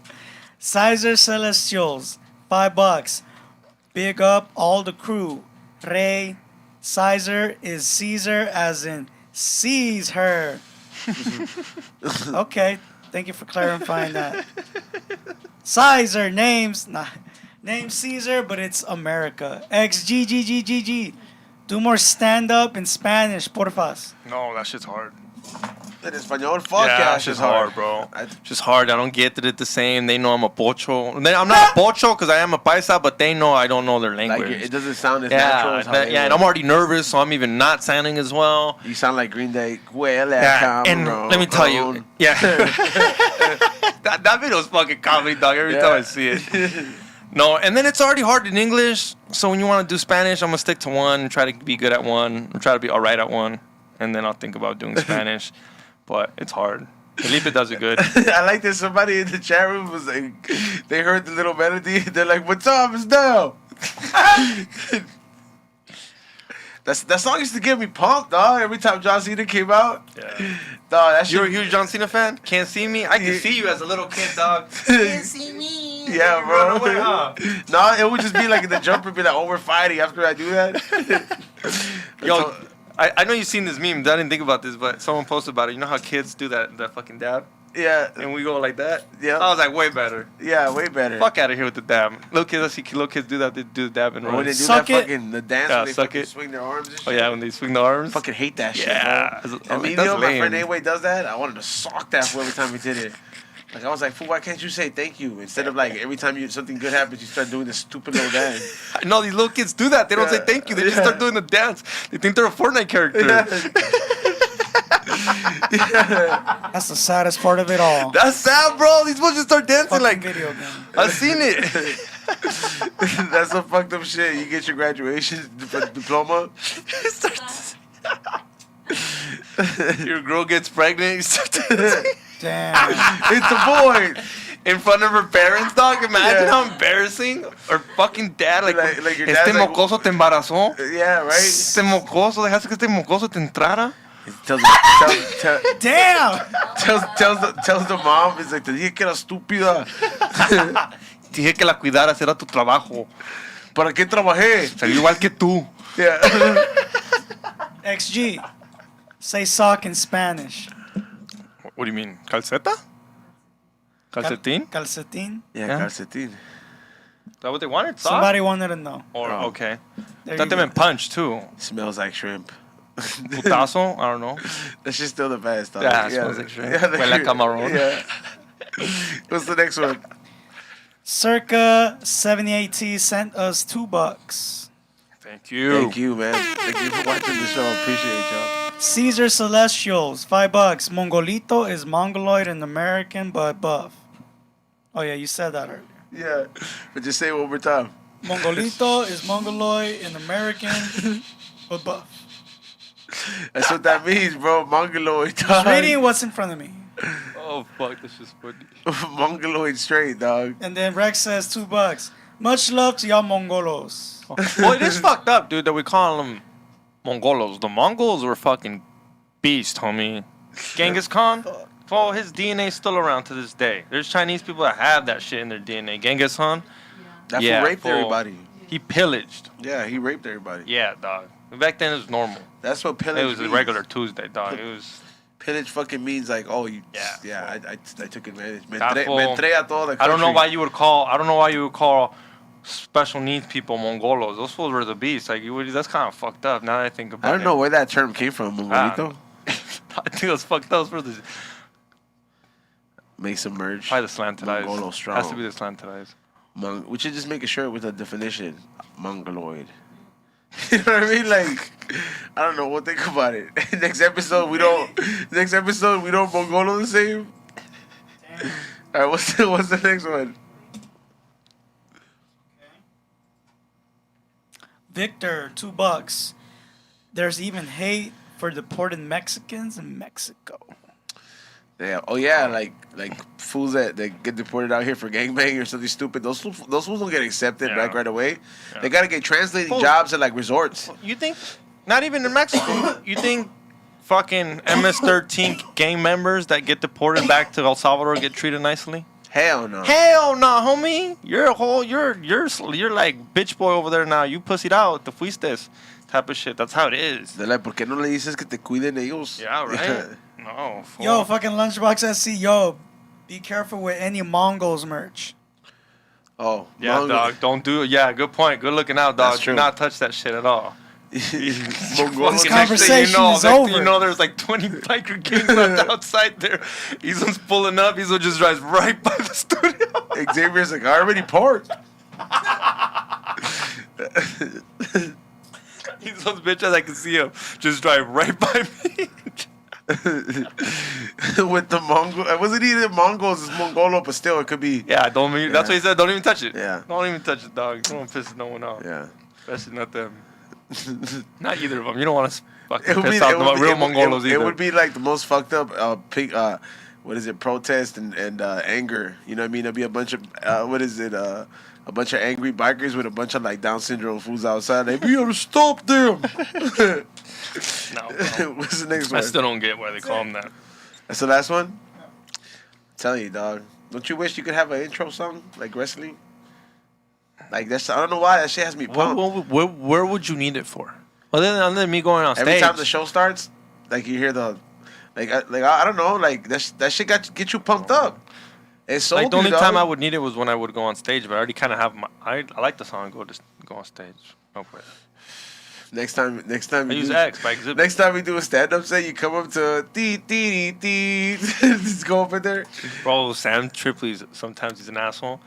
Sizer Celestials, $5. Big up all the crew. Rey, Sizer is Caesar as in seize her. Okay, thank you for clarifying that. Sizer names Caesar, but it's America. XGGGGG. Do more stand up in Spanish, porfas. No, that shit's hard. In Espanol, fuck Yeah, yeah, that's just hard, bro. I- Just hard. I don't get it the same. They know I'm a pocho. I'm not a pocho because I am a paisa, but they know I don't know their Like language. it doesn't sound as natural as how they and would. I'm already nervous, so I'm even not sounding as well. You sound like Green Day. Well, Yeah, and let me tell you, yeah, that video's fucking comedy, dog. Every time I see it. No, and then it's already hard in English. So when you want to do Spanish, I'm gonna stick to one, try to be good at one, or try to be all right at one, and then I'll think about doing Spanish. But it's hard. Felipe does it good. I like that somebody in the chat room was like, they heard the little melody. They're like, "What's up? It's down." That song used to get me pumped, dog. Every time John Cena came out, Yeah. dog. That shit. You're a huge John Cena fan? Can't see me? I can see you as a little kid, dog. Can't see me. Yeah, bro. Run away, huh? No, it would just be like the jumper be like, "Oh, we're fighting." After I do that, Yo, I know you've seen this meme. I didn't think about this, but someone posted about it. You know how kids do that fucking dab? yeah, And we go like that? Yeah. I was like, way better. yeah, way better. Fuck out of here with the dab. Little kids, I see little kids do that. They do the dab and Or when run. they do Suck that it. fucking the dance, Yeah, when they suck fucking it. swing their arms and shit. Oh, yeah, when they swing the arms. Fucking hate that shit, Yeah. bro. I'm And me, like, that's my friend lame. A-Way does that. I wanted to sock that fool every time he did it. Like, I was like, fool, why can't you say thank you? Instead of, like, every time something good happens, you start doing this stupid little dance. I know these little kids do that. They don't say Yeah. thank you. They just Yeah. start doing the dance. They think they're a Fortnite character. That's the saddest part of it all. That's sad, bro. These boys just start dancing Fucking like, video game. I've seen it. That's some fucked up shit. You get your graduation diploma. Your girl gets pregnant. You start dancing. Damn. It's a boy. In front of her parents, dog. Imagine Yeah. how embarrassing. Or fucking dad, like Like your este dad's like- mocoso te embarazó. Yeah, right? Este mocoso, dejaste que este mocoso te entrara. Damn. Tells the mom, it's like, te dije que era estúpida. Dije que la cuidaras, era tu trabajo. ¿Para qué trabajé? Salió igual que tú. Yeah. XG. Say sock in Spanish. What do you mean? ¿Calceta? ¿Calcetín? Calcetín. Yeah, Yeah. calcetín. Is that what they wanted? Sock? Somebody wanted to know. Or, Oh. okay. There Thought you they go. meant punch, too. Smells like shrimp. Putazo? I don't know. That shit's still the best, dog. Yeah, it smells like shrimp. the Huele a shrimp. camarón. Yeah. What's the next one? Circa 78T sent us $2. Thank you. Thank you, man. Thank you for watching the show. Appreciate y'all. Caesar Celestials, $5. Mongolito is mongoloid in American but buff. Oh yeah, you said that earlier. Yeah. But just say it one more time. Mongolito is mongoloid in American but buff. That's what that means, bro. Mongoloid, Just dog. reading what's in front of me. Oh, fuck. This is funny. Mongoloid straight, dog. And then Rex says $2. Much love to y'all Mongolos. Well, it is fucked up, dude, that we call them Mongolos. The Mongols were fucking beast, homie. Genghis Khan, well, his DNA is still around to this day. There's Chinese people that have that shit in their DNA. Genghis Khan, That Yeah, fool raped fool. everybody. he pillaged. Yeah, he raped everybody. Yeah, dog. Back then it was normal. That's what pillage It was a means. regular Tuesday, dog. It was. Pillage fucking means like, oh, you. Yeah. I took advantage. Me That entré, fool- me entré a todo the I don't know country. why you would call. I don't know why you would call special needs people Mongolos. Those fools were the beast. Like you would. That's kind of fucked up. Now that I think about it. I don't know where that term came from, Mongolito. I think it was fucked up for the. Make some merch. Probably the slanted eyes. Mongolo strong. Has to be the slanted eyes. We should just make a shirt with a definition. Mongoloid. You know what I mean? Like, I don't know. We'll think about it. Next episode, we don't Mongolo the same. All right, what's the next one? Victor, $2. There's even hate for deported Mexicans in Mexico. Yeah. Oh yeah, like fools that get deported out here for gangbang or something stupid. Those fools don't get accepted Yeah. back right away. Yeah. They gotta get translating Fool. jobs at like resorts. You think? Not even in Mexico. You think fucking MS-13 gang members that get deported back to El Salvador get treated nicely? Hell no. Hell no, homie. You're a whole. You're like bitch boy over there now. You pussied out. Te fuiste. Type of shit. That's how it is. They're like, ¿por qué no le dices que te cuiden ellos? Yeah, right. No. Fool. Yo, fucking Lunchbox SC, yo, be careful with any Mongols merch. Oh. Yeah, Mongo- dog. Don't do it. Yeah, good point. Good looking out, dog. That's Do true. not touch that shit at all. Mongol- This Fucking conversation is next thing over. You know, there's like 20 biker gangs left outside there. Eason's pulling up. Eason just drives right by the studio. Xavier's like, I already parked. Eason's bitch as I can see him just drive right by me. With the Mongol. It wasn't even Mongols, it's Mongolo, but still, it could be. Yeah, don't even. That's what he said. Don't even touch it. Yeah. Don't even touch it, dog. Don't piss no one off. Yeah. Especially not them. Not either of them. You don't want to fucking It would piss be, off it the would be, real it would- Mongolos it either. would be like the most fucked up what is it, protest and anger. You know what I mean? There'd be a bunch of a bunch of angry bikers with a bunch of like Down syndrome fools outside. They'd be able to stop them. No, bro. What's the next I one? still don't get why they call them that. That's the last one? I'm telling you, dog. Don't you wish you could have an intro song like wrestling? Like that's, I don't know why that shit has me pumped. Where would you need it for? Other than me going on stage. Every time the show starts, like you hear the, I don't know, like that shit get you pumped up. It's so like the only dog. time I would need it was when I would go on stage, but I already kind of have my. I like the song. Go on stage. No question. Next time I you use do- X by Exhibit. Next time we do a stand-up set, you come up to dee dee dee dee. Just go up in there. Bro, Sam Tripley's sometimes he's an asshole.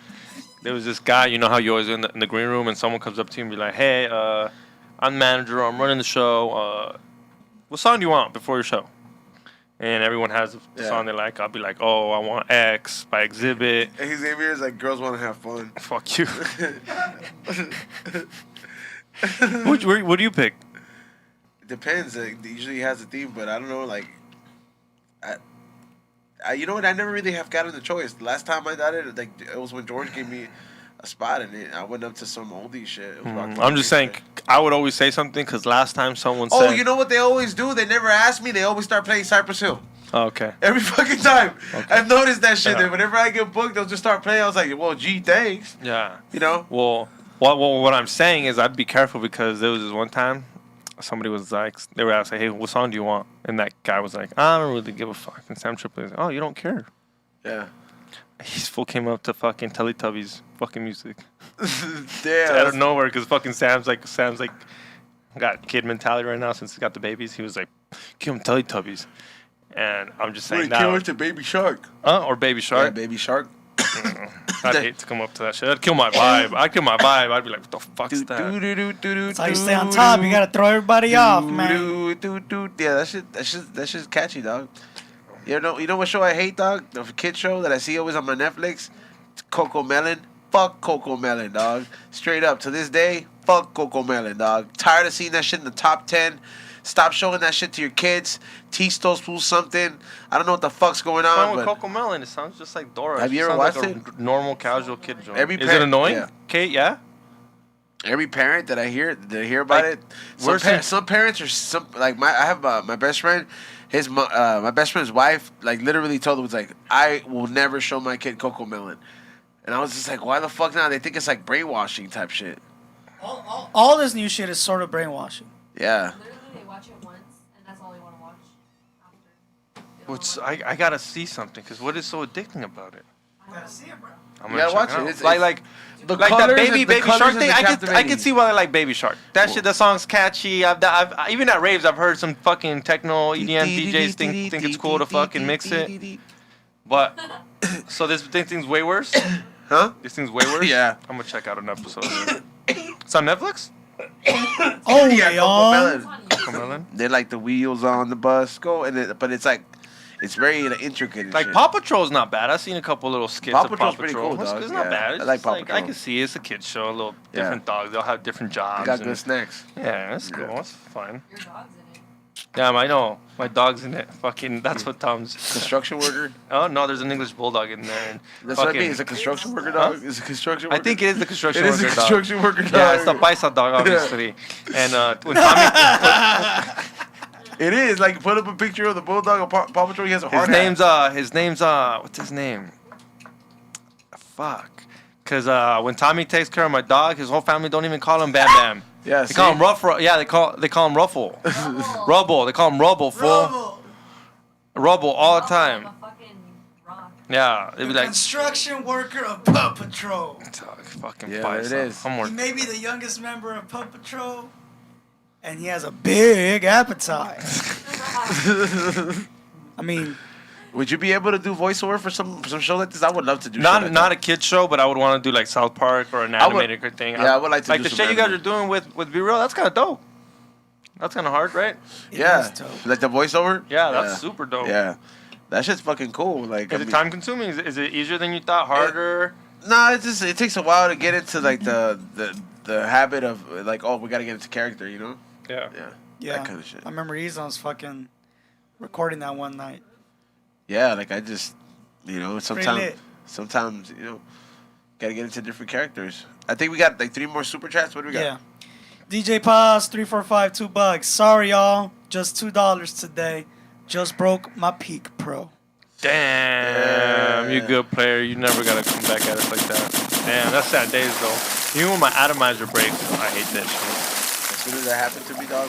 There was this guy, you know how you always in the green room and someone comes up to you and be like, "Hey, I'm the manager. I'm running the show. What song do you want before your show?" And everyone has the Yeah. song they like. I'll be like, "Oh, I want X by Exhibit." And his Xavier is like, girls want to have fun. Fuck you. What do you pick? It depends. Like, usually he has a theme, but I don't know. Like, I you know what? I never really have gotten the choice. The last time I got it, like it was when George gave me a spot in it. I went up to some oldie shit. It was rock I'm just saying, shit. I would always say something because last time someone Oh, said. you know what they always do? They never ask me. They always start playing Cypress Hill. Oh, okay. Every fucking time. Okay. I've noticed that shit. Yeah. That whenever I get booked, they'll just start playing. I was like, well, gee, thanks. Yeah. You know? Well, what I'm saying is I'd be careful because there was this one time somebody was like, they were asking, "Hey, what song do you want?" And that guy was like, "I don't really give a fuck." And Sam Tripley was like, "Oh, you don't care?" Yeah. His fool came up to fucking Teletubbies fucking music Damn. out of nowhere because fucking Sam's like got kid mentality right now since he got the babies. He was like, "Give him Teletubbies," and I'm just saying Wait, that. kill it to Baby Shark. Or Baby Yeah, Shark. Baby Shark. I'd hate to come up to that shit. I'd kill my vibe. I'd kill my vibe. I'd be like, "What the fuck's that?" That's how you stay on top. You gotta throw everybody off, man. Yeah, that shit's catchy, dog. You know what show I hate, dog? The kid show that I see always on my Netflix? It's Coco Melon. Fuck Coco Melon, dog. Straight up, to this day, fuck Coco Melon, dog. Tired of seeing that shit in the top 10. Stop showing that shit to your kids. Teach those fools something. I don't know what the fuck's going What's wrong on, with but Coco Melon? It sounds just like Dora. Have It you ever sounds watched like a normal, casual kid joke. Every Is it parent- annoying? yeah. Kate, yeah? every parent that I hear about Like, it, where's the- some parents are some like I have my best friend, my best friend's wife like literally told him, was like, I will never show my kid Coco Melon, and I was just like, why the fuck not? They think it's like brainwashing type shit. All this new shit is sort of brainwashing. Yeah. Literally, they watch it once, and that's all they want to watch after. They don't What's wanna- I gotta see something because what is so addicting about it? Gotta see it, bro. I'm You gotta check watch out. it. It's- like The like that colors baby and- the baby colors shark and thing. the I captivating. could see why they like Baby Shark. That shit, the song's catchy. I've even at raves I've heard some fucking techno EDM DJs think it's cool to fucking mix it. But so this thing's way worse. Huh? This thing's way worse. Yeah. I'm gonna check out an episode. It's on Netflix. Oh, Yeah, yeah, Coco It's Melon. on YouTube. Come on, They're like the wheels on the bus go, but it's like It's very intricate. And Like shit. Paw Patrol's not bad. I've seen a couple little skits Paw of Paw Patrol's Patrol. pretty cool, dog. It's not Yeah. bad. It's I like just Paw I Patrol. can see it's a kid's show. A little Yeah. different dogs. They'll have different jobs. They got and- good snacks. Yeah, that's cool. That's fine. Your dog's in it. Yeah, I know. My dog's in it. Fucking, that's what Tom's. Construction worker. Oh no, there's an English bulldog in there. And That's what I fucking- mean. It's a construction worker Huh? dog. It's a construction I worker. think it is the construction It is worker a construction worker dog. Yeah, it's the paisa dog, obviously. And when Tommy, It is. Like, put up a picture of the bulldog of Paw Patrol. He has a hard his name's what's his name? Fuck. Cause when Tommy takes care of my dog, his whole family don't even call him Bam Bam. Yeah, They call him Yeah, they call him Ruffle. Rubble. They call him Rubble. Fool. Rubble all the time. A fucking rock. Yeah, they'd The be like, construction worker of Paw Patrol. fucking Yeah, paisa. it is. I'm more. He may be the youngest member of Paw Patrol, and he has a big appetite. I mean, Would you be able to do voiceover for some show like this? I would love to do. Not shit like not that. a kid show, but I would want to do like South Park or an I would- animated thing. yeah, I would like to like do the some shit you guys are anime. doing with Be Real. That's kind of dope. That's kind of hard, right? it Yeah, is dope. like the voiceover. Yeah, that's super dope. Yeah, that shit's fucking cool. Like, Is it time consuming? Is it easier than you thought? Harder? No, it takes a while to get into like the habit of like, oh, we gotta get into character, you know? Yeah. Yeah. Yeah, That kind of shit. I remember Ezon's fucking recording that one night. Yeah, like I just, you know, lit. sometimes, you know, gotta get into different characters. I think we got like 3 more super chats. What do we got? Yeah. DJ Paz 345 $2. Sorry y'all, just $2 today. Just broke my peak pro. Damn, you Yeah. good player. You never gotta come back at us like that. Damn, that's sad days though. Even when my atomizer breaks, I hate that shit. As soon as that happened to me, dog,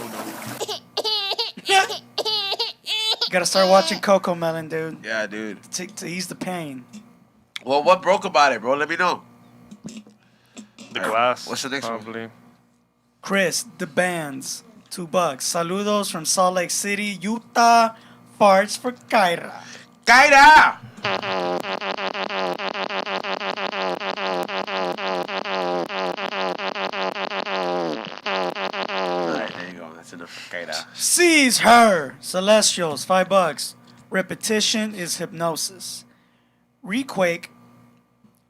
You gotta start watching Coco Melon, dude, yeah, dude. to ease the pain. Well, what broke about it, bro? Let me know. The glass. What's the next one? probably. Chris, the bands, $2. Saludos from Salt Lake City, Utah. Farts for Kyra. Kaida! Alright, there you go. That's enough for Kaida. Seize her. Celestials, $5. Repetition is hypnosis. Requake,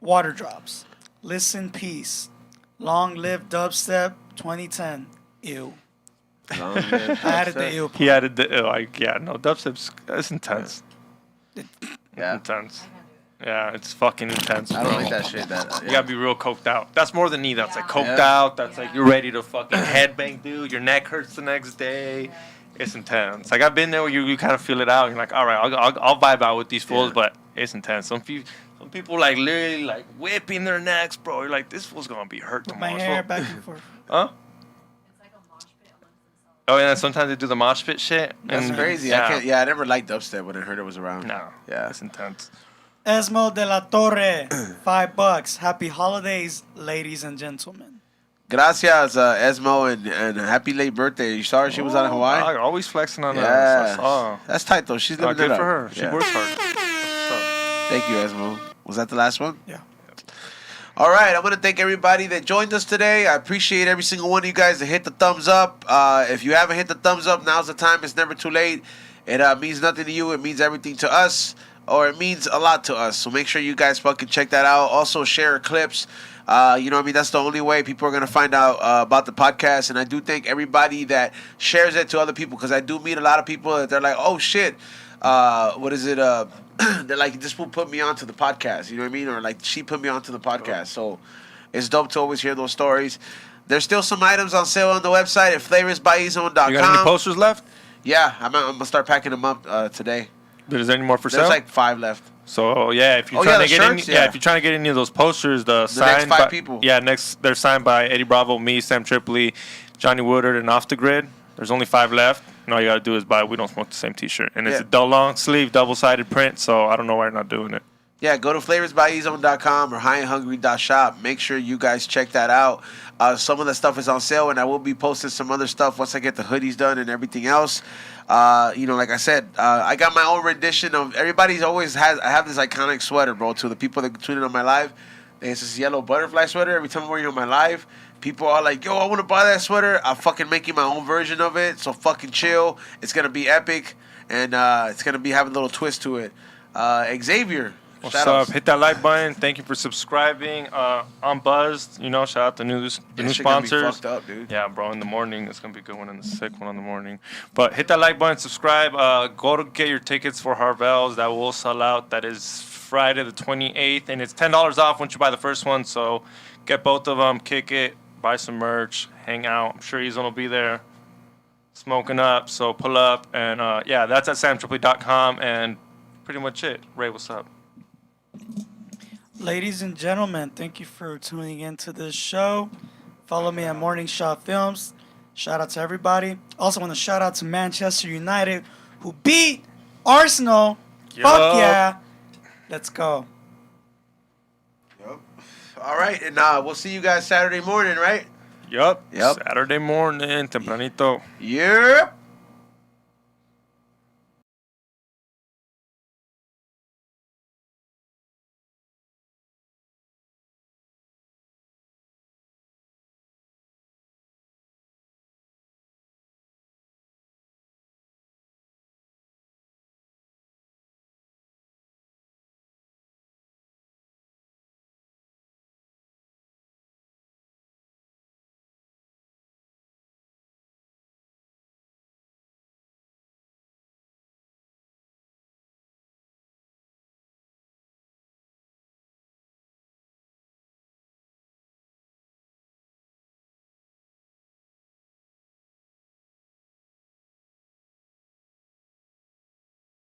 water drops. Listen, peace. Long live dubstep 2010. Ew. I added the ew. He added the dubstep's that's intense. Yeah. Intense. Yeah, it's fucking intense. I don't bro. like that shit. You gotta be real coked out. That's more than me. That's like coked Yeah. out. That's like you're ready to fucking headbang, dude. Your neck hurts the next day. It's intense. Like I've been there where you kind of feel it out. You're like, all right, I'll vibe out with these fools, Yeah. but it's intense. Some people like literally like whipping their necks, bro. You're like, this fool's gonna be hurt With my tomorrow. hair So- back and forth. Huh? It's like a mosh pit amongst themselves. Oh yeah. Sometimes they do the mosh pit shit. That's and- crazy. I never liked dubstep when I heard it was around. No. Yeah. It's intense. Esmo de la Torre, $5. Happy holidays, ladies and gentlemen. Gracias, Esmo, and happy late birthday. You saw her? She was out in Hawaii? Dog, always flexing on us. I Yeah. saw. That's tight, though. She's living Good it up. for her. She Yeah. works hard. What's Thank you, Esmo. Was that the last one? Yeah. All right, I want to thank everybody that joined us today. I appreciate every single one of you guys that hit the thumbs up. If you haven't hit the thumbs up, now's the time. It's never too late. It means nothing to you. It means everything to us, or it means a lot to us. So make sure you guys fucking check that out. Also, share clips. You know what I mean? That's the only way people are going to find out about the podcast. And I do thank everybody that shares it to other people, because I do meet a lot of people that they're like, oh, shit. What is it? They're like, this will put me onto the podcast. You know what I mean? Or like, she put me onto the podcast. So it's dope to always hear those stories. There's still some items on sale on the website at flavorsbyezone.com. You got any posters left? Yeah, I'm going to start packing them up today. Is there any more for There's sale? like 5 left. So yeah, if you're Oh, trying yeah, to the get shirts? any, Yeah. if you're trying to get any of those posters, the next signed 5 by, people. Yeah, they're signed by Eddie Bravo, me, Sam Tripoli, Johnny Woodard, and Off the Grid. There's only 5 left. And all you gotta do is buy. We don't smoke the same T-shirt, and it's Yeah. a double long sleeve, double-sided print. So I don't know why you're not doing it. Yeah, go to flavorsbyezone.com or highandhungry.shop. Make sure you guys check that out. Some of the stuff is on sale, and I will be posting some other stuff once I get the hoodies done and everything else. You know, like I said, I got my own rendition of. Everybody's always has. I have this iconic sweater, bro. To the people that tune in on my live, it's this yellow butterfly sweater. Every time I'm wearing it on my live, people are like, "Yo, I want to buy that sweater." I'm fucking making my own version of it. So fucking chill. It's gonna be epic. and it's gonna be having a little twist to it. Xavier, What's shout-outs. up? Hit that like button. Thank you for subscribing. I'm buzzed. You know, shout out to the new This shit gonna be sponsors. fucked up, dude. Yeah, bro. In the morning, it's gonna be a good one, and the sick one in the morning. But hit that like button, subscribe. Go to get your tickets for Harvell's. That will sell out. That is Friday the 28th, and it's $10 off once you buy the first one. So get both of them, kick it, buy some merch, hang out. I'm sure he's gonna be there, smoking up. So pull up, and yeah, that's at samtripley.com, and pretty much it. Ray, what's up? Ladies and gentlemen, thank you for tuning into this show. Follow me at Morning Shot Films. Shout out to everybody. Also want to shout out to Manchester United, who beat Arsenal. Fuck yeah. Let's go. Yep. All right, and we'll see you guys Saturday morning, right? Yup. Yep. Saturday morning, tempranito. Yep.